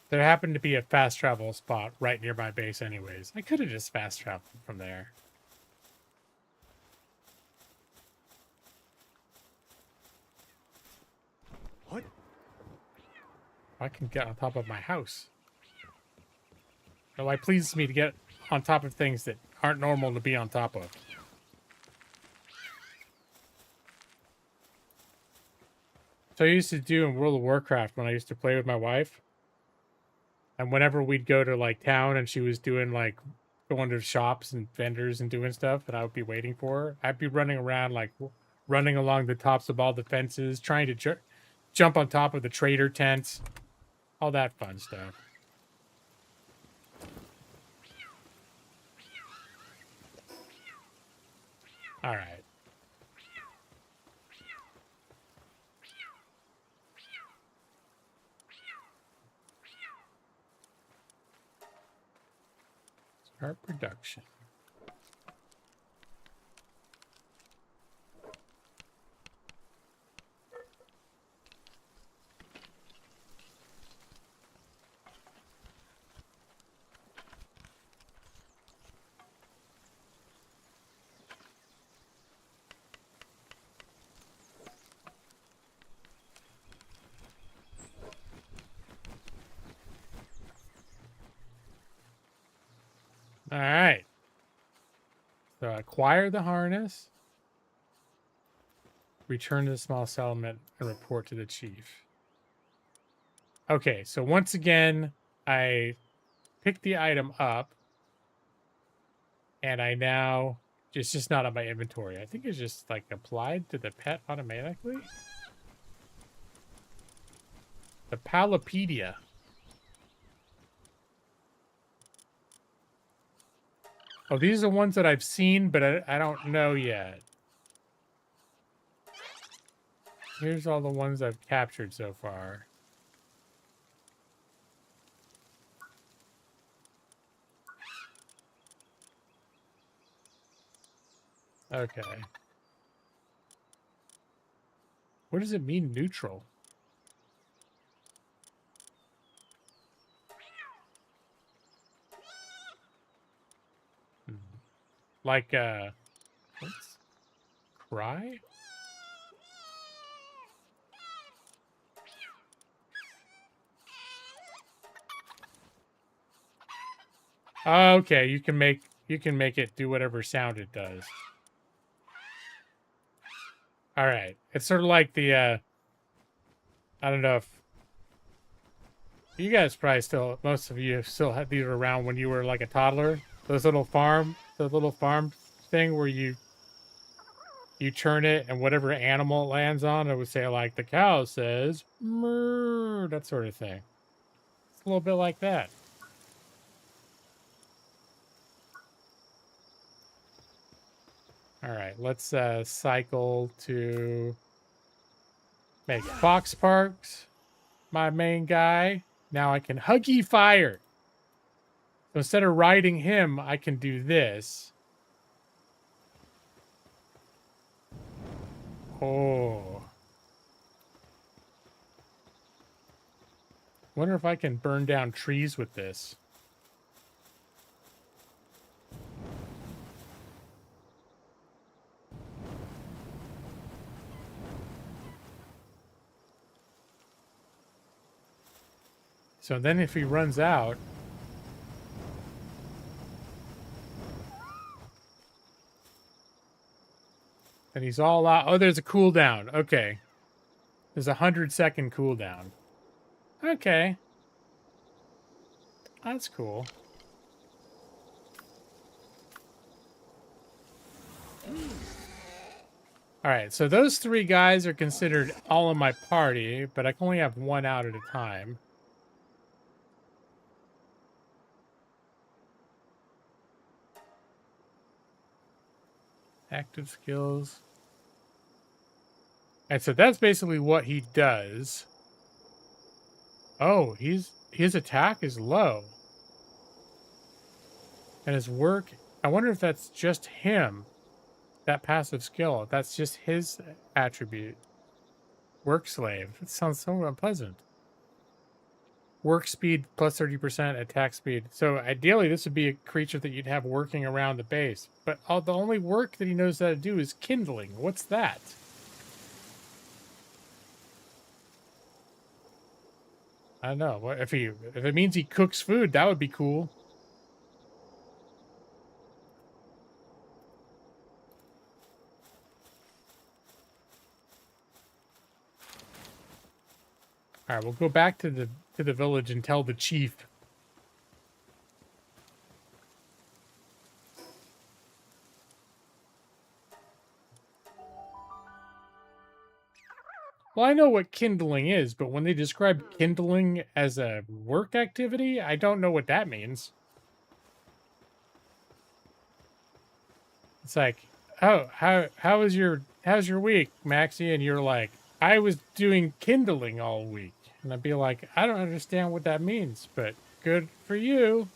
There happened to be a fast travel spot right near my base anyways. I could have just fast traveled from there. What? I can get on top of my house. Well, it pleases me to get on top of things that aren't normal to be on top of. So I used to do in World of Warcraft when I used to play with my wife. And whenever we'd go to like town and she was doing like going to shops and vendors and doing stuff, and I would be waiting for her, I'd be running around like running along the tops of all the fences, trying to jump on top of the trader tents, all that fun stuff. All right. Start production. acquire the harness, return to the small settlement, and report to the chief. Okay, so once again, I pick the item up, and I now, it's just not on my inventory. I think it's just like applied to the pet automatically. The Palopedia. Oh, these are the ones that I've seen, but I don't know yet. Here's all the ones I've captured so far. Okay. What does it mean, neutral? Like, what's cry? Okay, you can make it do whatever sound it does. All right, it's sort of like the I don't know if you guys probably still, most of you still had these around when you were like a toddler. The little farm thing where you turn it and whatever animal it lands on, it would say like the cow says "moo," that sort of thing. It's a little bit like that. All right, let's cycle to make Fox Parks my main guy. Now I can Huggy Fire. So instead of riding him, I can do this. Oh. Wonder if I can burn down trees with this. So then if he runs out, then he's all out. Oh, there's a cooldown. Okay. There's a 100-second cooldown. Okay. That's cool. All right, so those three guys are considered all in my party, but I can only have one out at a time. Active skills. And so that's basically what he does. Oh, his attack is low. And his work, I wonder if that's just him. That passive skill, if that's just his attribute. Work slave. That sounds so unpleasant. Work speed plus 30%, attack speed. So ideally, this would be a creature that you'd have working around the base. But the only work that he knows how to do is kindling. What's that? I don't know. If it means he cooks food, that would be cool. All right, we'll go back to the village and tell the chief. Well, I know what kindling is, but when they describe kindling as a work activity, I don't know what that means. It's like, oh, how's your week, Maxie? And you're like, I was doing kindling all week. And I'd be like, I don't understand what that means, but good for you.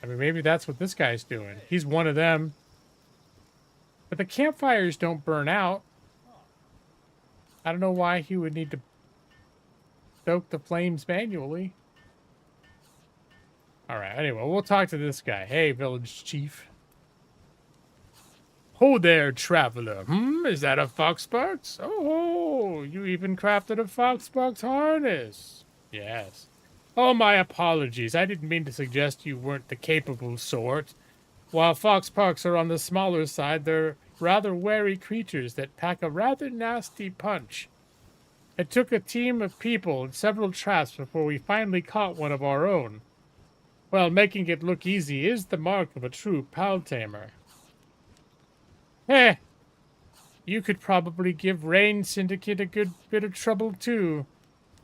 I mean, maybe that's what this guy's doing. He's one of them. But the campfires don't burn out. I don't know why he would need to stoke the flames manually. All right, anyway, we'll talk to this guy. Hey, village chief. Ho there, traveler. Is that a foxbox? Oh, you even crafted a foxbox harness. Yes. Oh, my apologies. I didn't mean to suggest you weren't the capable sort. While foxparks are on the smaller side, they're rather wary creatures that pack a rather nasty punch. It took a team of people and several traps before we finally caught one of our own. Well, making it look easy is the mark of a true pal tamer. Eh, you could probably give Rain Syndicate a good bit of trouble too.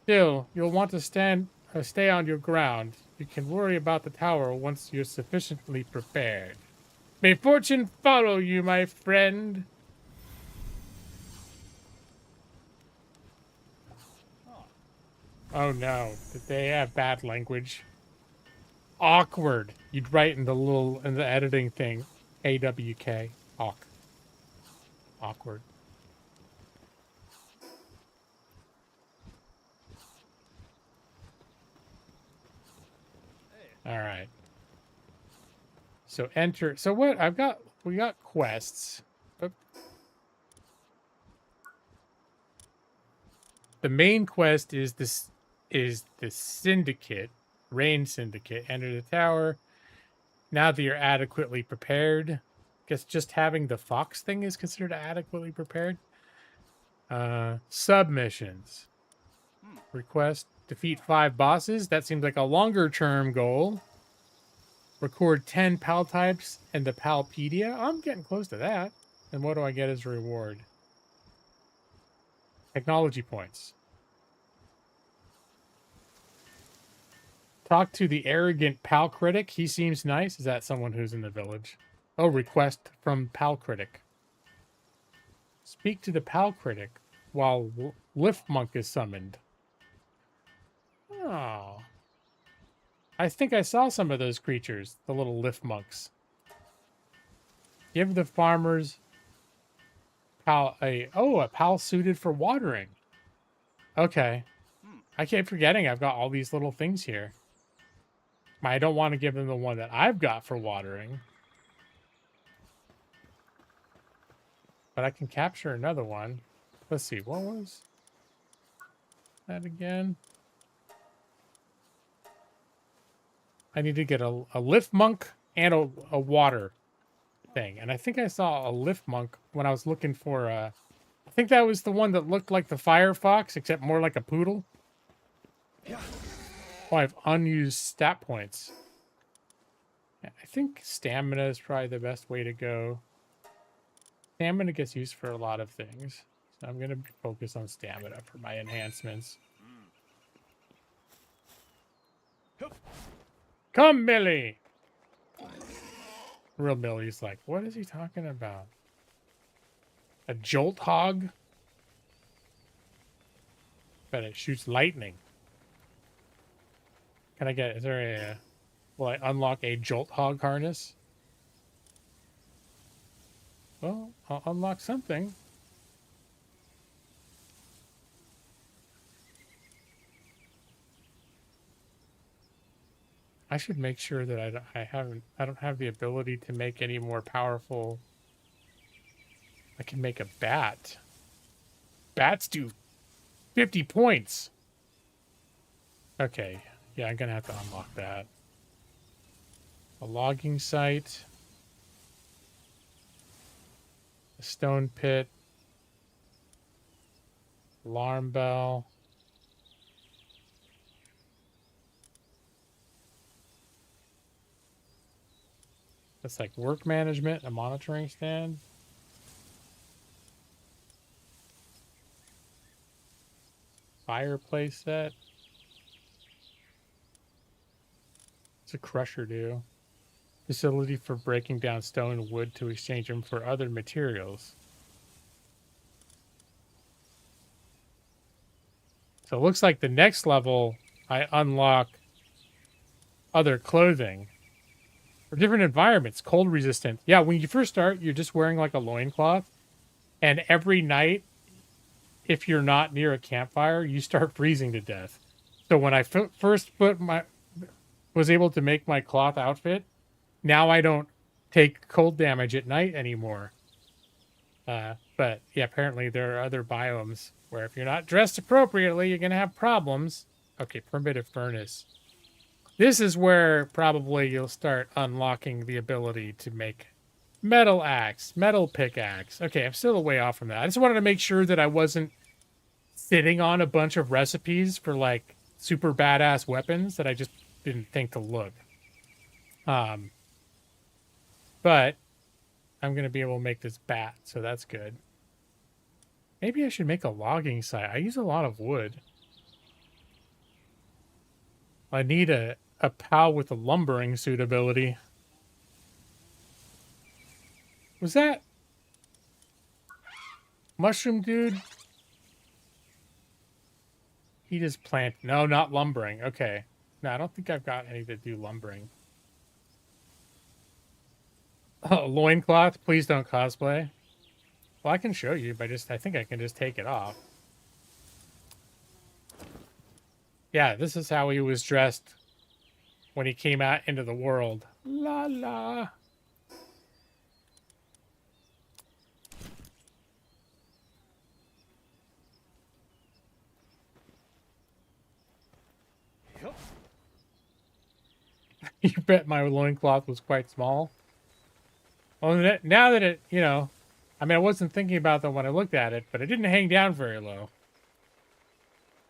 Still, you'll want to stay on your ground. You can worry about the tower once you're sufficiently prepared. May fortune follow you, my friend. Oh no, did they have bad language? Awkward. You'd write in the editing thing, AWK. Awkward. All right. So enter. So what? We got quests. But the main quest is the syndicate, Rain Syndicate. Enter the tower. Now that you're adequately prepared. Guess just having the fox thing is considered adequately prepared. Submissions. Request defeat 5 bosses. That seems like a longer term goal. Record 10 pal types in the Palpedia. I'm getting close to that. And what do I get as a reward? Technology points. Talk to the arrogant pal critic. He seems nice. Is that someone who's in the village? Oh, request from pal critic. Speak to the pal critic while Lift Monk is summoned. Oh. I think I saw some of those creatures, the little lift monks. Give the farmers a pal suited for watering. Okay. I keep forgetting I've got all these little things here. I don't want to give them the one that I've got for watering. But I can capture another one. Let's see, what was that again? I need to get a lift monk and a water thing. And I think I saw a lift monk when I was looking for I think that was the one that looked like the firefox, except more like a poodle. Oh, I have unused stat points. Yeah, I think stamina is probably the best way to go. Stamina gets used for a lot of things. So I'm going to focus on stamina for my enhancements. Come, Millie! Real Millie's like, what is he talking about? A jolt hog? Bet it shoots lightning. Can I get, is there a, will I unlock a jolt hog harness? Well, I'll unlock something. I should make sure that I don't have the ability to make any more powerful. I can make a bat. Bats do 50 points. Okay. Yeah, I'm gonna have to unlock that. A logging site. A stone pit. Alarm bell. That's like work management, a monitoring stand. Fireplace set. What's a crusher do? Facility for breaking down stone and wood to exchange them for other materials. So it looks like the next level I unlock other clothing. For different environments, cold resistant. Yeah, when you first start, you're just wearing like a loincloth. And every night, if you're not near a campfire, you start freezing to death. So when I first was able to make my cloth outfit, now I don't take cold damage at night anymore. But yeah, apparently there are other biomes where if you're not dressed appropriately, you're going to have problems. Okay, primitive furnace. This is where probably you'll start unlocking the ability to make metal axe, metal pickaxe. Okay, I'm still a way off from that. I just wanted to make sure that I wasn't sitting on a bunch of recipes for like super badass weapons that I just didn't think to look. But I'm going to be able to make this bat, so that's good. Maybe I should make a logging site. I use a lot of wood. I need a pal with a lumbering suitability. Was that mushroom dude? He just plant. No, not lumbering. Okay. No, I don't think I've got any that do lumbering. Oh, loincloth. Please don't cosplay. Well, I can show you, but I think I can just take it off. Yeah, this is how he was dressed when he came out into the world. La la. You bet my loincloth was quite small. Well, now that it, you know, I mean, I wasn't thinking about that when I looked at it, but it didn't hang down very low.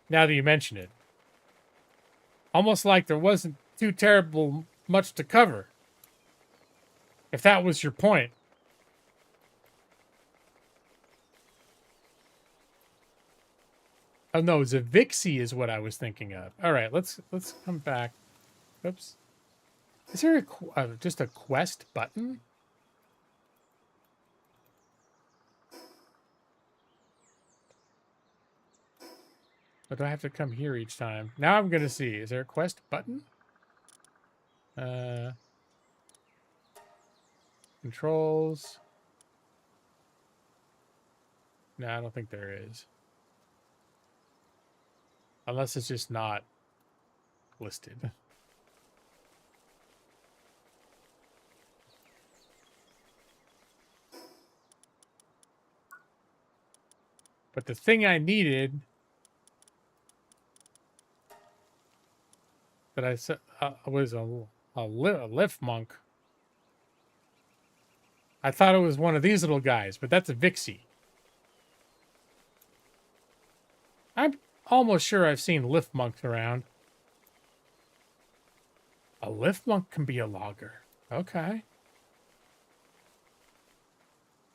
Now that you mention it. Almost like there wasn't too terrible much to cover. If that was your point. Oh no, Zavixi is what I was thinking of. All right, let's come back. Oops. Is there just a quest button? Or do I have to come here each time? Now I'm gonna see. Is there a quest button? Controls. No, I don't think there is. Unless it's just not listed. But the thing I needed that I said was a lift monk. I thought it was one of these little guys, but that's a Vixie. I'm almost sure I've seen lift monks around. A lift monk can be a logger. Okay.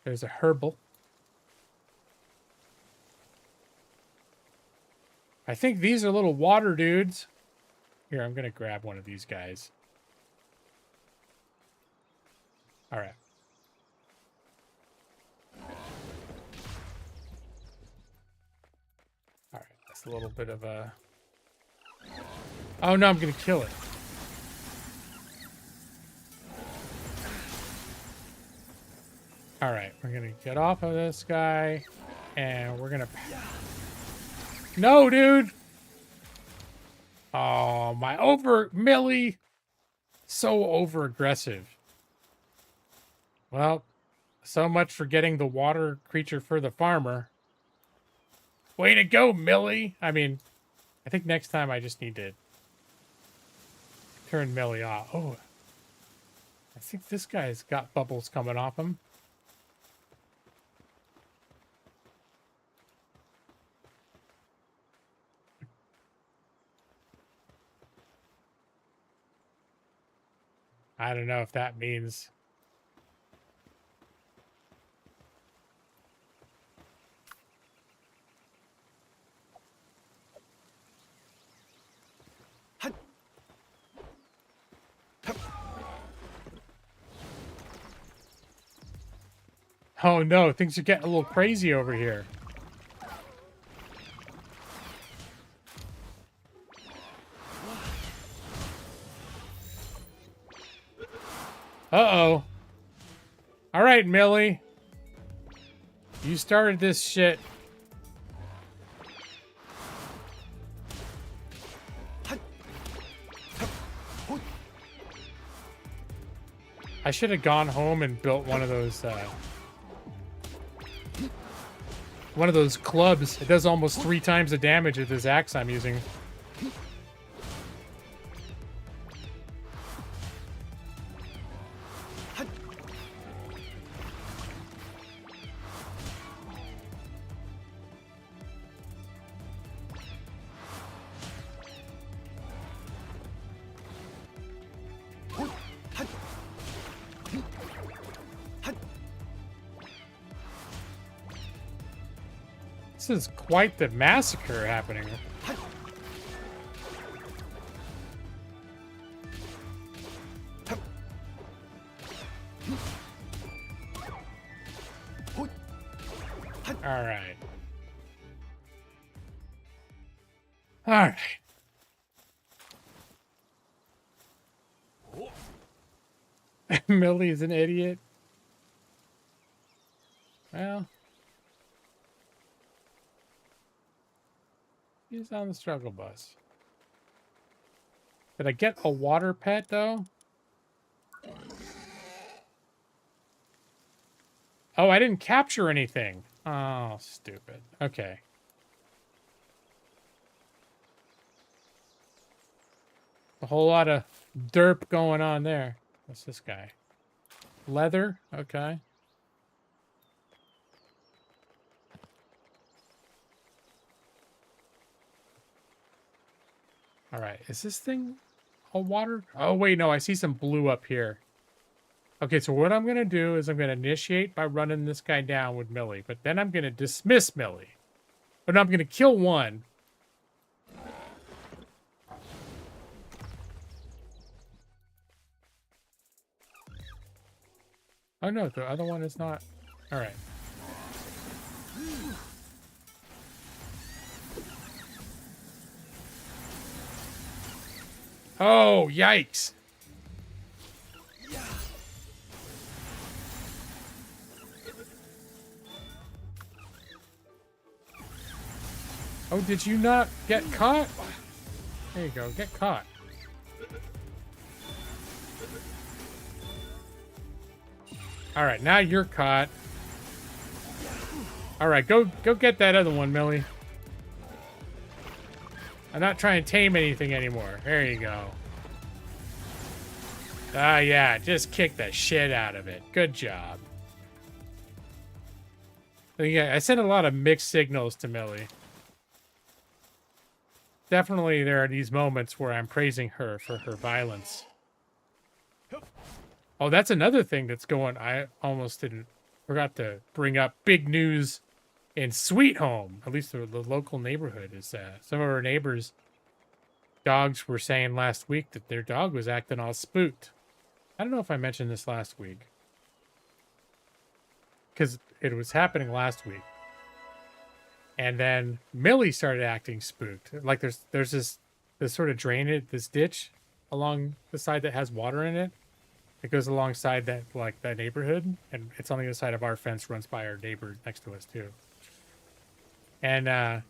There's a herbal. I think these are little water dudes. Here, I'm going to grab one of these guys. All right. All right. That's a little bit of a... Oh, no, I'm going to kill it. All right. We're going to get off of this guy. And we're going to... No, dude! Oh, my Millie. So over aggressive. Well, so much for getting the water creature for the farmer. Way to go, Millie. I mean, I think next time I just need to turn Millie off. Oh, I think this guy's got bubbles coming off him. I don't know if that means... Oh no, things are getting a little crazy over here. Uh-oh. All right, Millie. You started this shit. I should have gone home and built one of those clubs. It does almost 3 times the damage of this axe I'm using. This is quite the massacre happening. All right. All right. Millie's an idiot. Well, he's on the struggle bus. Did I get a water pet, though? Oh, I didn't capture anything. Oh, stupid. Okay. A whole lot of derp going on there. What's this guy? Leather? Okay. All right. Is this thing all water? Oh, wait, no. I see some blue up here. Okay, so what I'm going to do is I'm going to initiate by running this guy down with Millie. But then I'm going to dismiss Millie. But I'm going to kill one. Oh, no. The other one is not. All right. Oh, yikes. Oh, did you not get caught? There you go, get caught. All right, now you're caught. All right, go get that other one, Millie. I'm not trying to tame anything anymore. There you go. Ah, yeah, just kick the shit out of it. Good job. Yeah, I sent a lot of mixed signals to Millie. Definitely there are these moments where I'm praising her for her violence. Oh, that's another thing that's going. I almost forgot to bring up big news in Sweet Home. At least the local neighborhood is. Some of our neighbors' dogs were saying last week that their dog was acting all spooked. I don't know if I mentioned this last week, because it was happening last week. And then Millie started acting spooked. Like there's this sort of drainage, this ditch along the side that has water in it. It goes alongside that neighborhood, and it's on the other side of our fence, runs by our neighbor next to us too. And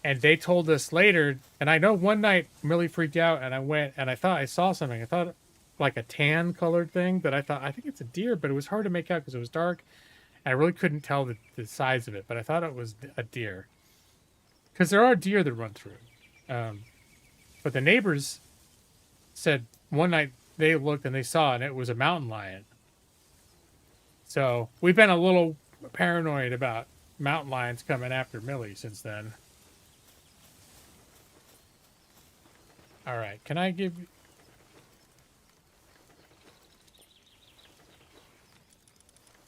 they told us later, and I know one night Millie freaked out, and I went and I thought I saw something. I thought like a tan colored thing that I think it's a deer, but it was hard to make out because it was dark. I really couldn't tell the size of it, but I thought it was a deer. Because there are deer that run through. But the neighbors said one night they looked and they saw, and it was a mountain lion. So we've been a little paranoid about mountain lions coming after Millie since then. All right, can I give you...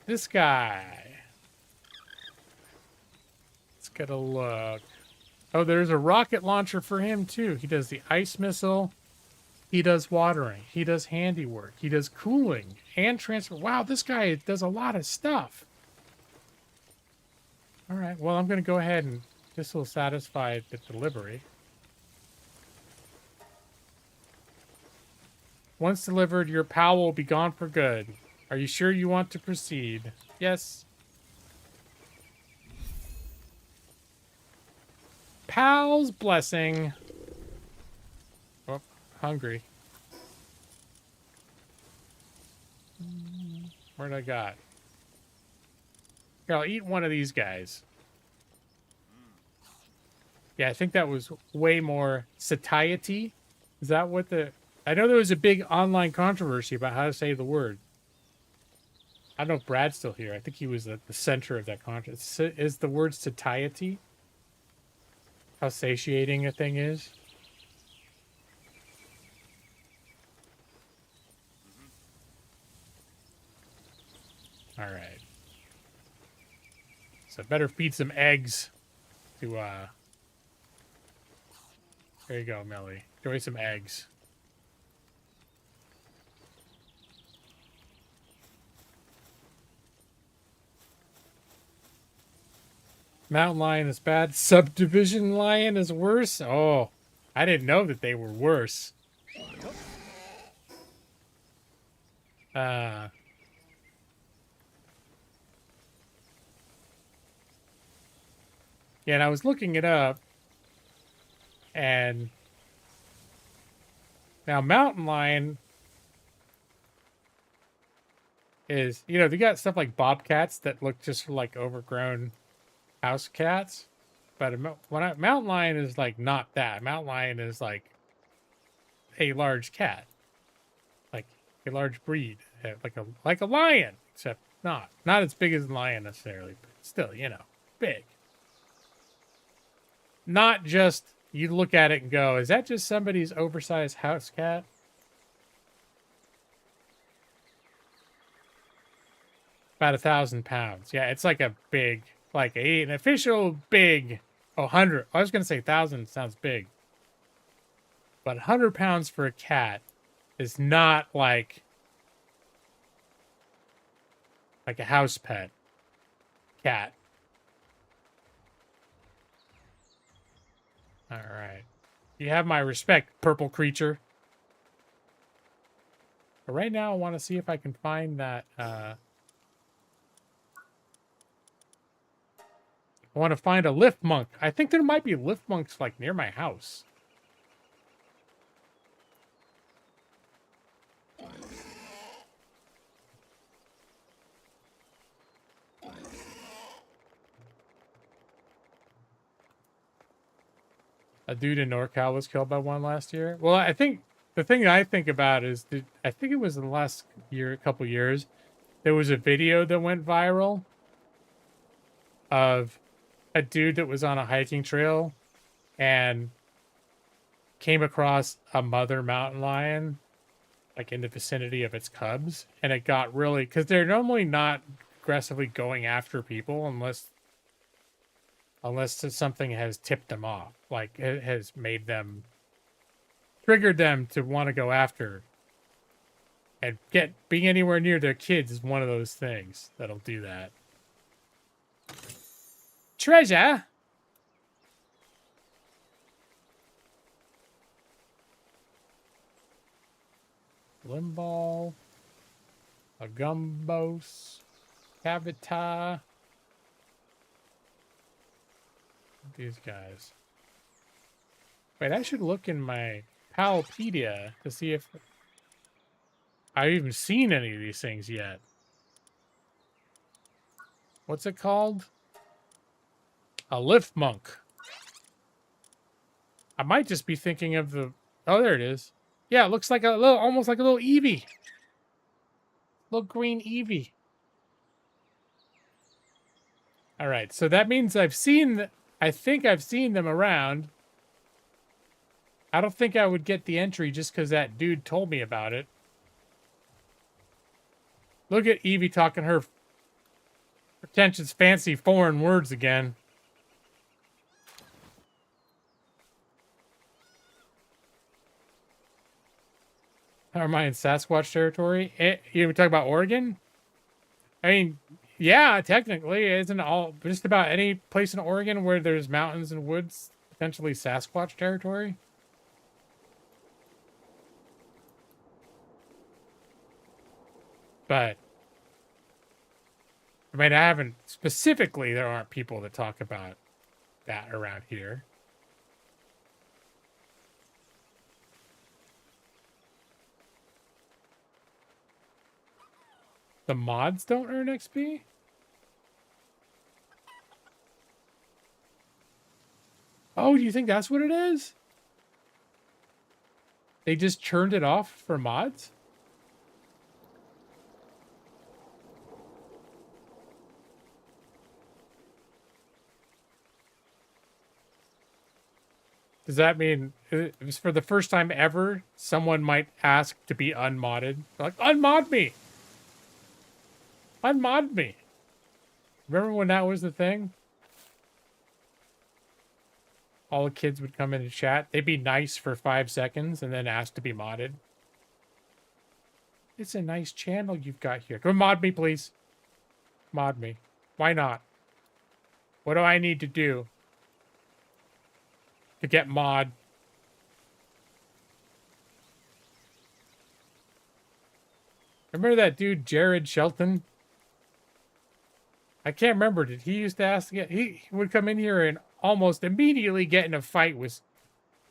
This guy. Let's get a look. Oh, there's a rocket launcher for him, too. He does the ice missile. He does watering. He does handiwork. He does cooling and transfer. Wow, this guy does a lot of stuff. All right, well, I'm going to go ahead and this will satisfy the delivery. Once delivered, your pal will be gone for good. Are you sure you want to proceed? Yes. Pal's blessing. Oh, hungry. What I got? Here, I'll eat one of these guys. Yeah, I think that was way more satiety. Is that what the... I know there was a big online controversy about how to say the word. I don't know if Brad's still here. I think he was at the center of that controversy. Is the word satiety? How satiating a thing is? All right. So I better feed some eggs to, there you go, Melly. Enjoy some eggs. Mountain lion is bad. Subdivision lion is worse. Oh, I didn't know that they were worse. Yeah, and I was looking it up, and now mountain lion is, you know, they got stuff like bobcats that look just like overgrown house cats, but mountain lion is like not that. Mountain lion is like a large cat, like a large breed, like a lion, except not as big as a lion necessarily, but still, you know, big. Not just you look at it and go, is that just somebody's oversized house cat? About 1,000 pounds. Yeah, it's like a big, like an official big, 100. I was going to say 1,000 sounds big. But 100 pounds for a cat is not like a house pet cat. All right. You have my respect, purple creature. But right now, I want to see if I can find that. I want to find a lift monk. I think there might be lift monks like near my house. A dude in NorCal was killed by one last year. Well, I think the thing I think about is I think it was in the last year, couple years, there was a video that went viral of a dude that was on a hiking trail and came across a mother mountain lion, like in the vicinity of its cubs, and it got really, because they're normally not aggressively going after people unless something has tipped them off, like it has made them, triggered them to want to go after. And being anywhere near their kids is one of those things that'll do that. Treasure. Limball. A gumbos. Cavita. These guys. Wait, I should look in my Palpedia to see if I've even seen any of these things yet. What's it called? A lift monk. I might just be thinking of the... Oh, there it is. Yeah, it looks like a little, almost like a little Eevee. Little green Eevee. All right, so that means I think I've seen them around. I don't think I would get the entry just because that dude told me about it. Look at Eevee talking her pretentious, fancy foreign words again. How am I in Sasquatch territory? You talk about Oregon? I mean, yeah, technically, isn't all just about any place in Oregon where there's mountains and woods potentially Sasquatch territory? But I mean, I haven't specifically. There aren't people that talk about that around here. The mods don't earn XP? Oh, do you think that's what it is? They just churned it off for mods? Does that mean it was for the first time ever someone might ask to be unmodded? They're like, unmod me! Unmod me! Remember when that was the thing? All the kids would come in and chat. They'd be nice for 5 seconds and then ask to be modded. It's a nice channel you've got here. Come mod me, please. Mod me. Why not? What do I need to do to get mod? Remember that dude, Jared Shelton? I can't remember. Did he used to ask to get... He would come in here and almost immediately get in a fight with...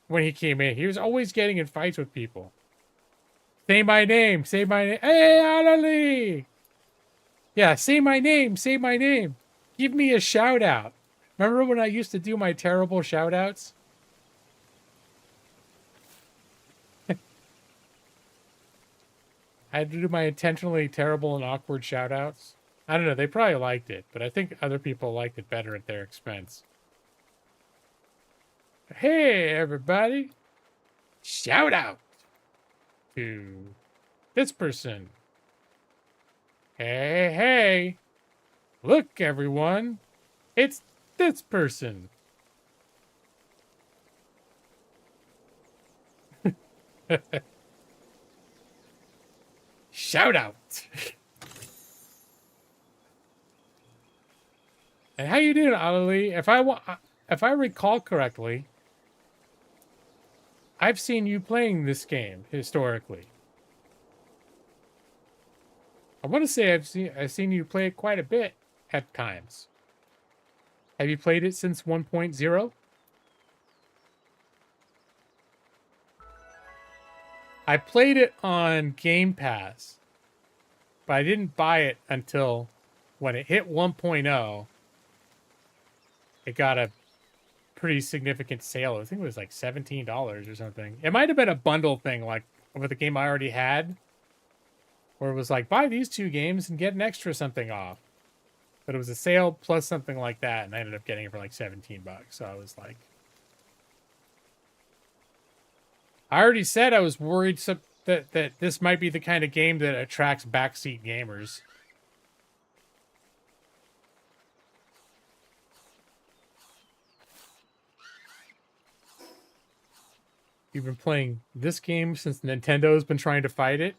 When he came in. He was always getting in fights with people. Say my name. Say my name. Hey, Annalie! Yeah, say my name. Say my name. Give me a shout out. Remember when I used to do my terrible shout outs? I had to do my intentionally terrible and awkward shout outs. I don't know. They probably liked it, but I think other people liked it better at their expense. Hey, everybody. Shout out to this person. Hey, hey. Look, everyone. It's this person. Shout out. And how you doing, Annalie? If I recall correctly, I've seen you playing this game historically. I want to say I've seen you play it quite a bit at times. Have you played it since 1.0? I played it on Game Pass, but I didn't buy it until when it hit 1.0. It got a pretty significant sale. I think it was like $17 or something. It might have been a bundle thing, like with the game I already had, where it was like, buy these 2 games and get an extra something off. But it was a sale plus something like that, and I ended up getting it for like 17 bucks. So I was like, I already said I was worried that this might be the kind of game that attracts backseat gamers. You've been playing this game since Nintendo's been trying to fight it?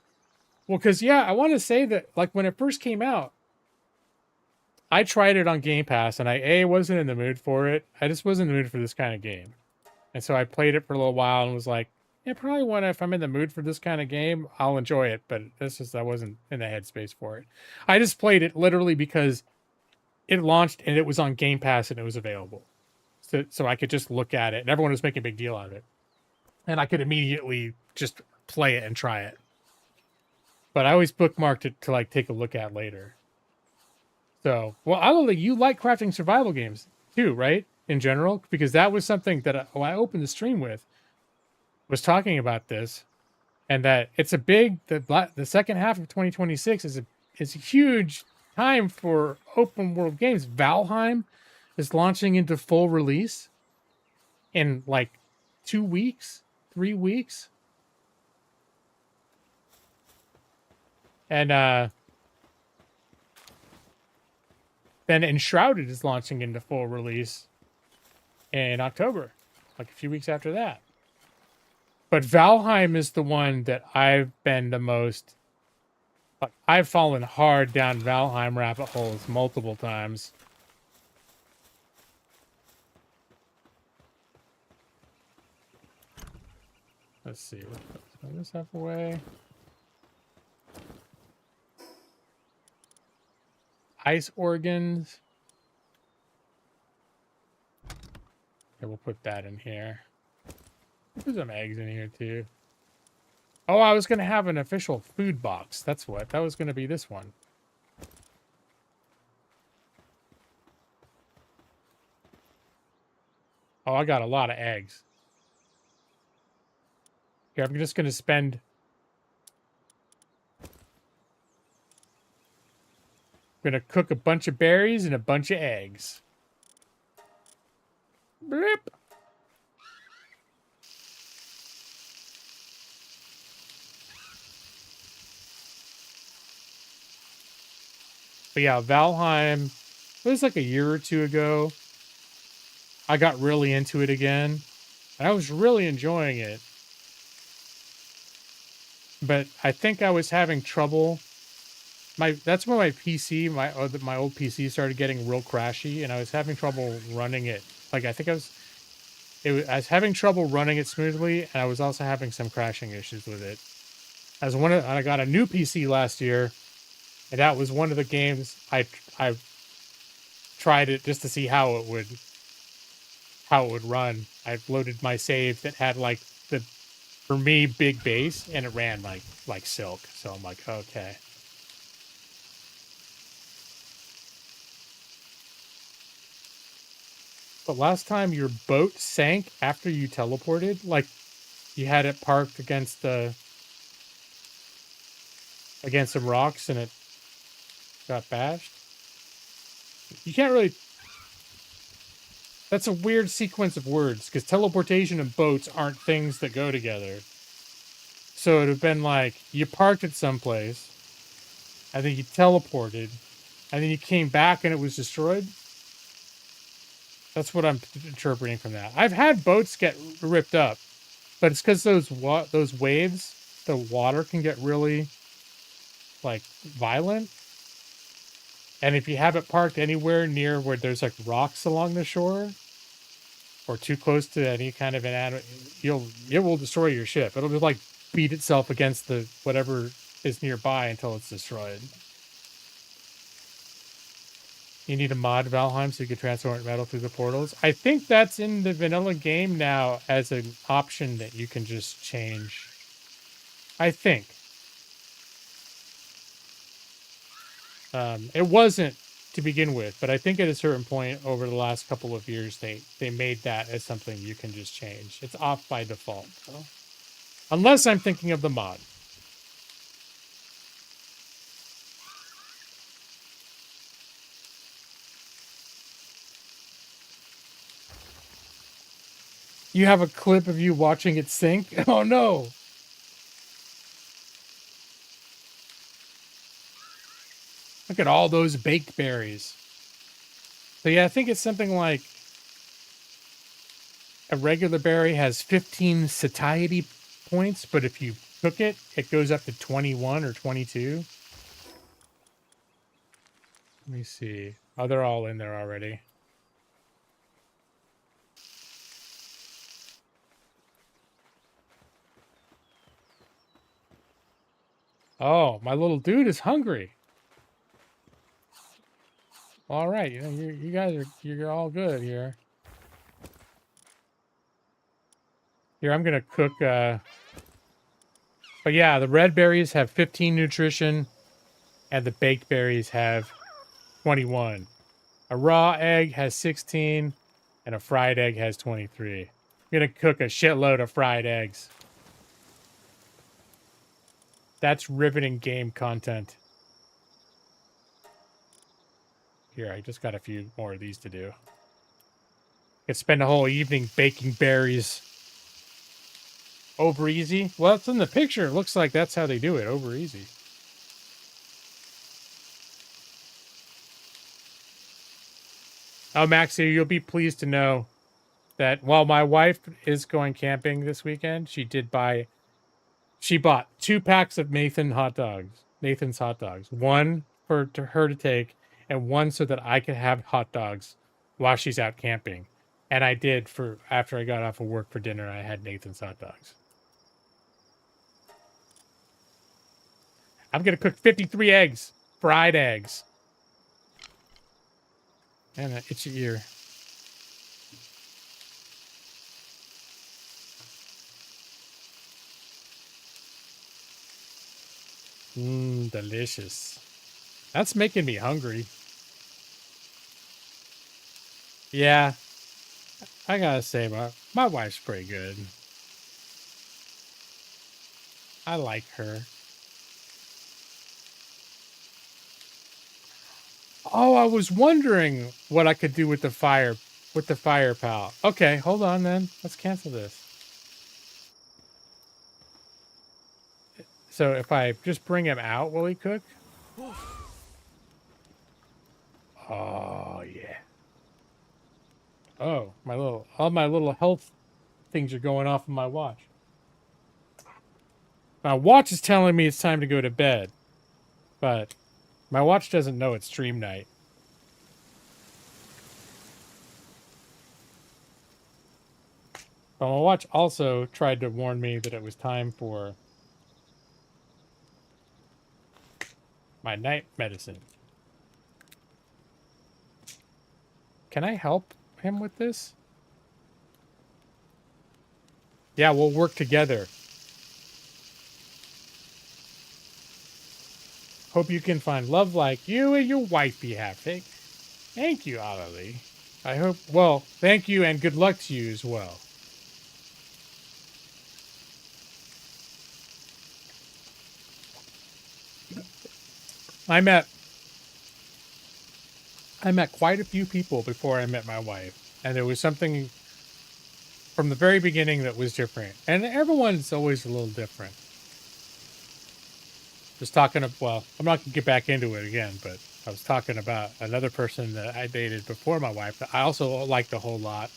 Well, because, yeah, I want to say that, like, when it first came out, I tried it on Game Pass, and I wasn't in the mood for it. I just wasn't in the mood for this kind of game. And so I played it for a little while and was like, yeah, probably if I'm in the mood for this kind of game, I'll enjoy it. But it's just, I wasn't in the headspace for it. I just played it literally because it launched and it was on Game Pass and it was available. So I could just look at it, and everyone was making a big deal out of it. And I could immediately just play it and try it. But I always bookmarked it to like take a look at later. So, well, Alali, you like crafting survival games too, right? In general, because that was something that I opened the stream with, was talking about this, and that it's a big the second half of 2026 is a huge time for open world games. Valheim is launching into full release in like 2 weeks. 3 weeks. And then Enshrouded is launching into full release in October, like a few weeks after that. But Valheim is the one that I've been the most... I've fallen hard down Valheim rabbit holes multiple times. Let's see. Throw this stuff away. Ice organs. Okay, we'll put that in here. Put some eggs in here too. Oh, I was going to have an official food box. That's what. That was going to be this one. Oh, I got a lot of eggs. Here, I'm just going to spend... I'm going to cook a bunch of berries and a bunch of eggs. Blip. But yeah, Valheim it was like a year or two ago. I got really into it again, and I was really enjoying it. But I think I was having trouble. That's when my PC, my old PC started getting real crashy, and I was having trouble running it. Like I think I was having trouble running it smoothly, and I was also having some crashing issues with it. I got a new PC last year, and that was one of the games I tried it just to see how it would run. I loaded my save that had like the, for me, big base, and it ran like silk. So I'm like, okay. But last time your boat sank after you teleported, like you had it parked against some rocks and it got bashed. You can't really. That's a weird sequence of words because teleportation and boats aren't things that go together. So it'd have been like you parked at someplace, and then you teleported, and then you came back and it was destroyed. That's what I'm interpreting from that. I've had boats get ripped up, but it's because those waves, the water can get really like violent. And if you have it parked anywhere near where there's like rocks along the shore, or too close to any kind of it will destroy your ship. It'll just like beat itself against the whatever is nearby until it's destroyed. You need a mod Valheim so you can transport metal through the portals. I think that's in the vanilla game now as an option that you can just change. I think. It wasn't to begin with, but I think at a certain point over the last couple of years, they made that as something you can just change. It's off by default, though. Unless I'm thinking of the mod. You have a clip of you watching it sink? Oh no! Look at all those baked berries. So yeah, I think it's something like a regular berry has 15 satiety points, but if you cook it, it goes up to 21 or 22. Let me see. Oh, they're all in there already. Oh, my little dude is hungry. All right, you guys you're all good here. Here, I'm gonna cook. But yeah, the red berries have 15 nutrition, and the baked berries have 21. A raw egg has 16, and a fried egg has 23. I'm gonna cook a shitload of fried eggs. That's riveting game content. Here, I just got a few more of these to do. Could spend a whole evening baking berries. Over easy? Well, it's in the picture. It looks like that's how they do it. Over easy. Oh, Maxie, you'll be pleased to know that while my wife is going camping this weekend, she bought 2 packs of Nathan's hot dogs. One for her to take, and one so that I could have hot dogs while she's out camping. And I did for after I got off of work for dinner. I had Nathan's hot dogs. I'm gonna cook 53 eggs, fried eggs, and an itchy ear. Mmm, delicious. That's making me hungry. Yeah, I gotta say, my wife's pretty good. I like her. Oh, I was wondering what I could do with the fire pal. Okay, hold on then. Let's cancel this. So if I just bring him out, will he cook? Oh yeah. Oh, all my little health things are going off on my watch. My watch is telling me it's time to go to bed, but my watch doesn't know it's stream night. But my watch also tried to warn me that it was time for my night medicine. Can I help him with this? Yeah, we'll work together. Hope you can find love like you and your wifey have. Thank you, Alali. I hope, well, thank you and good luck to you as well. I met quite a few people before I met my wife, and there was something from the very beginning that was different. And everyone's always a little different. Just talking of, well, I'm not gonna get back into it again, but I was talking about another person that I dated before my wife that I also liked a whole lot,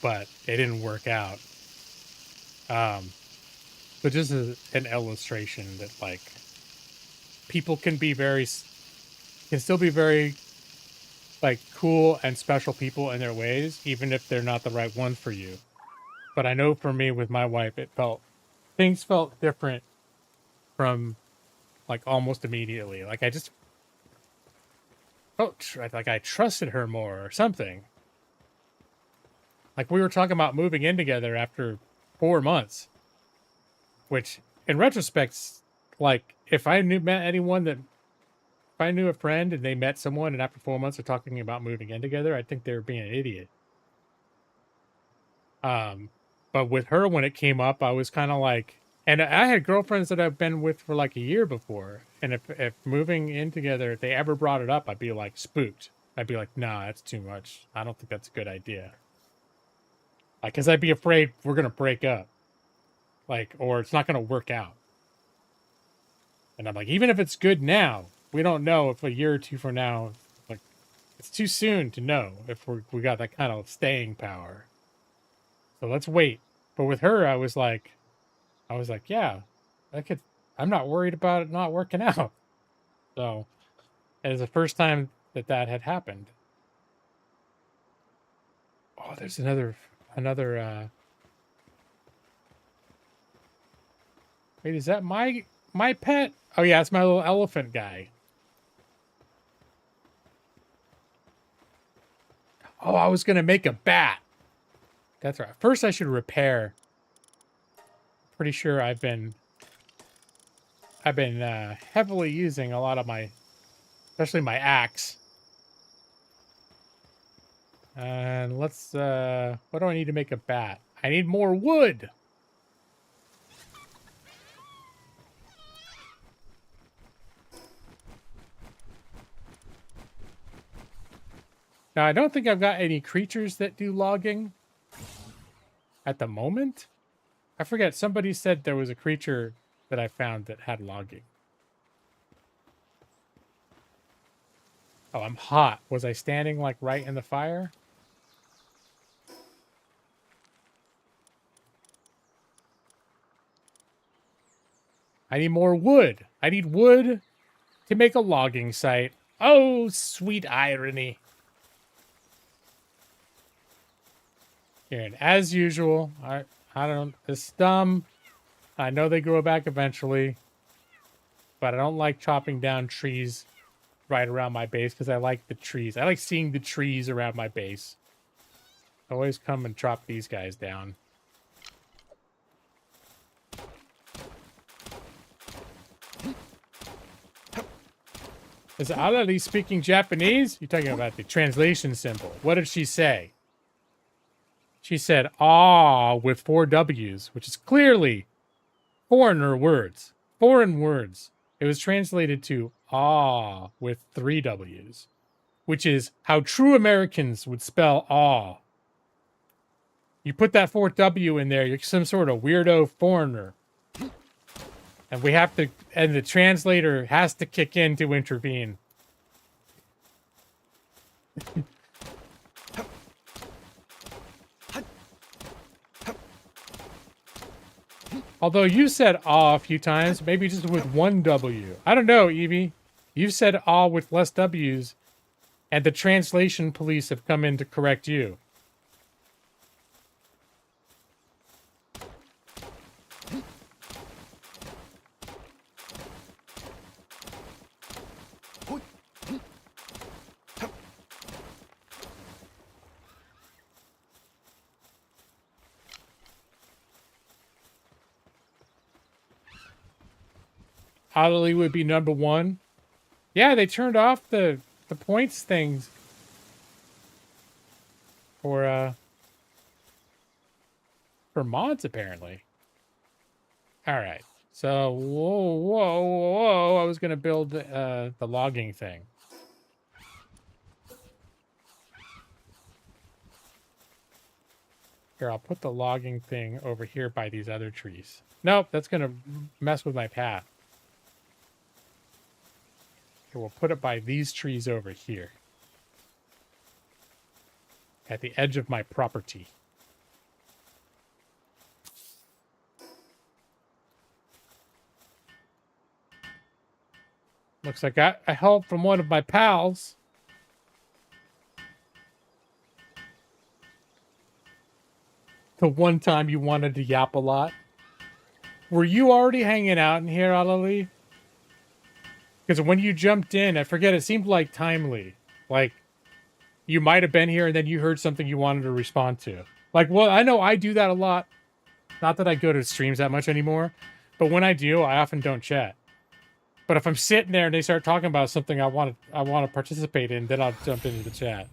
but it didn't work out. But just as an illustration that like people can still be very like cool and special people in their ways, even if they're not the right one for you. But I know for me with my wife, things felt different from like almost immediately. Like I just felt like I trusted her more or something. Like we were talking about moving in together after 4 months, which in retrospect, like if I knew a friend and they met someone and after 4 months they're talking about moving in together, I think they were being an idiot. But with her, when it came up, I was kind of like, and I had girlfriends that I've been with for like a year before. And if moving in together, if they ever brought it up, I'd be like spooked. I'd be like, nah, that's too much. I don't think that's a good idea. Like, cause I'd be afraid we're going to break up. Like, or it's not going to work out. And I'm like, even if it's good now, we don't know if a year or two from now, like, it's too soon to know if we got that kind of staying power. So let's wait. But with her, I was like, yeah, I'm not worried about it not working out. So it was the first time that had happened. Oh, there's another, wait, is that my pet? Oh yeah, it's my little elephant guy. Oh, I was going to make a bat. That's right. First I should repair. Pretty sure I've been heavily using a lot of especially my axe. And let's, what do I need to make a bat? I need more wood. Now, I don't think I've got any creatures that do logging at the moment. I forget, somebody said there was a creature that I found that had logging. Oh, I'm hot. Was I standing like right in the fire? I need more wood. I need wood to make a logging site. Oh, sweet irony. Here, and as usual, I don't, it's dumb. I know they grow back eventually, but I don't like chopping down trees right around my base because I like the trees. I like seeing the trees around my base. I always come and chop these guys down. Is Alali speaking Japanese? You're talking about the translation symbol. What did she say? She said, "ah" with 4 W's, which is clearly foreign words. It was translated to "ah" with 3 W's, which is how true Americans would spell "aw." You put that 4th W in there, you're some sort of weirdo foreigner. And the translator has to kick in to intervene. Although you said "aw" a few times, maybe just with one W. I don't know, Evie. You've said "aw" with less W's, and the translation police have come in to correct you. Adelie would be number one. Yeah, they turned off the points things for mods apparently. All right. So whoa! I was gonna build the logging thing. Here, I'll put the logging thing over here by these other trees. Nope, that's gonna mess with my path. Here, we'll put it by these trees over here. At the edge of my property. Looks like I got a help from one of my pals. The one time you wanted to yap a lot. Were you already hanging out in here, Adelie? Because when you jumped in, I forget, it seemed like timely. Like, you might have been here and then you heard something you wanted to respond to. Like, well, I know I do that a lot. Not that I go to streams that much anymore. But when I do, I often don't chat. But if I'm sitting there and they start talking about something I want to participate in, then I'll jump into the chat.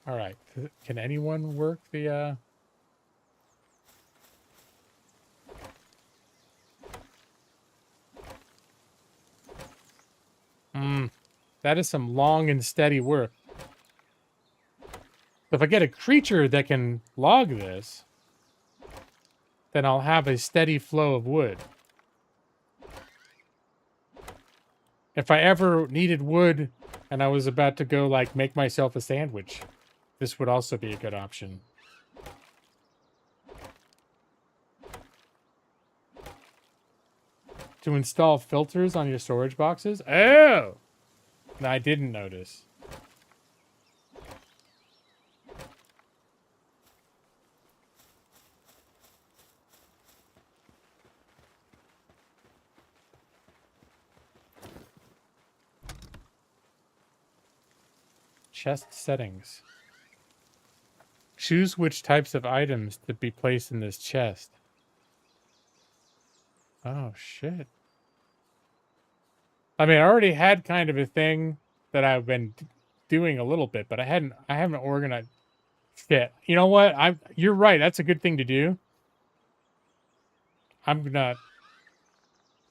All right. Can anyone work the that is some long and steady work. If I get a creature that can log this, then I'll have a steady flow of wood. If I ever needed wood and I was about to go, like, make myself a sandwich, this would also be a good option. To install filters on your storage boxes? Oh! No, I didn't notice. Chest settings. Choose which types of items to be placed in this chest. Oh, shit. I mean, I already had kind of a thing that I've been doing a little bit, but I haven't organized. Shit. You know what? You're right. That's a good thing to do. I'm gonna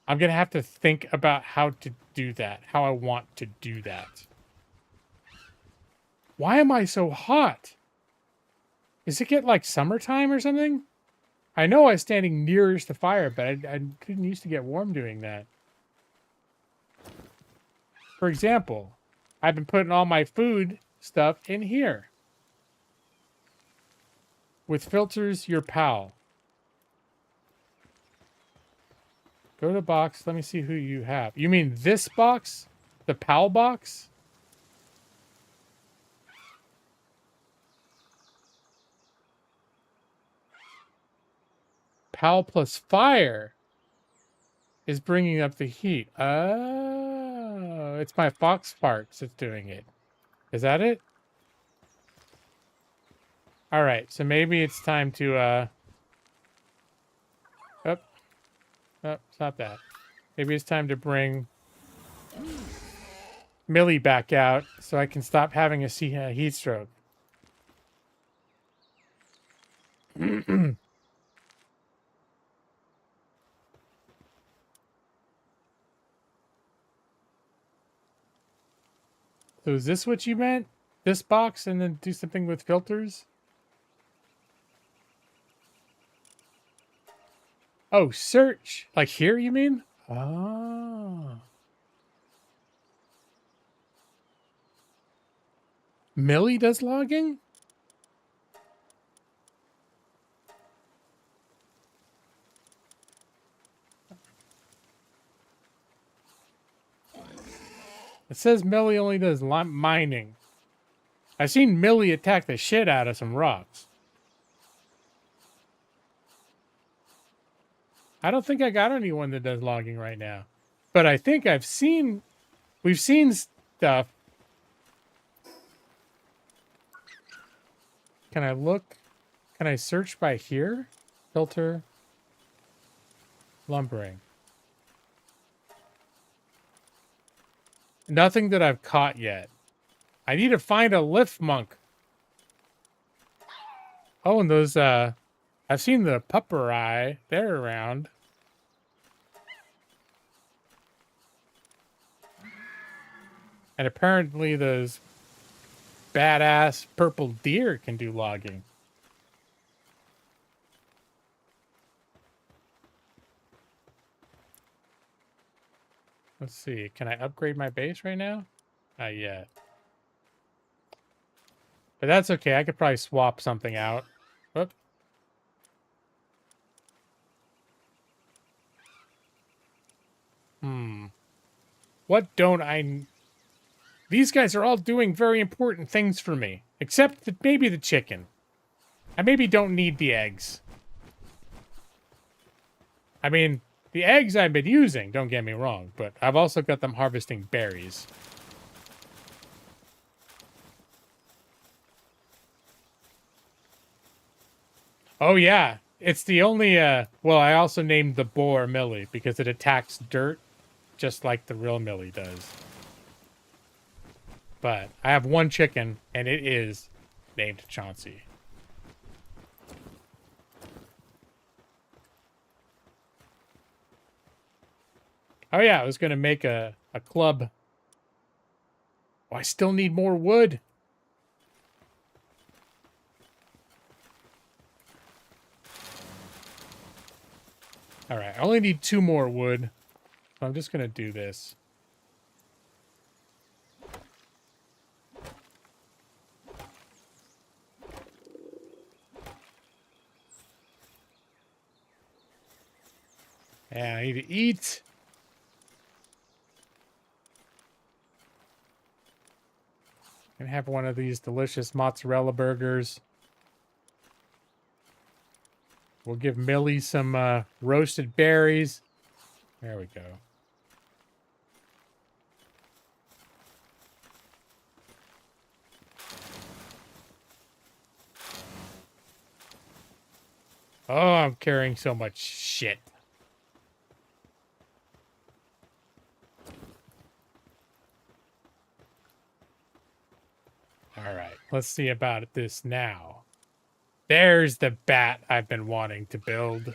have to think about how to do that. How I want to do that. Why am I so hot? Does it get like summertime or something? I know I was standing nearest the fire, but I didn't used to get warm doing that. For example, I've been putting all my food stuff in here. With filters, your pal. Go to box. Let me see who you have. You mean this box? The pal box? Pal plus fire is bringing up the heat. Oh, it's my fox parts that's doing it. Is that it? All right, so maybe it's time to oh, it's not that. Maybe it's time to bring Millie back out so I can stop having a heat stroke. So is this what you meant? This box and then do something with filters? Oh, search. Like here, you mean? Oh. Millie does logging? It says Millie only does mining. I've seen Millie attack the shit out of some rocks. I don't think I got anyone that does logging right now. But I think we've seen stuff. Can I look? Can I search by here? Filter. Lumbering. Nothing that I've caught yet. I need to find a lift monk. Oh, and those, I've seen the pupperi. They're around. And apparently those badass purple deer can do logging. Let's see. Can I upgrade my base right now? Not yet. But that's okay. I could probably swap something out. Whoop. What don't I... These guys are all doing very important things for me. Except maybe the chicken. I maybe don't need the eggs. I mean, the eggs I've been using, don't get me wrong. But I've also got them harvesting berries. Oh, yeah. It's the only, well, I also named the boar Millie because it attacks dirt just like the real Millie does. But I have one chicken, and it is named Chauncey. Oh, yeah, I was going to make a club. Oh, I still need more wood. All right, I only need 2 more wood. So I'm just going to do this. And I need to eat. And have one of these delicious mozzarella burgers. We'll give Millie some roasted berries. There we go. Oh, I'm carrying so much shit. All right, let's see about this now. There's the bat I've been wanting to build.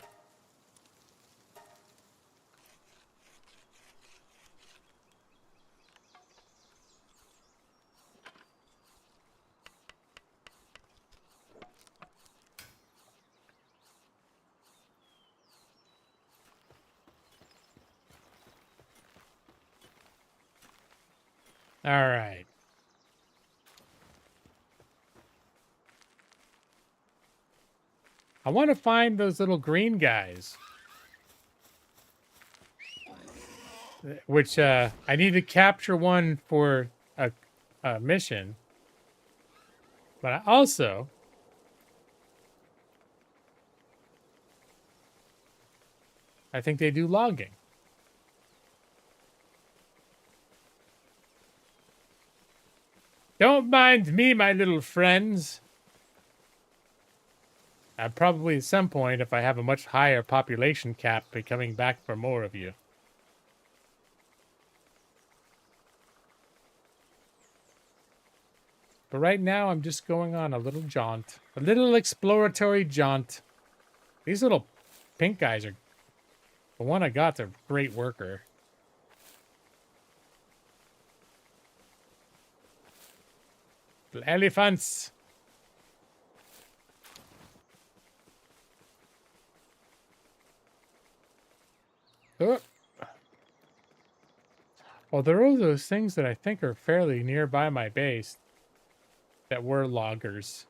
All right. I want to find those little green guys. Which, I need to capture one for a mission. But I also... I think they do logging. Don't mind me, my little friends. I'll probably at some point, if I have a much higher population cap, be coming back for more of you. But right now, I'm just going on a little jaunt. A little exploratory jaunt. These little pink guys are... The one I got's a great worker. Little elephants. Oh. Well, there are those things that I think are fairly nearby my base. that were loggers.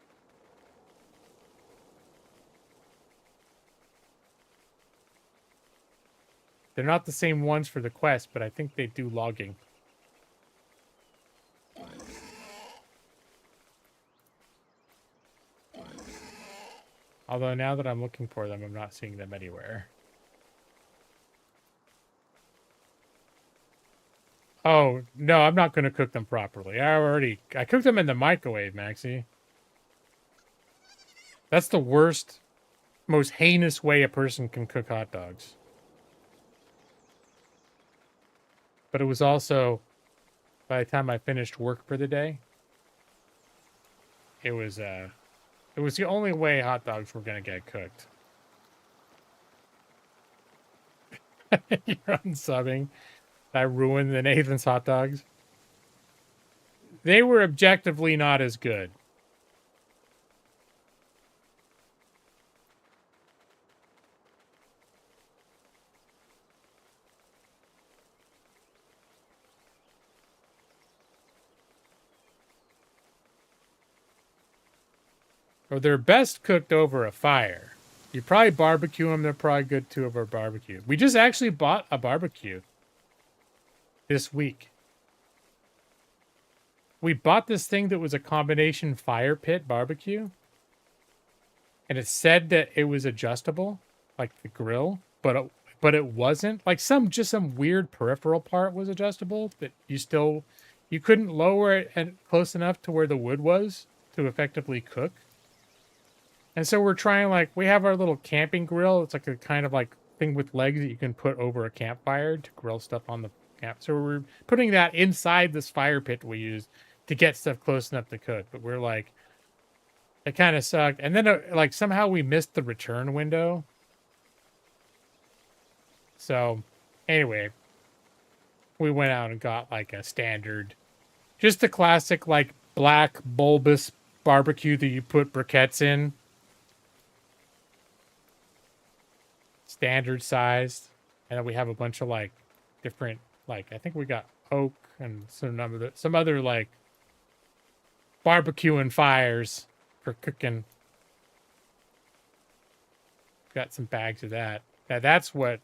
They're not the same ones for the quest, but I think they do logging. Although now that I'm looking for them, I'm not seeing them anywhere. Oh, no, I'm not going to cook them properly. I cooked them in the microwave, Maxie. That's the worst, most heinous way a person can cook hot dogs. But it was also, by the time I finished work for the day, it was the only way hot dogs were going to get cooked. You're unsubbing. I ruined the Nathan's hot dogs. They were objectively not as good. Or they're best cooked over a fire. You probably barbecue them. They're probably good too over barbecue. We just actually bought a barbecue this week. We bought this thing that was a combination fire pit barbecue. And it said that it was adjustable, like the grill, but it wasn't. Like some weird peripheral part was adjustable that you couldn't lower it close enough to where the wood was to effectively cook. And so we're trying, like, we have our little camping grill. It's like a kind of like thing with legs that you can put over a campfire to grill stuff on the camp. So we're putting that inside this fire pit we used to get stuff close enough to cook. But we're like, it kind of sucked. And then, like, somehow we missed the return window. So, anyway, we went out and got, like, a standard, just a classic, like, black bulbous barbecue that you put briquettes in. Standard sized. And then we have a bunch of, like, different, like, I think we got oak and some other, like, barbecue and fires for cooking. Got some bags of that. Now that's what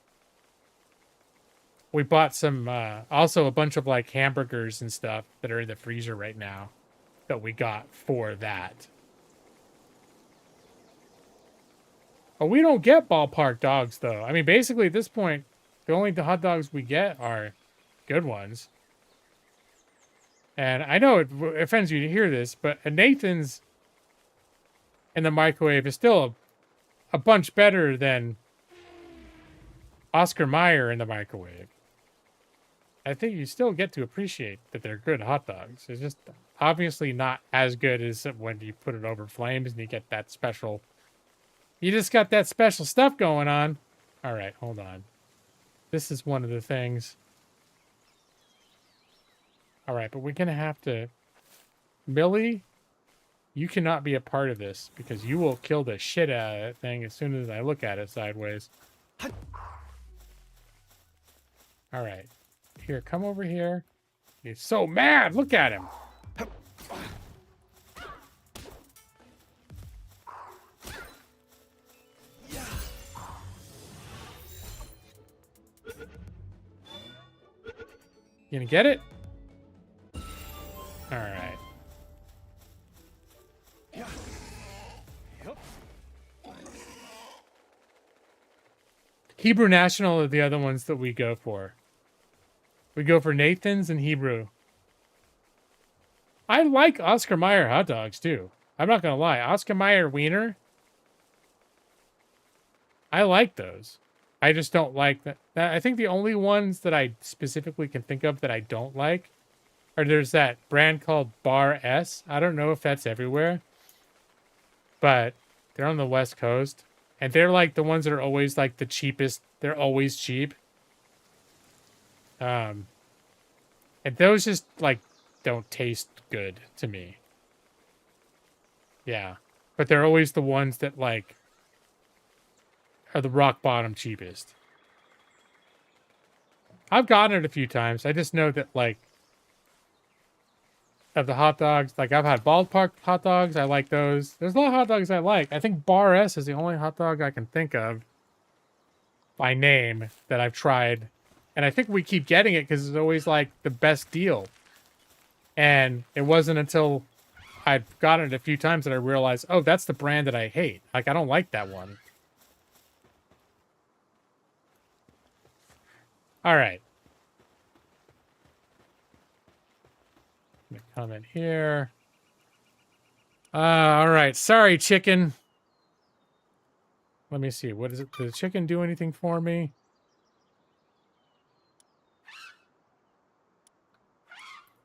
we bought. Some also a bunch of like hamburgers and stuff that are in the freezer right now that we got for that. Oh, we don't get ballpark dogs though. I mean, basically at this point, the only hot dogs we get are good ones. And I know it offends you to hear this, but a Nathan's in the microwave is still a bunch better than Oscar Mayer in the microwave. I think you still get to appreciate that they're good hot dogs. It's just obviously not as good as when you put it over flames and you get that special. You just got that special stuff going on. All right, hold on. This is one of the things. All right, but we're going to have to... Millie, you cannot be a part of this because you will kill the shit out of that thing as soon as I look at it sideways. All right. Here, come over here. He's so mad. Look at him. You gonna get it? All right. Hebrew National are the other ones that we go for. We go for Nathan's and Hebrew. I like Oscar Mayer hot dogs too. I'm not gonna lie. Oscar Mayer wiener. I like those. I just don't like that. I think the only ones that I specifically can think of that I don't like are there's that brand called Bar S. I don't know if that's everywhere, but they're on the West Coast. And they're like the ones that are always like the cheapest. They're always cheap. And those just like don't taste good to me. Yeah. But they're always the ones that like are the rock bottom cheapest. I've gotten it a few times. I just know that like of the hot dogs. Like I've had ballpark hot dogs. I like those. There's a lot of hot dogs I like. I think Bar S is the only hot dog I can think of by name that I've tried. And I think we keep getting it because it's always like the best deal. And it wasn't until I'd gotten it a few times that I realized, oh, that's the brand that I hate. Like, I don't like that one. All right. Let me come in here. All right. Sorry, chicken. Let me see. What is it? Did the chicken do anything for me?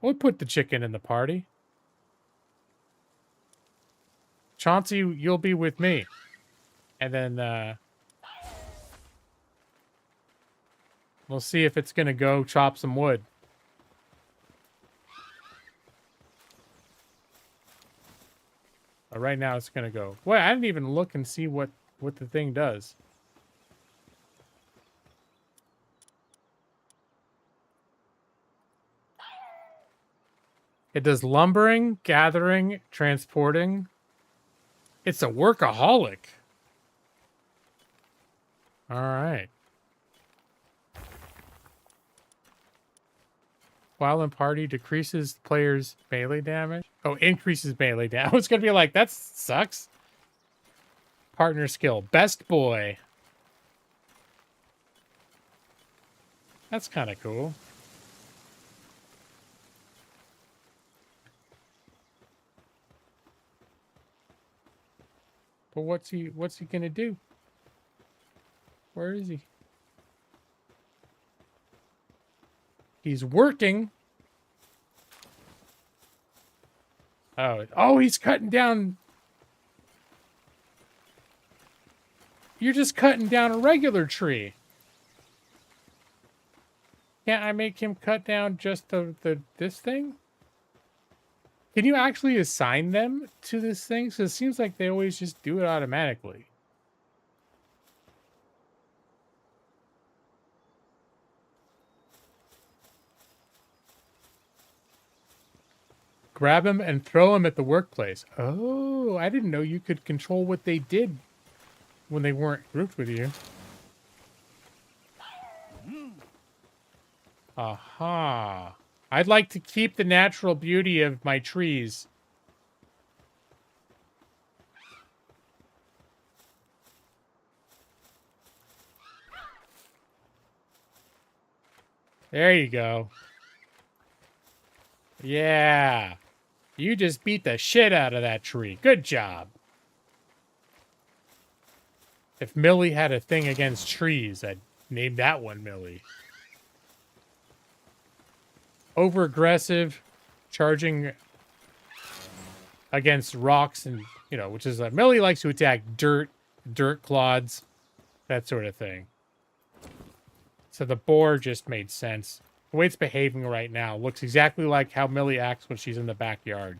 We'll put the chicken in the party. Chauncey, you'll be with me. And then we'll see if it's going to go chop some wood. But right now it's going to go. Boy, I didn't even look and see what the thing does. It does lumbering, gathering, transporting. It's a workaholic. All right. While in party, decreases players' melee damage. Oh, increases melee damage. I was going to be like, that sucks. Partner skill. Best boy. That's kind of cool. But what's he gonna do? Where is he? He's working. Oh, he's cutting down. You're just cutting down a regular tree. Can't I make him cut down just this thing? Can you actually assign them to this thing? So it seems like they always just do it automatically. Grab him and throw him at the workplace. Oh, I didn't know you could control what they did when they weren't grouped with you. Aha. I'd like to keep the natural beauty of my trees. There you go. Yeah. You just beat the shit out of that tree. Good job. If Millie had a thing against trees, I'd name that one Millie. Over-aggressive, charging against rocks and, you know, which is like, Millie likes to attack dirt clods, that sort of thing. So the boar just made sense. The way it's behaving right now looks exactly like how Millie acts when she's in the backyard.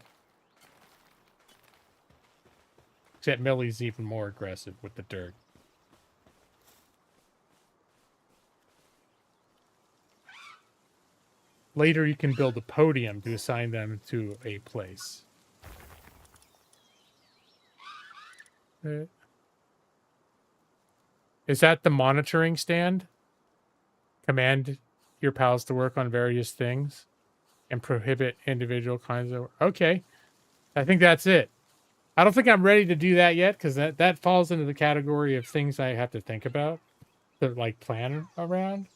Except Millie's even more aggressive with the dirt. Later, you can build a podium to assign them to a place. Is that the monitoring stand? Command your pals to work on various things and prohibit individual kinds of... Okay. I think that's it. I don't think I'm ready to do that yet because that falls into the category of things I have to think about to, like, plan around.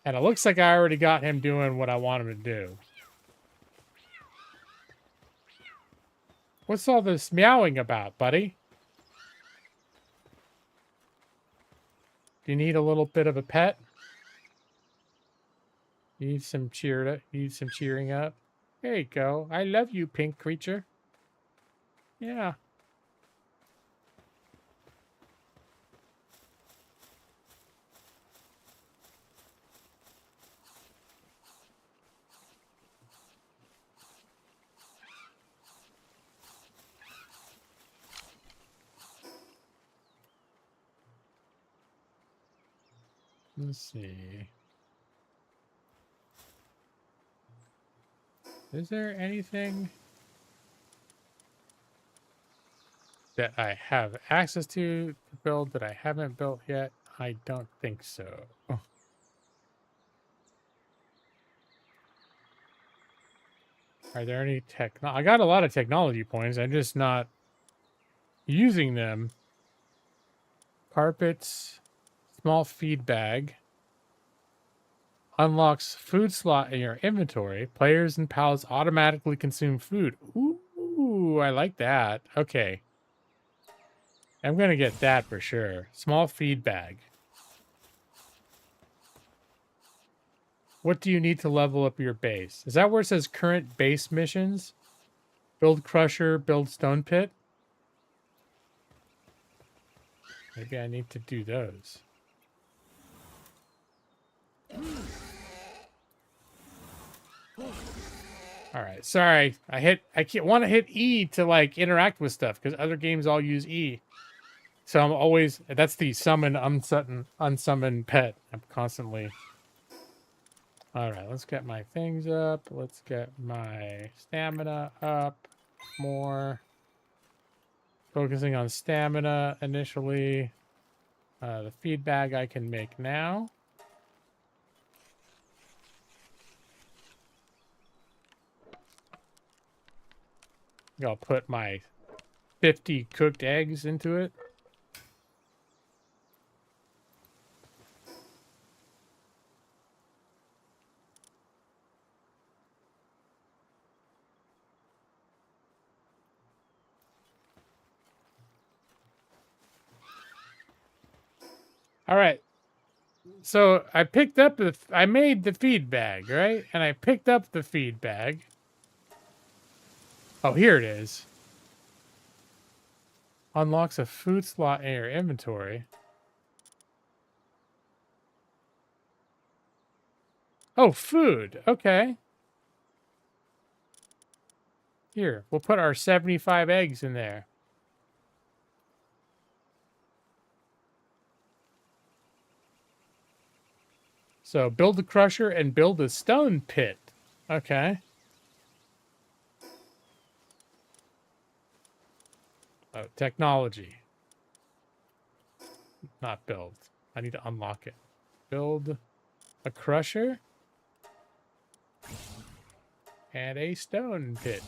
And it looks like I already got him doing what I want him to do. What's all this meowing about, buddy? Do you need a little bit of a pet? You need some cheering up? There you go. I love you, pink creature. Yeah. Let's see. Is there anything that I have access to build that I haven't built yet? I don't think so. Are there any I got a lot of technology points. I'm just not using them. Carpets, small feed bag. Unlocks food slot in your inventory. Players and pals automatically consume food. Ooh, I like that. Okay. I'm going to get that for sure. Small feed bag. What do you need to level up your base? Is that where it says current base missions? Build crusher, build stone pit? Maybe I need to do those. All right, sorry. I can't want to hit E to like interact with stuff because other games all use E. So I'm always, that's the summon, unsummon pet. I'm constantly. All right, let's get my things up. Let's get my stamina up more. Focusing on stamina initially. The feed bag I can make now. I'll put my 50 cooked eggs into it. All right. So I picked up I made the feed bag, right? And I picked up the feed bag. Oh, here it is. Unlocks a food slot in your inventory. Oh, food. Okay. Here, we'll put our 75 eggs in there. So build a crusher and build a stone pit. Okay. Oh, technology. Not build. I need to unlock it. Build a crusher and a stone pit.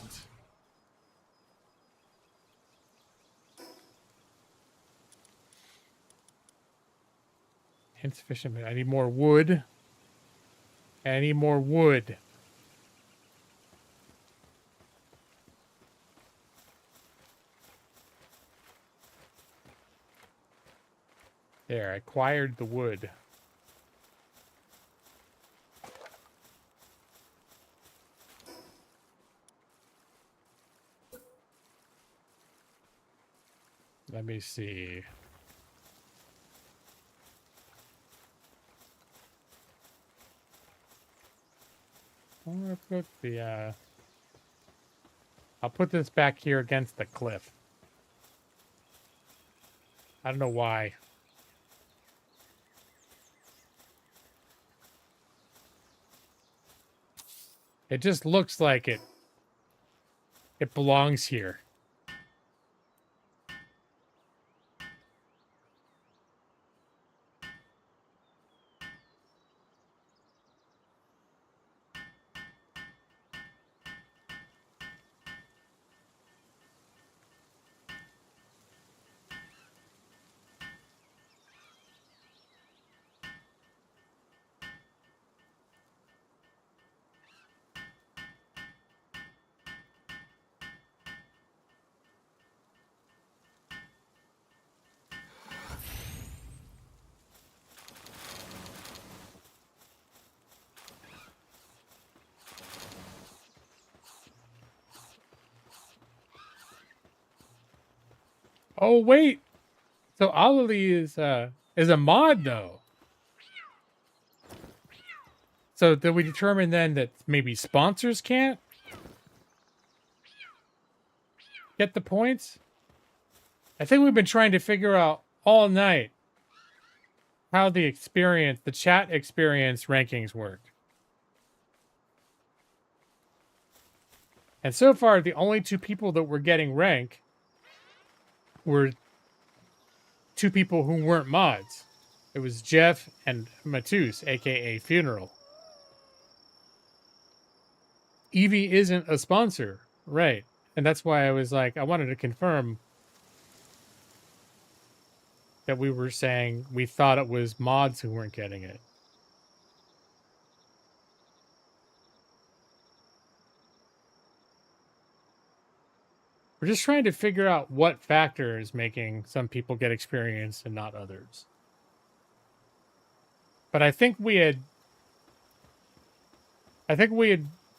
Insufficient. I need more wood. I need more wood. There, I acquired the wood. Let me see. I'll put the I'll put this back here against the cliff. I don't know why. It just looks like it belongs here. Oh wait. So Ollie is a mod though. So did we determine then that maybe sponsors can't get the points? I think we've been trying to figure out all night how the chat experience rankings work. And so far, the only two people that were getting rank were two people who weren't mods. It was Jeff and Matus, a.k.a. Funeral. Eevee isn't a sponsor, right? And that's why I was like, I wanted to confirm that we were saying we thought it was mods who weren't getting it. We're just trying to figure out what factor is making some people get experience and not others. But I think we had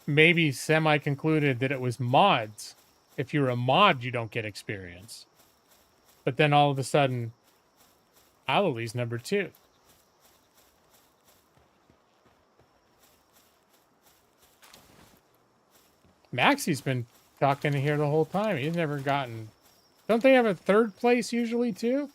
maybe semi-concluded that it was mods. If you're a mod, you don't get experience. But then all of a sudden, Alali's number 2. Maxie's been talking here the whole time. He's never gotten... Don't they have a 3rd place usually, too?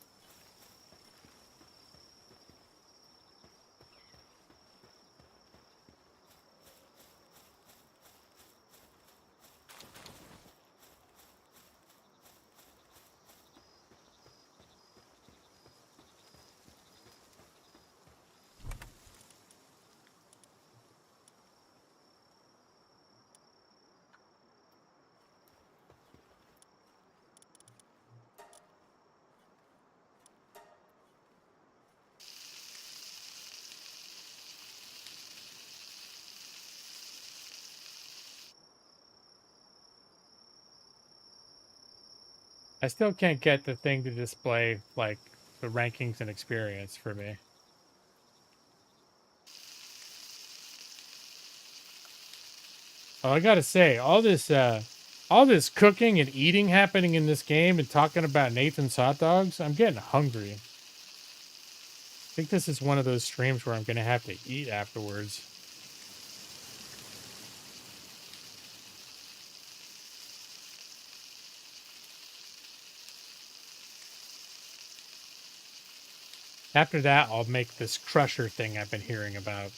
I still can't get the thing to display, like, the rankings and experience for me. Oh, I gotta say, all this cooking and eating happening in this game and talking about Nathan's hot dogs, I'm getting hungry. I think this is one of those streams where I'm gonna have to eat afterwards. After that, I'll make this crusher thing I've been hearing about.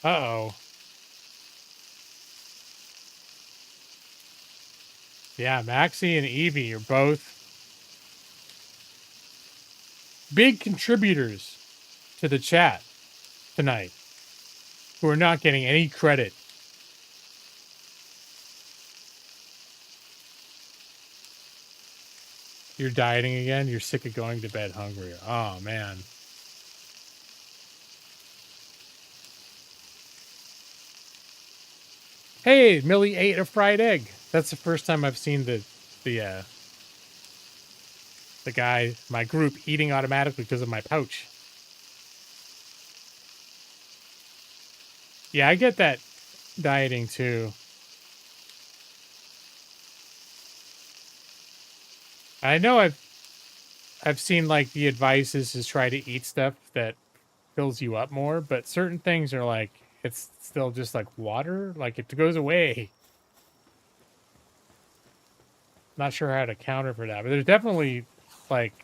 Uh-oh. Yeah, Maxie and Eevee are both big contributors to the chat tonight who are not getting any credit. You're dieting again? You're sick of going to bed hungry. Oh, man. Hey, Millie ate a fried egg. That's the first time I've seen the guy, my group, eating automatically because of my pouch. Yeah, I get that dieting too. I know I've seen like the advice is to try to eat stuff that fills you up more, but certain things are like it's still just like water, like it goes away. Not sure how to counter for that, but there's definitely like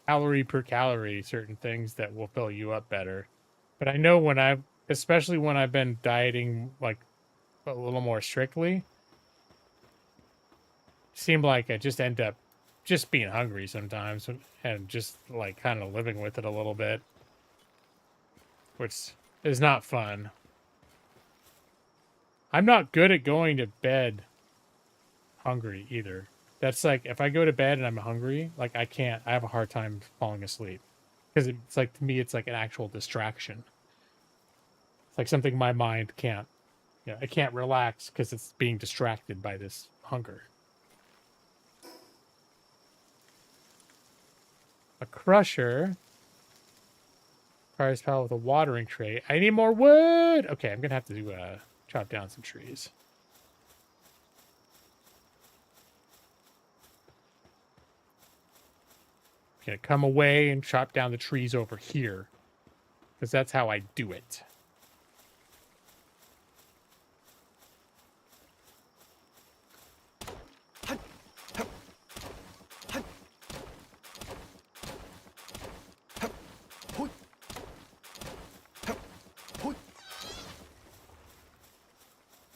calorie per calorie certain things that will fill you up better. But I know especially when I've been dieting like a little more strictly, seemed like I just end up just being hungry sometimes and just like kind of living with it a little bit, which is not fun. I'm not good at going to bed hungry either. That's like if I go to bed and I'm hungry, like I have a hard time falling asleep because it's like to me it's like an actual distraction. It's like something my mind can't, I can't relax because it's being distracted by this hunger. A crusher requires power with a watering tray. I need more wood. Okay, I'm gonna have to chop down some trees. I'm gonna come away and chop down the trees over here because that's how I do it.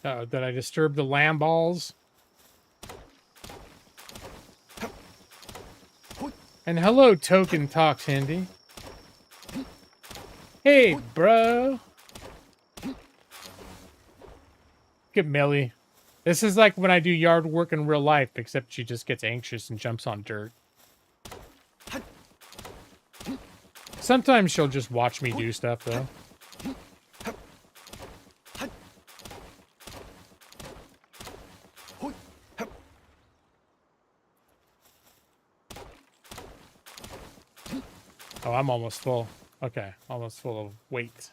Did I disturb the lamb balls? And hello, Token Talks Hindi. Hey, bro. Look at Millie. This is like when I do yard work in real life, except she just gets anxious and jumps on dirt. Sometimes she'll just watch me do stuff, though. Oh, I'm almost full. Okay, almost full of weight.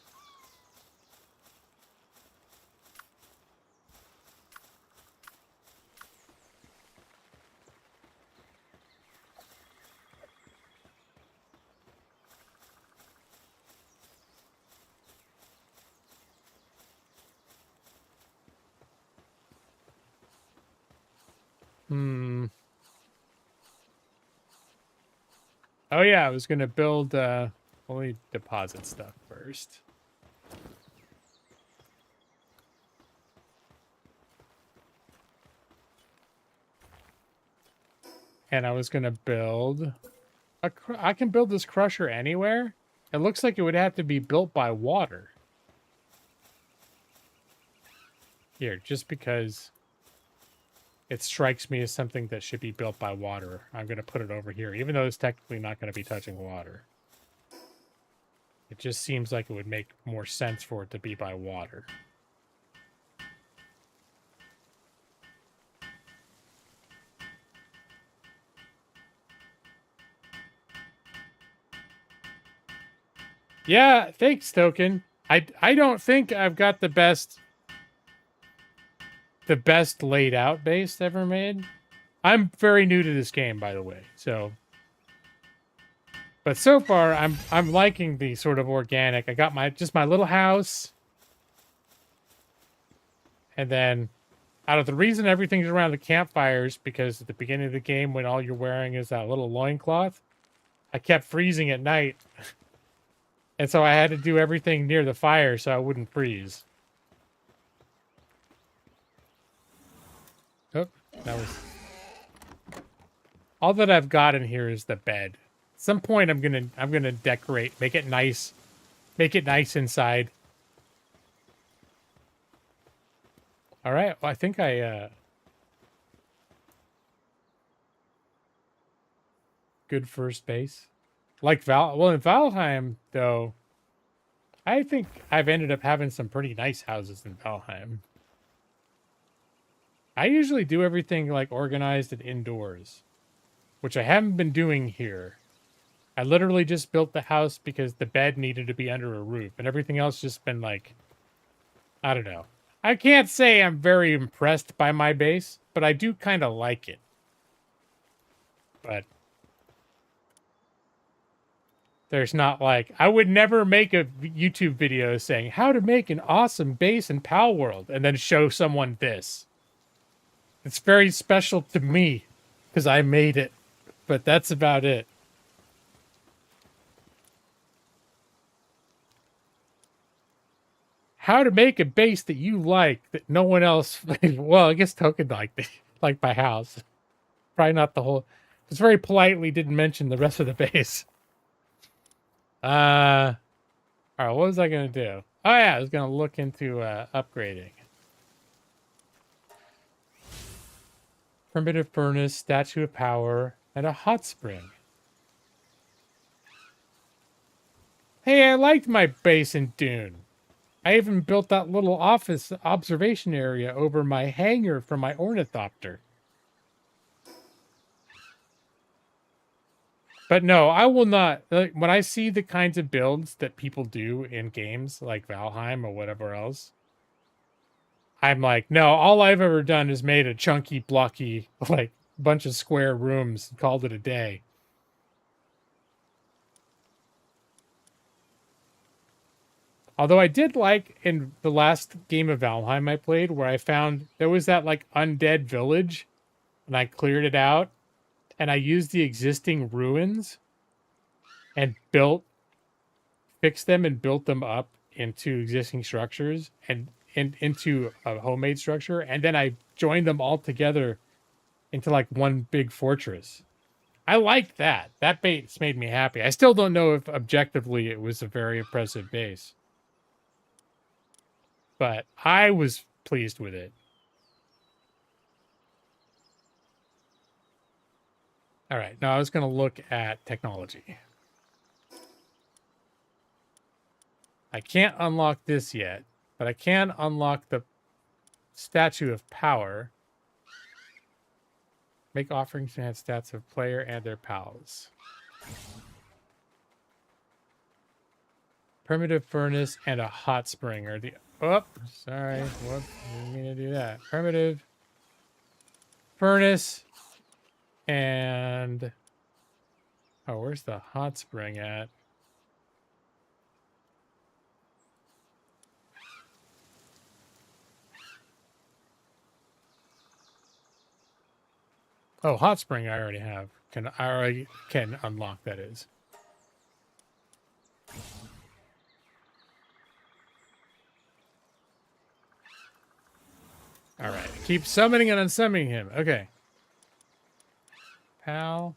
Oh yeah, I was gonna build only deposit stuff first. And I was gonna build I can build this crusher anywhere. It looks like it would have to be built by water. Here, just because it strikes me as something that should be built by water, I'm going to put it over here, even though it's technically not going to be touching water. It just seems like it would make more sense for it to be by water. Yeah, thanks, Token. I don't think I've got the best laid out base ever made. I'm very new to this game, by the way, so but so far I'm liking the sort of organic. I got my little house. And then out of the reason everything's around the campfires, because at the beginning of the game when all you're wearing is that little loincloth, I kept freezing at night. And so I had to do everything near the fire so I wouldn't freeze. Oh, that was... All that I've got in here is the bed. At some point I'm gonna decorate, make it nice inside. All right, well, I think I good first base. Like in Valheim though, I think I've ended up having some pretty nice houses in Valheim. I usually do everything like organized and indoors, which I haven't been doing here. I literally just built the house because the bed needed to be under a roof, and everything else just been like, I don't know. I can't say I'm very impressed by my base, but I do kind of like it. But there's not like, I would never make a YouTube video saying how to make an awesome base in Palworld and then show someone this. It's very special to me because I made it, but that's about it. How to make a base that you like that no one else. Well, I guess Token like my house. Probably not the whole. Just very politely didn't mention the rest of the base. All right. What was I gonna do? Oh yeah, I was gonna look into upgrading. Primitive furnace, statue of power, and a hot spring. Hey, I liked my base in Dune. I even built that little office observation area over my hangar for my ornithopter. But no, I will not. Like, when I see the kinds of builds that people do in games like Valheim or whatever else, I'm like, no, all I've ever done is made a chunky, blocky, like, bunch of square rooms and called it a day. Although I did like in the last game of Valheim I played where I found there was that like undead village and I cleared it out and I used the existing ruins and fixed them and built them up into existing structures. And into a homemade structure, and then I joined them all together into like one big fortress. I liked that. That base made me happy. I still don't know if objectively it was a very impressive base, but I was pleased with it. All right, now I was going to look at technology. I can't unlock this yet, but I can unlock the Statue of Power. Make offerings to enhance stats of player and their pals. Primitive furnace and a hot spring are the... Oh, sorry. Whoops, didn't mean to do that. Primitive furnace and... Oh, where's the hot spring at? Oh, hot spring I already have. I already can unlock, that is. All right. Keep summoning and unsummoning him. Okay. Pal.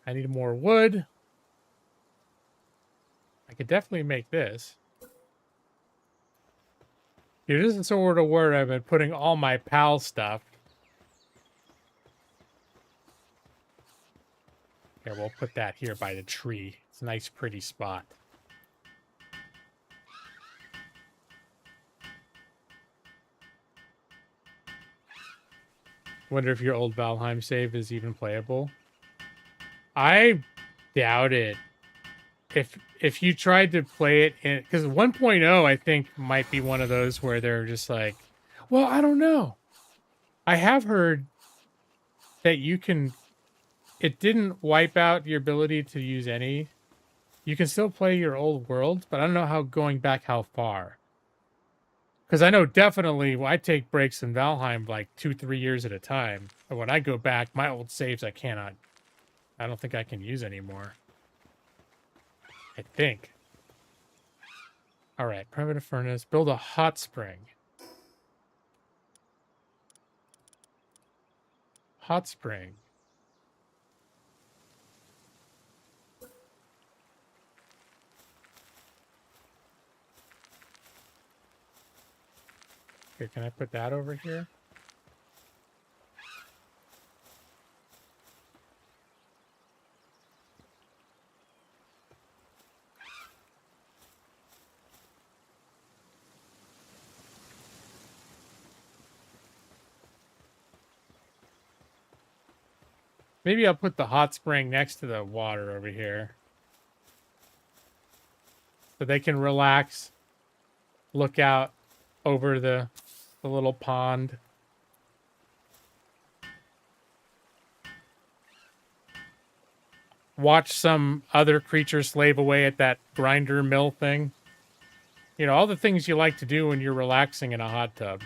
I need more wood. I could definitely make this. Here, this is sort of where I've been putting all my pal stuff. Here, we'll put that here by the tree. It's a nice, pretty spot. Wonder if your old Valheim save is even playable. I doubt it. If you tried to play it in, because 1.0 I think might be one of those where they're just like, well, I don't know. I have heard that you can, it didn't wipe out your ability to use any. You can still play your old world, but I don't know how going back how far. Because I know definitely I take breaks in Valheim like 2-3 years at a time. And when I go back, my old saves I don't think I can use anymore. I think. All right, primitive furnace. Build a hot spring. Hot spring. Here, can I put that over here? Maybe I'll put the hot spring next to the water over here. So they can relax, look out over the little pond. Watch some other creature slave away at that grinder mill thing. You know, all the things you like to do when you're relaxing in a hot tub.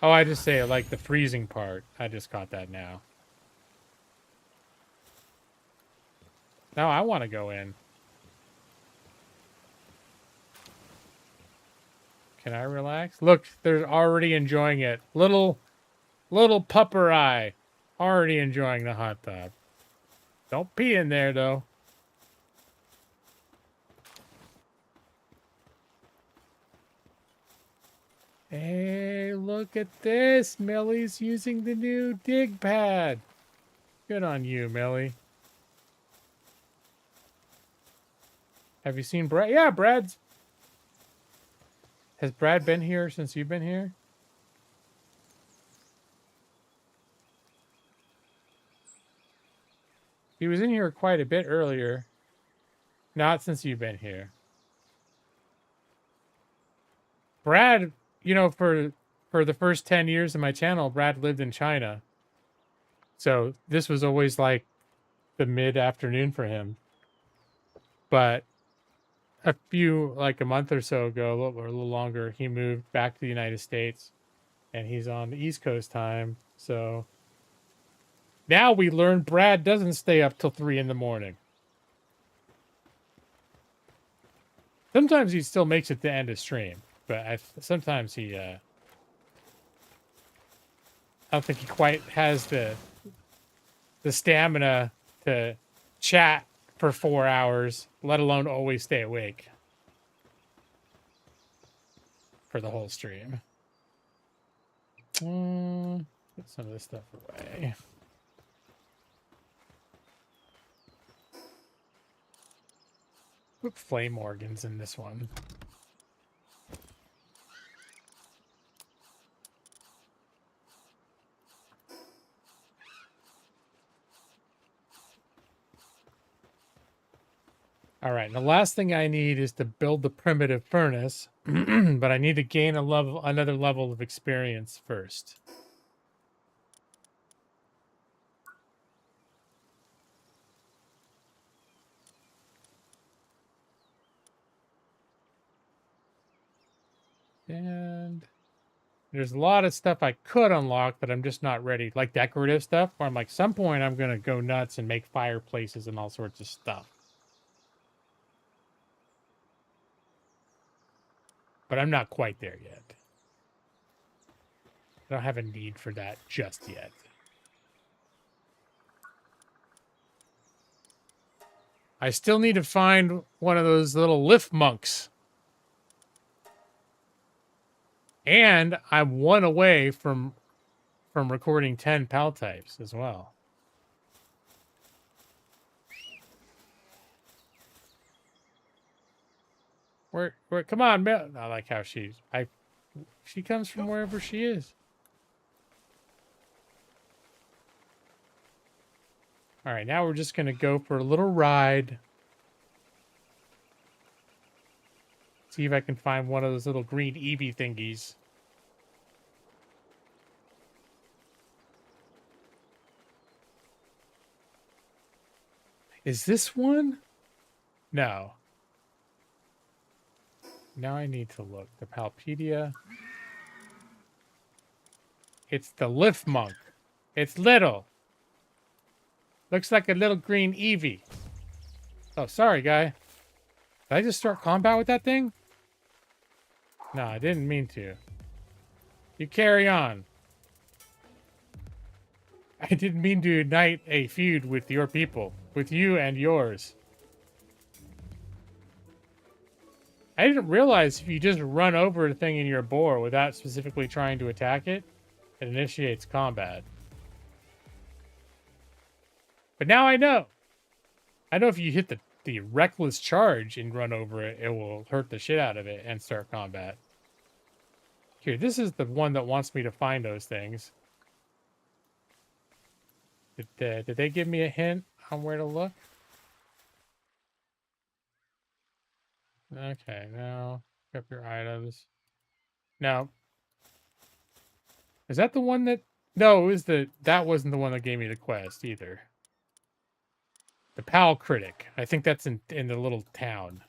Oh, I just say like the freezing part. I just got that now. Now I want to go in. Can I relax? Look, they're already enjoying it. Little pupper eye. Already enjoying the hot tub. Don't pee in there, though. Hey, look at this. Millie's using the new dig pad. Good on you, Millie. Have you seen Brad? Yeah, Brad's... Has Brad been here since you've been here? He was in here quite a bit earlier. Not since you've been here. Brad, you know, for the first 10 years of my channel, Brad lived in China. So this was always like the mid-afternoon for him. But like a month or so ago, or a little longer, he moved back to the United States, and he's on the East Coast time. So now we learn Brad doesn't stay up till 3 in the morning. Sometimes he still makes it to end of stream, but sometimes he, I don't think he quite has the stamina to chat for 4 hours, let alone always stay awake for the whole stream. Put some of this stuff away. Put flame organs in this one. All right, and the last thing I need is to build the primitive furnace, but I need to gain another level of experience first. And there's a lot of stuff I could unlock that I'm just not ready, like decorative stuff, where I'm like, some point I'm going to go nuts and make fireplaces and all sorts of stuff. But I'm not quite there yet. I don't have a need for that just yet. I still need to find one of those little lift monks. And I'm 1 away from recording 10 PAL types as well. Where come on, man. I like how she comes from wherever she is. All right, now we're just going to go for a little ride. See if I can find one of those little green Eevee thingies. Is this one? No. Now I need to look. The Palpedia. It's the lift monk. It's little. Looks like a little green Eevee. Oh, sorry, guy. Did I just start combat with that thing? No, I didn't mean to. You carry on. I didn't mean to ignite a feud with your people. With you and yours. I didn't realize if you just run over a thing in your boar without specifically trying to attack it, it initiates combat. But now I know. I know if you hit the reckless charge and run over it, it will hurt the shit out of it and start combat. Here, this is the one that wants me to find those things. Did they give me a hint on where to look? Okay, now pick up your items. Now, is that the one that? No, it was that wasn't the one that gave me the quest either. The PAL critic. I think that's in the little town.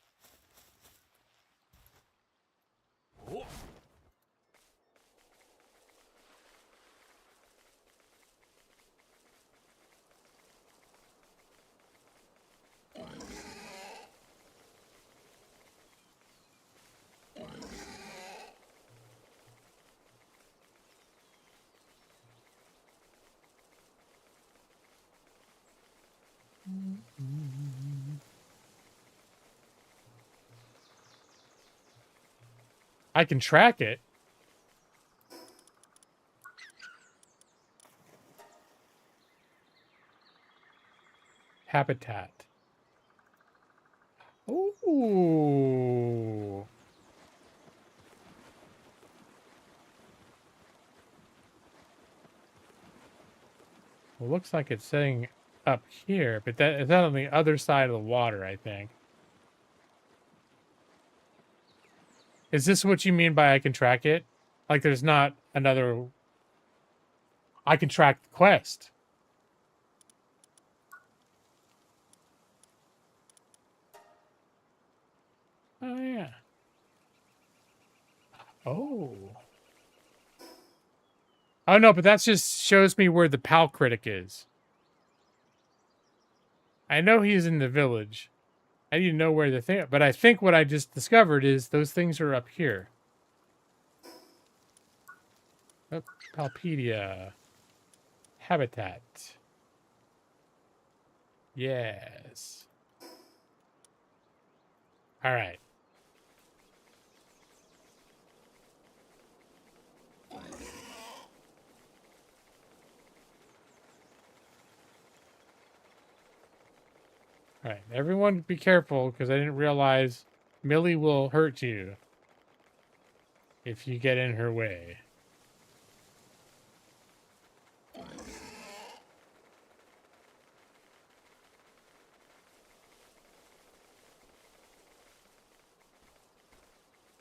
I can track it. Habitat. Ooh. Well, looks like it's sitting up here, but that is that on the other side of the water, I think. Is this what you mean by I can track it? Like there's not another... I can track the quest. Oh, yeah. Oh. Oh, no, but that just shows me where the Pal critic is. I know he's in the village. I need to know where the thing... But I think what I just discovered is those things are up here. Oh, Palpedia. Habitat. Yes. All right. All right. Everyone be careful because I didn't realize Millie will hurt you if you get in her way.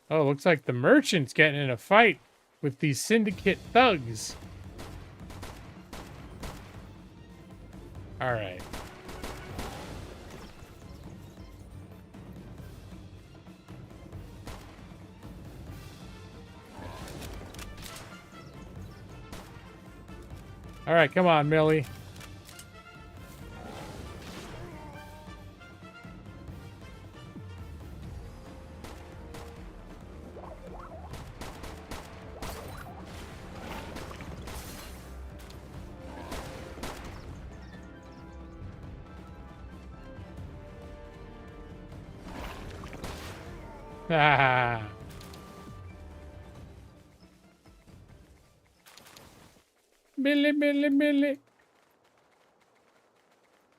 Oh, looks like the merchant's getting in a fight with these syndicate thugs. All right. All right, come on, Millie. Ah. Millie, Millie, Millie.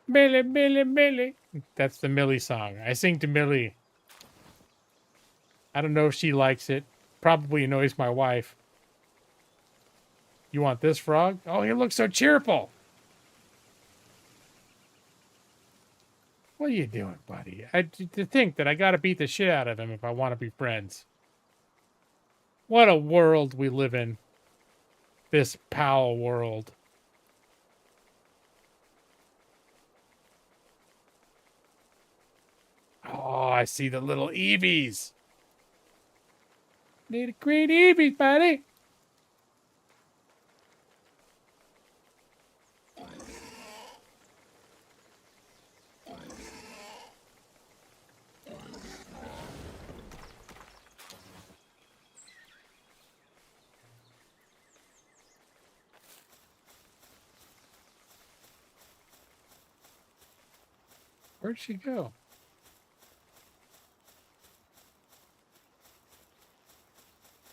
Millie, Millie, Millie. That's the Millie song. I sing to Millie. I don't know if she likes it. Probably annoys my wife. You want this frog? Oh, he looks so cheerful. What are you doing, buddy? To think that I gotta beat the shit out of him if I want to be friends. What a world we live in. This Pal world. Oh, I see the little Eevees. Need a green Eevees, buddy. Where'd she go?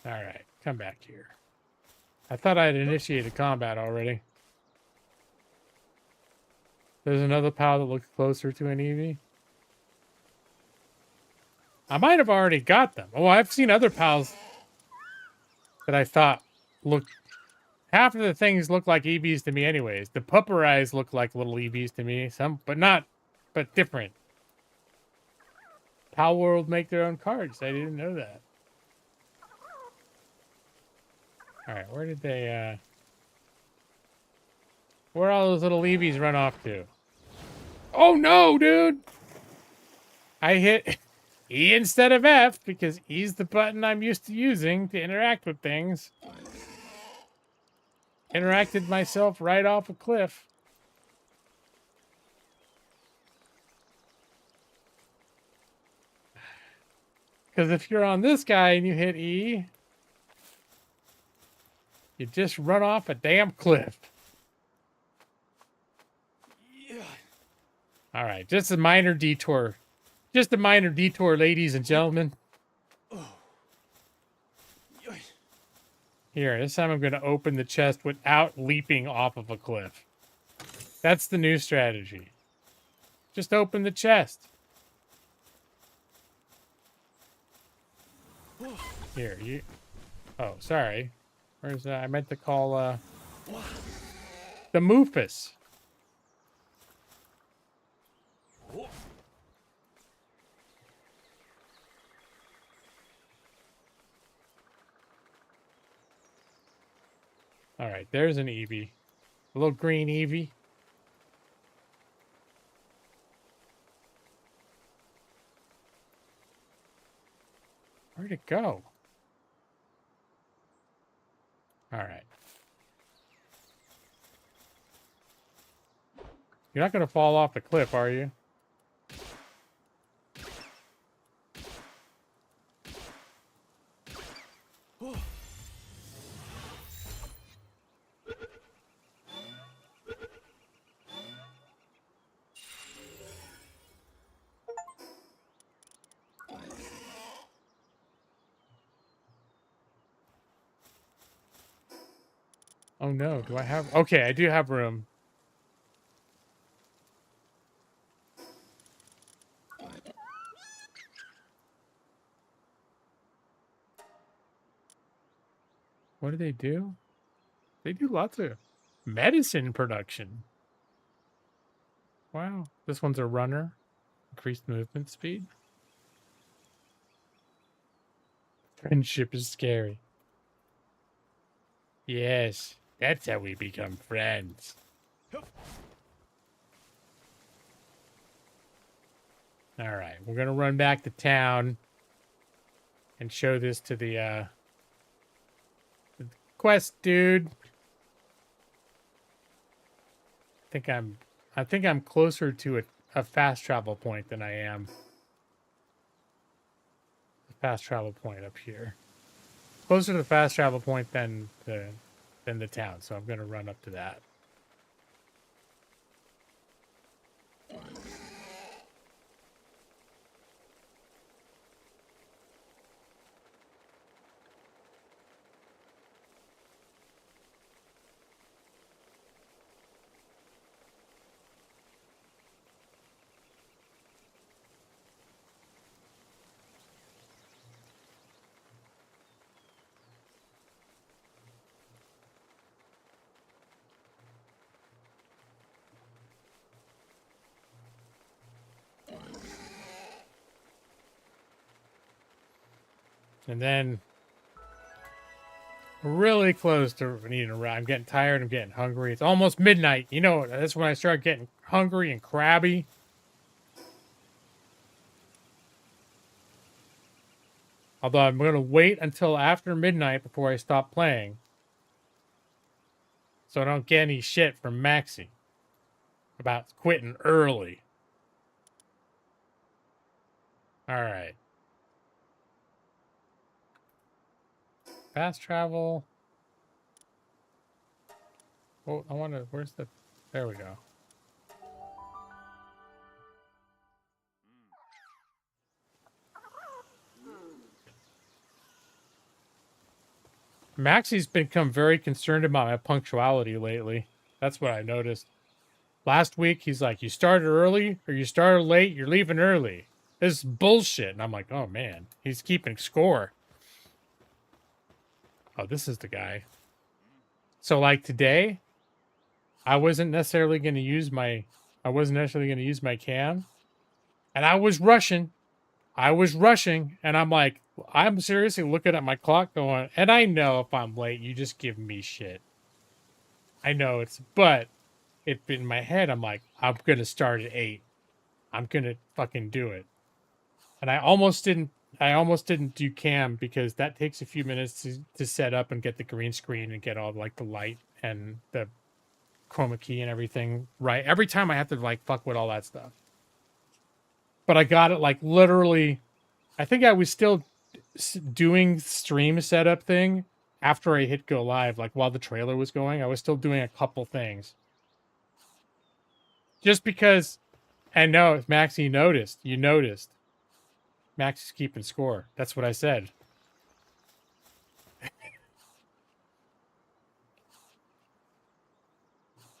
All right, come back here. I thought I had initiated combat already. There's another pal that looks closer to an Eevee. I might have already got them. Oh, I've seen other pals that I thought looked... Half of the things look like Eevees to me anyways. The pupper eyes look like little Eevees to me. Some, but not, but different. Palworld make their own cards. I didn't know that. All right, where did they, where all those little Eevees run off to? Oh no, dude! I hit E instead of F because E's the button I'm used to using to interact with things. Interacted myself right off a cliff. Because if you're on this guy and you hit E, you just run off a damn cliff. All right, just a minor detour. Just a minor detour, ladies and gentlemen. Here, this time I'm going to open the chest without leaping off of a cliff. That's the new strategy. Just open the chest. Here, you... Oh, sorry. Where's I meant to call, the Moofus. All right, there's an Eevee. A little green Eevee. Where'd it go? All right. You're not going to fall off the cliff, are you? Oh no, do I have... Okay, I do have room. What do? They do lots of medicine production. Wow. This one's a runner. Increased movement speed. Friendship is scary. Yes, that's how we become friends. All right, we're gonna run back to town and show this to the quest dude. I think I'm closer to a fast travel point than I am the fast travel point up here. Closer to the fast travel point than the town, so I'm gonna run up to that. And then we're really close to needing a ride. I'm getting tired. I'm getting hungry. It's almost midnight. You know, that's when I start getting hungry and crabby. Although I'm going to wait until after midnight before I stop playing. So I don't get any shit from Maxie about quitting early. All right. Fast travel. Oh, I want to... Where's the... There we go. Maxie's become very concerned about my punctuality lately. That's what I noticed. Last week, he's like, you started early or you started late, you're leaving early. This is bullshit. And I'm like, oh, man. He's keeping score. Oh, this is the guy. So, like, today, I wasn't necessarily going to use my... cam. And I was rushing. And I'm like, I'm seriously looking at my clock going, and I know if I'm late, you just give me shit. I know it's... But... in my head, I'm like, I'm going to start at 8. I'm going to fucking do it. And I almost didn't do cam because that takes a few minutes to set up and get the green screen and get all like the light and the chroma key and everything right. Every time I have to like fuck with all that stuff. But I got it like literally, I think I was still doing stream setup thing after I hit go live, like while the trailer was going. I was still doing a couple things. Just because, I know, Max, you noticed. Max is keeping score. That's what I said.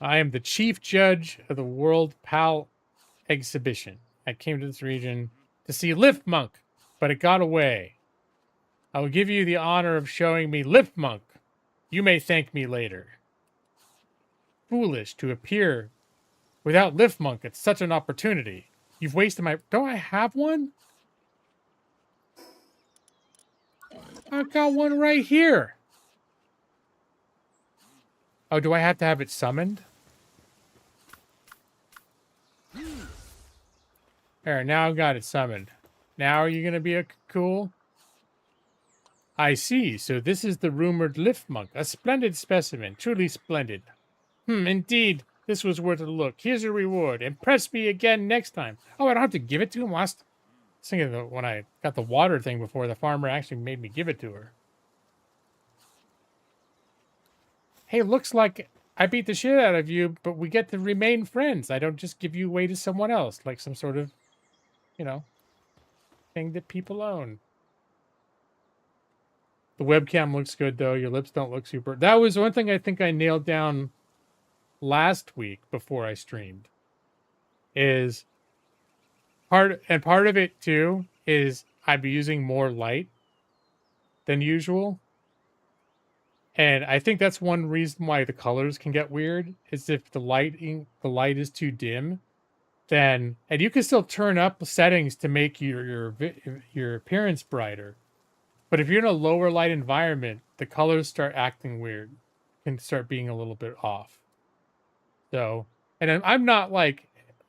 I am the chief judge of the World PAL exhibition. I came to this region to see Lift Monk, but it got away. I will give you the honor of showing me Lift Monk. You may thank me later. Foolish to appear without Lift Monk at such an opportunity. You've wasted my... Don't I have one? I've got one right here. Oh, do I have to have it summoned? There, now I've got it summoned. Now are you going to be cool? I see. So this is the rumored lift monk. A splendid specimen. Truly splendid. Indeed. This was worth a look. Here's your reward. Impress me again next time. Oh, I don't have to give it to him? I was thinking that when I got the water thing before, the farmer actually made me give it to her. Hey, looks like I beat the shit out of you, but we get to remain friends. I don't just give you away to someone else, like some sort of, you know, thing that people own. The webcam looks good, though. Your lips don't look super... That was one thing I think I nailed down last week before I streamed. Is part of it, too, is I'm using more light than usual. And I think that's one reason why the colors can get weird, is if the light is too dim, then... And you can still turn up settings to make your appearance brighter. But if you're in a lower light environment, the colors start acting weird, can start being a little bit off. So, and I'm not like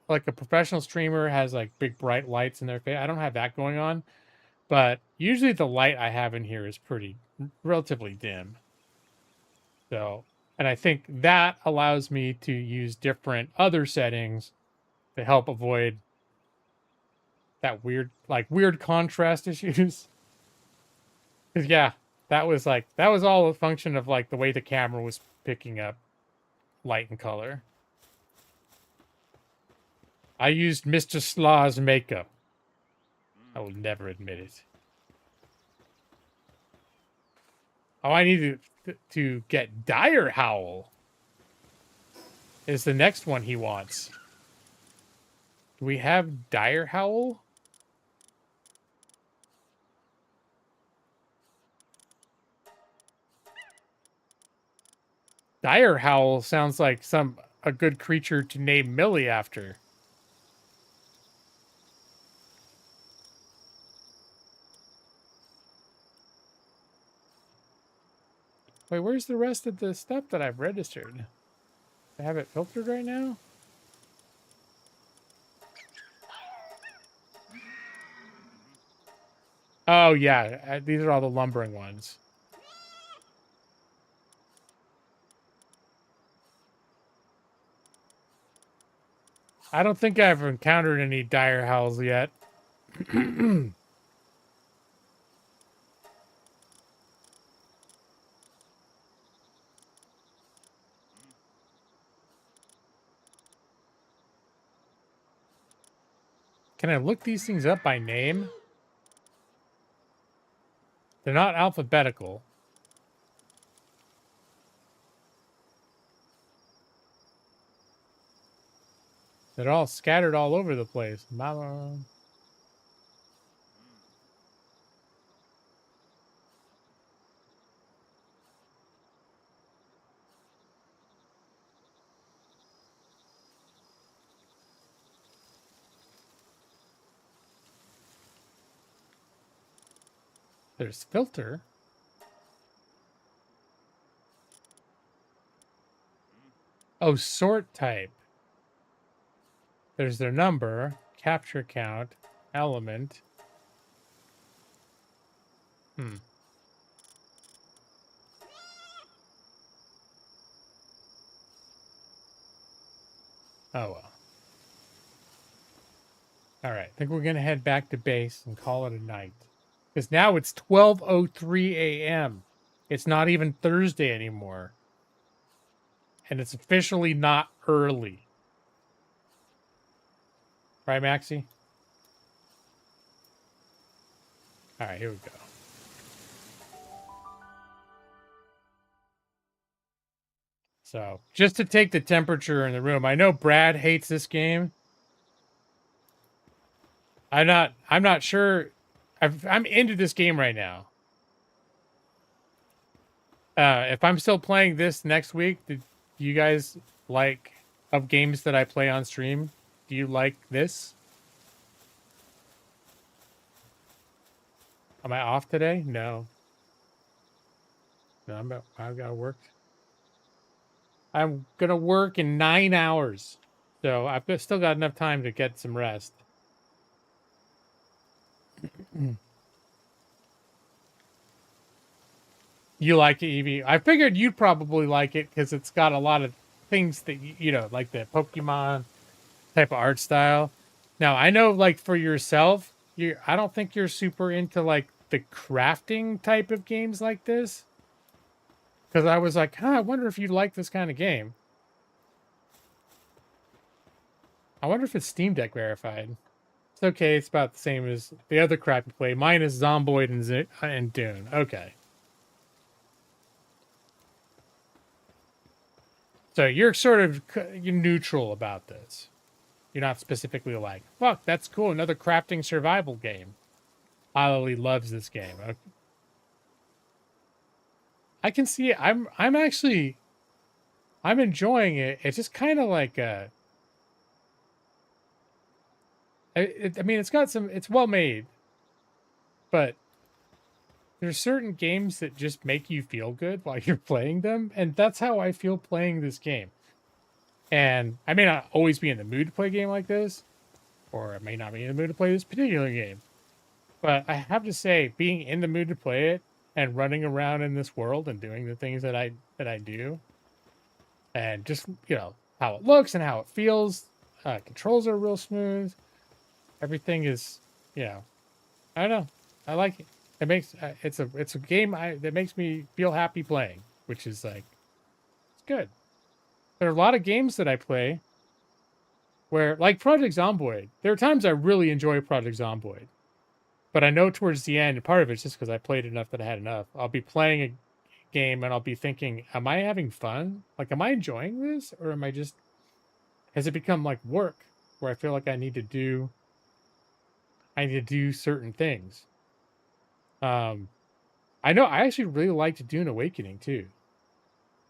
a professional streamer has like big bright lights in their face. I don't have that going on, but usually the light I have in here is pretty relatively dim. So, and I think that allows me to use different other settings to help avoid that weird contrast issues. Because yeah, that was all a function of like the way the camera was picking up light and color. I used Mr. Slaw's makeup. I will never admit it. Oh, I need to get Dire Howl. Is the next one he wants. Do we have Dire Howl? Dire Howl sounds like a good creature to name Millie after. Wait, where's the rest of the stuff that I've registered? I have it filtered right now? Oh, yeah. These are all the lumbering ones. I don't think I've encountered any Dire Howls yet. Can I look these things up by name? They're not alphabetical. They're all scattered all over the place. Mama. There's filter. Oh, sort type. There's their number, capture count, element. Oh, well. All right. I think we're going to head back to base and call it a night. Because now it's 12:03 a.m. It's not even Thursday anymore. And it's officially not early. Right, Maxie? All right, here we go. So, just to take the temperature in the room. I know Brad hates this game. I'm not sure. I'm into this game right now. If I'm still playing this next week, do you guys like of games that I play on stream? Do you like this? Am I off today? No. No, I've got to work. I'm gonna work in 9 hours, so I've still got enough time to get some rest. You like it, Evie? I figured you'd probably like it because it's got a lot of things that you know, like the Pokemon type of art style. Now I know, like for yourself, I don't think you're super into like the crafting type of games like this. Because I was like, I wonder if you'd like this kind of game. I wonder if it's Steam Deck verified. It's okay. It's about the same as the other crap you play. Mine is Zomboid and Dune. Okay. So you're sort of you're neutral about this. You're not specifically like, fuck, that's cool. Another crafting survival game. Ollie loves this game. Okay. I can see it. I'm enjoying it. It's just kind of like I mean, it's got some. It's well made, but there's certain games that just make you feel good while you're playing them, and that's how I feel playing this game. And I may not always be in the mood to play a game like this, or I may not be in the mood to play this particular game. But I have to say, being in the mood to play it and running around in this world and doing the things that I do, and just how it looks and how it feels, controls are real smooth. Everything is, I don't know. I like it. It makes it's a game that makes me feel happy playing, which is like it's good. There are a lot of games that I play where, like Project Zomboid, there are times I really enjoy Project Zomboid. But I know towards the end, part of it's just because I played enough that I had enough. I'll be playing a game and I'll be thinking, am I having fun? Like, am I enjoying this? Or am I just, has it become like work where I feel like I need to do certain things? I know I actually really liked Dune Awakening too.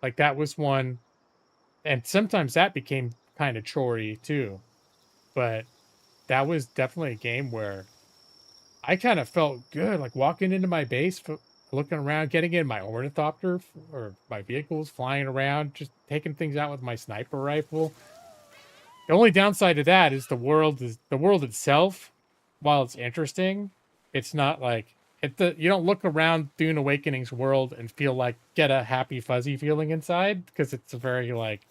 Like that was one, and sometimes that became kind of chory too. But that was definitely a game where I kind of felt good, like walking into my base, looking around, getting in my ornithopter or my vehicles, flying around, just taking things out with my sniper rifle. The only downside to that is the world itself. While it's interesting, it's not like you don't look around Dune Awakening's world and feel like get a happy fuzzy feeling inside because it's a very like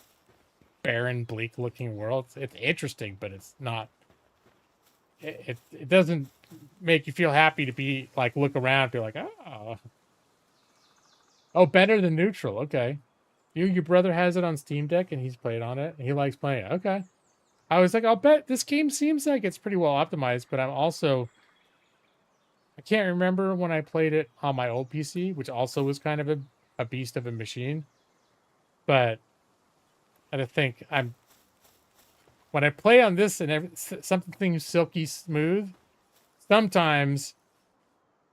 barren, bleak looking world. It's interesting, but it's not. It doesn't make you feel happy to be like look around and be like, oh, better than neutral. Okay, your brother has it on Steam Deck and he's played on it and he likes playing it. Okay, I was like, I'll bet this game seems like it's pretty well optimized, but I can't remember when I played it on my old PC, which also was kind of a beast of a machine. But I think when I play on this and something silky smooth, sometimes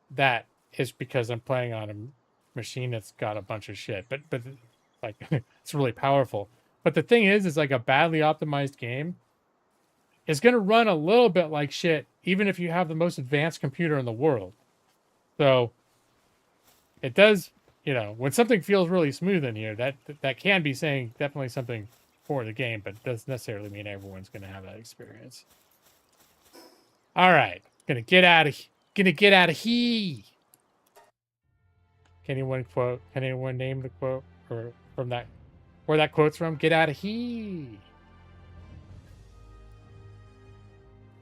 that is because I'm playing on a machine that's got a bunch of shit. But like it's really powerful. But the thing is like a badly optimized game is going to run a little bit like shit, even if you have the most advanced computer in the world. So it does, when something feels really smooth in here, that can be saying definitely something for the game, but it doesn't necessarily mean everyone's going to have that experience. All right, gonna get out of here. Can anyone name the quote or from that, where that quote's from? Get out of here.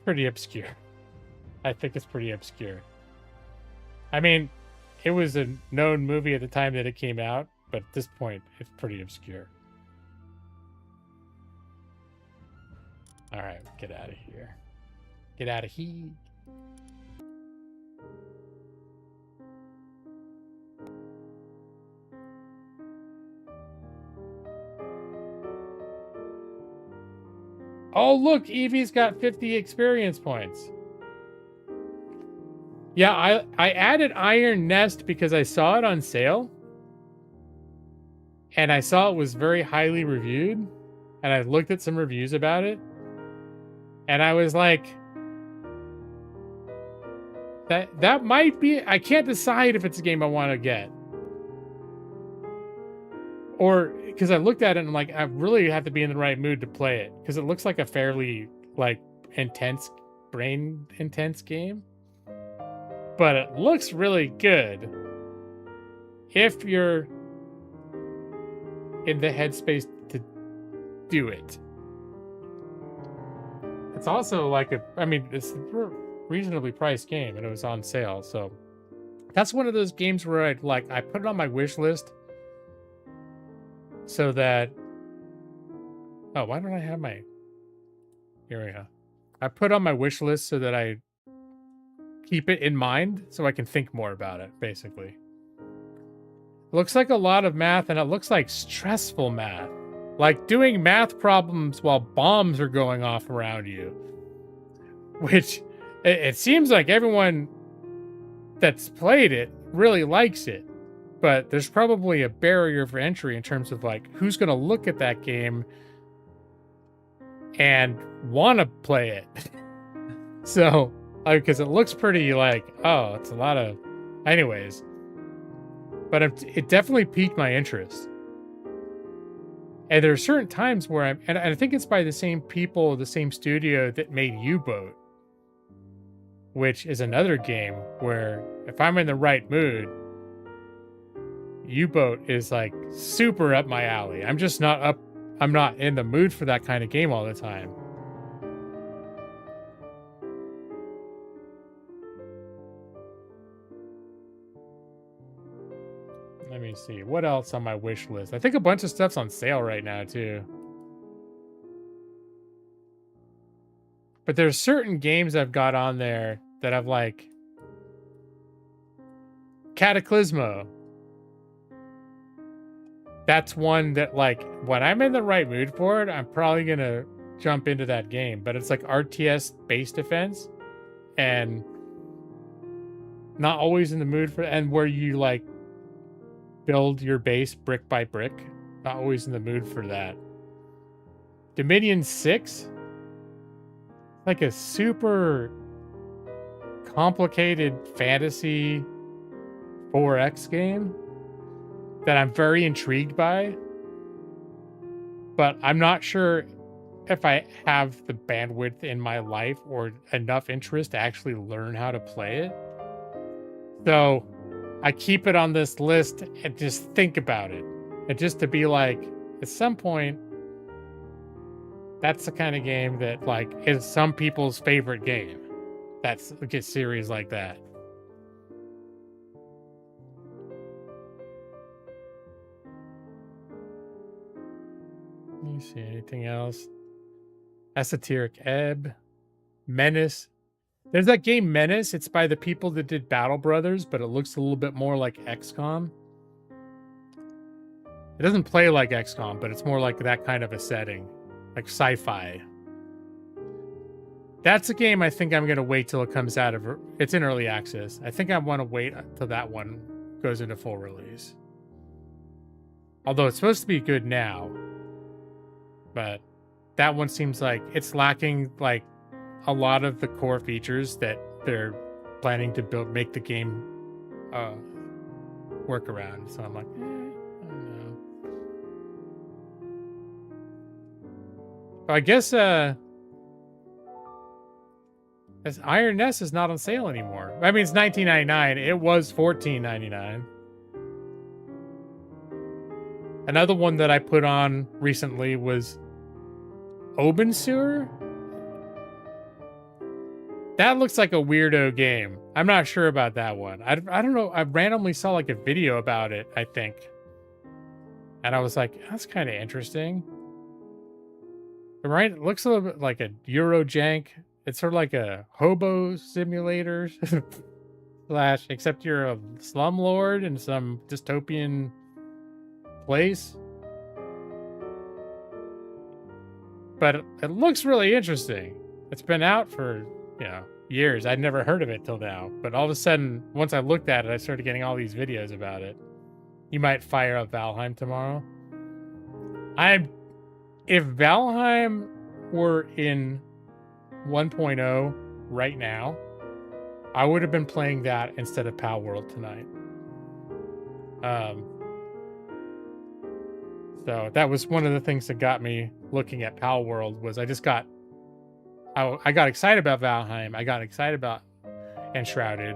Pretty obscure. I think it's pretty obscure. I mean, it was a known movie at the time that it came out, but at this point, it's pretty obscure. All right, get out of here. Get out of here. Oh, look, Evie's got 50 experience points. Yeah, I added Iron Nest because I saw it on sale. And I saw it was very highly reviewed. And I looked at some reviews about it. And I was like, that might be, I can't decide if it's a game I want to get. Or, because I looked at it and I'm like, I really have to be in the right mood to play it. Because it looks like a fairly, like, brain intense game. But it looks really good. if you're in the headspace to do it. It's also like it's a reasonably priced game and it was on sale, so that's one of those games where I put it on my wish list so that why don't I have my here we go. I put on my wish list so that I keep it in mind so I can think more about it, basically. It looks like a lot of math, and it looks like stressful math. Like doing math problems while bombs are going off around you. Which, it seems like everyone that's played it really likes it. But there's probably a barrier for entry in terms of who's going to look at that game and want to play it. So, because it looks pretty it's a lot of... Anyways. But it definitely piqued my interest. And there are certain times where and I think it's by the same people, the same studio that made U-Boat, which is another game where if I'm in the right mood, U-Boat is super up my alley. I'm not in the mood for that kind of game all the time. Let me see. What else on my wish list? I think a bunch of stuff's on sale right now, too. But there's certain games I've got on there that I've Cataclysmo. That's one that when I'm in the right mood for it, I'm probably going to jump into that game. But it's RTS base defense. And not always in the mood for... And where you build your base brick by brick. Not always in the mood for that. Dominion 6? A super complicated fantasy 4X game that I'm very intrigued by. But I'm not sure if I have the bandwidth in my life or enough interest to actually learn how to play it. So I keep it on this list and just think about it. And just to be at some point, that's the kind of game that is some people's favorite game. That's a series like that. Let me see, anything else? Esoteric Ebb. Menace. There's that game Menace. It's by the people that did Battle Brothers, but it looks a little bit more like XCOM. It doesn't play like XCOM, but it's more like that kind of a setting. Sci-fi. That's a game I think I'm going to wait till it comes out of... It's in early access. I think I want to wait till that one goes into full release. Although it's supposed to be good now. But that one seems like it's lacking a lot of the core features that they're planning to make the game work around. So I'm I don't know. I guess as Iron Nest is not on sale anymore. I mean, it's $19.99. It was $14.99. Another one that I put on recently was Obensewer. That looks like a weirdo game. I'm not sure about that one. I don't know. I randomly saw a video about it, I think. And I was like, that's kind of interesting. Right? It looks a little bit like a Eurojank. It's sort of like a hobo simulator slash, except you're a slumlord in some dystopian place. But it looks really interesting. It's been out for, years. I'd never heard of it till now. But all of a sudden, once I looked at it, I started getting all these videos about it. You might fire up Valheim tomorrow. If Valheim were in 1.0 right now, I would have been playing that instead of Palworld tonight. So that was one of the things that got me looking at Palworld was I got excited about Valheim. I got excited about Enshrouded.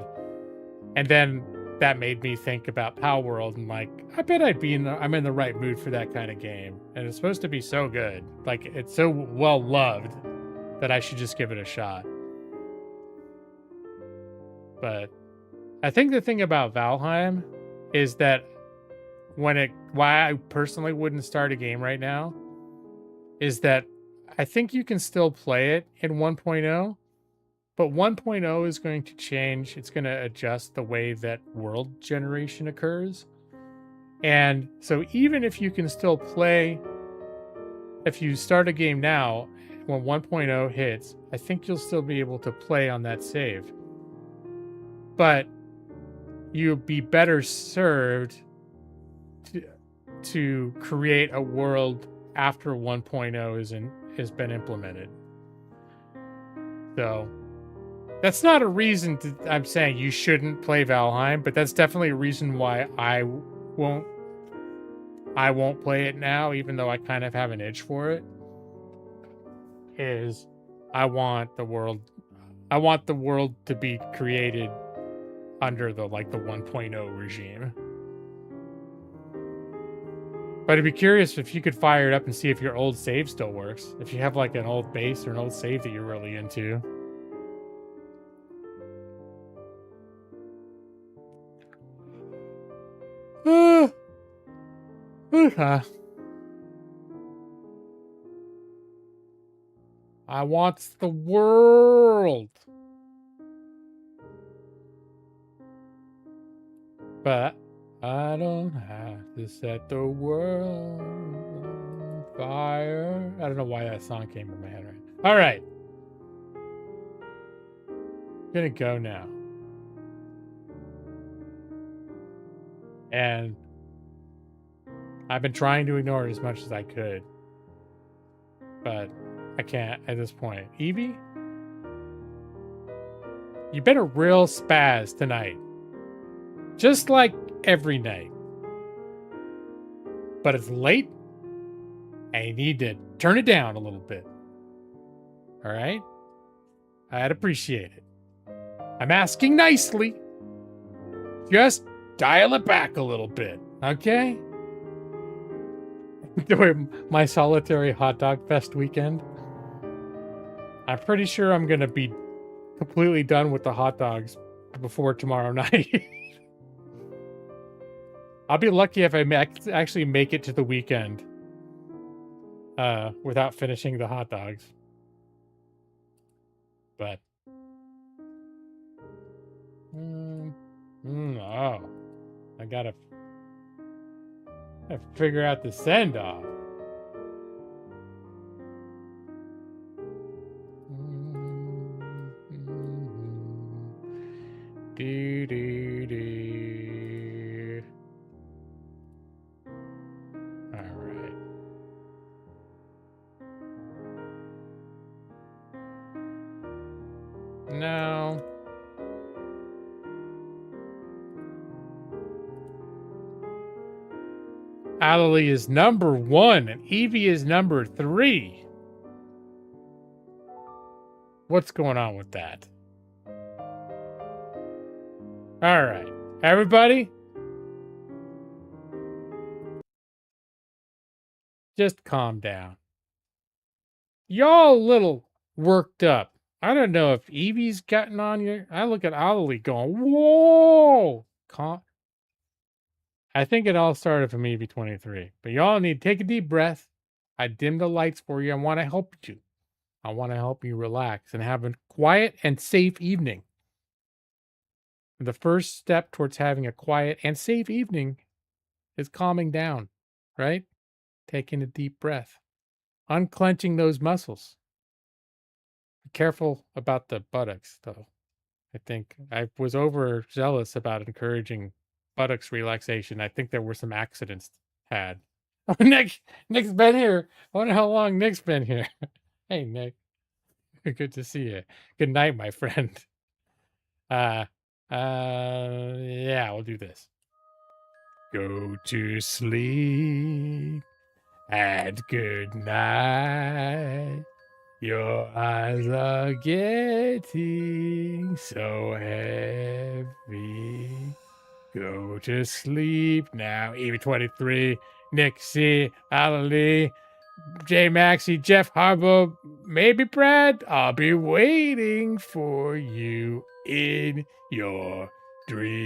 And then that made me think about Palworld and like, I bet I'm in the right mood for that kind of game. And it's supposed to be so good. Like, it's so well loved that I should just give it a shot. But I think the thing about Valheim is that why I personally wouldn't start a game right now is that I think you can still play it in 1.0, but 1.0 is going to change. It's going to adjust the way that world generation occurs. And so even if you can still play, if you start a game now, when 1.0 hits, I think you'll still be able to play on that save. But you'll be better served to create a world after 1.0 has been implemented. So that's not a reason I'm saying you shouldn't play Valheim, but that's definitely a reason why I won't play it now, even though I kind of have an itch for it. Is I want the world to be created under the 1.0 regime. But I'd be curious if you could fire it up and see if your old save still works. If you have like an old base or an old save that you're really into. I want the world. But I don't have to set the world on fire. I don't know why that song came in my head right. All right. Gonna go now. And I've been trying to ignore it as much as I could. But I can't at this point. Evie? You've been a real spaz tonight. Just like every night. But it's late, and you need to turn it down a little bit. All right? I'd appreciate it. I'm asking nicely. Just dial it back a little bit, okay? During my solitary hot dog fest weekend, I'm pretty sure I'm going to be completely done with the hot dogs before tomorrow night. I'll be lucky if I actually make it to the weekend without finishing the hot dogs. But oh, I gotta figure out the send off. Do do do. All right. No. Adley is number 1 and Evie is number 3. What's going on with that? All right, everybody. Just calm down. Y'all a little worked up. I don't know if Evie's gotten on you. I look at Ollie going, whoa. I think it all started from Evie 23. But y'all need to take a deep breath. I dim the lights for you. I want to help you. I want to help you relax and have a quiet and safe evening. The first step towards having a quiet and safe evening is calming down, right? Taking a deep breath. Unclenching those muscles. Be careful about the buttocks, though. I think I was overzealous about encouraging buttocks relaxation. I think there were some accidents had. Oh, Nick's been here. I wonder how long Nick's been here. Hey, Nick. Good to see you. Good night, my friend. Yeah, we'll do this. Go to sleep and good night. Your eyes are getting so heavy. Go to sleep now. Evie23, Nick C, Ali, J Maxi, Jeff Harbo, maybe Brad. I'll be waiting for you in your dream.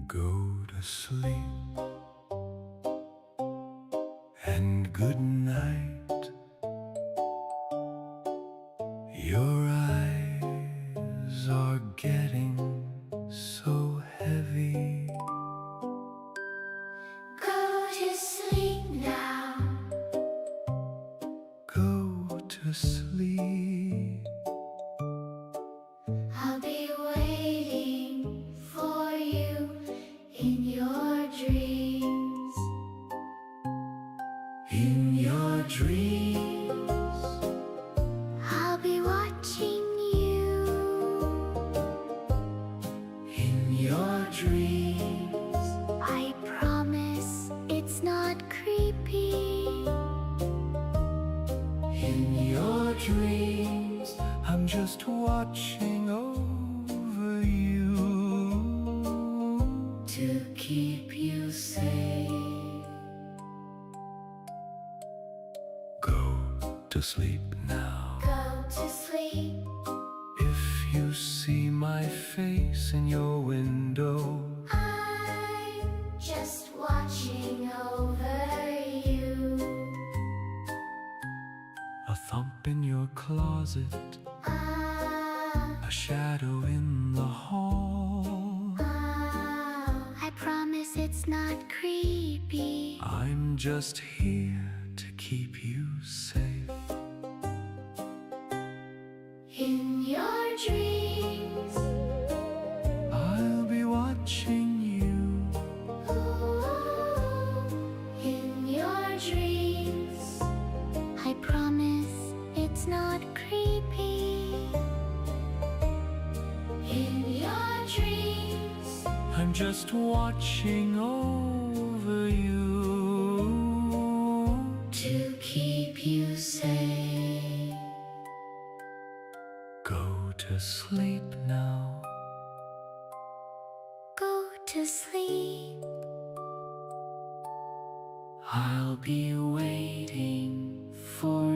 Go to sleep and good night. Your eyes are getting so heavy. Go to sleep now. Go to sleep. I'll be waiting for you in your dreams. In your dreams. I'll be watching you. In your dreams. I promise it's not creepy. In your dreams. I'm just watching over you To keep you safe. Go to sleep now. Go to sleep. If you see my face in your window, I'm just watching over you. a thump in your closet, a shadow in the hall. I promise it's not creepy. I'm just here to keep you safe. In your dreams. I'll be watching you. In your dreams. I promise it's not creepy. In your dreams. I'm just watching over you To keep you safe. go to sleep now. Go to sleep. I'll be waiting for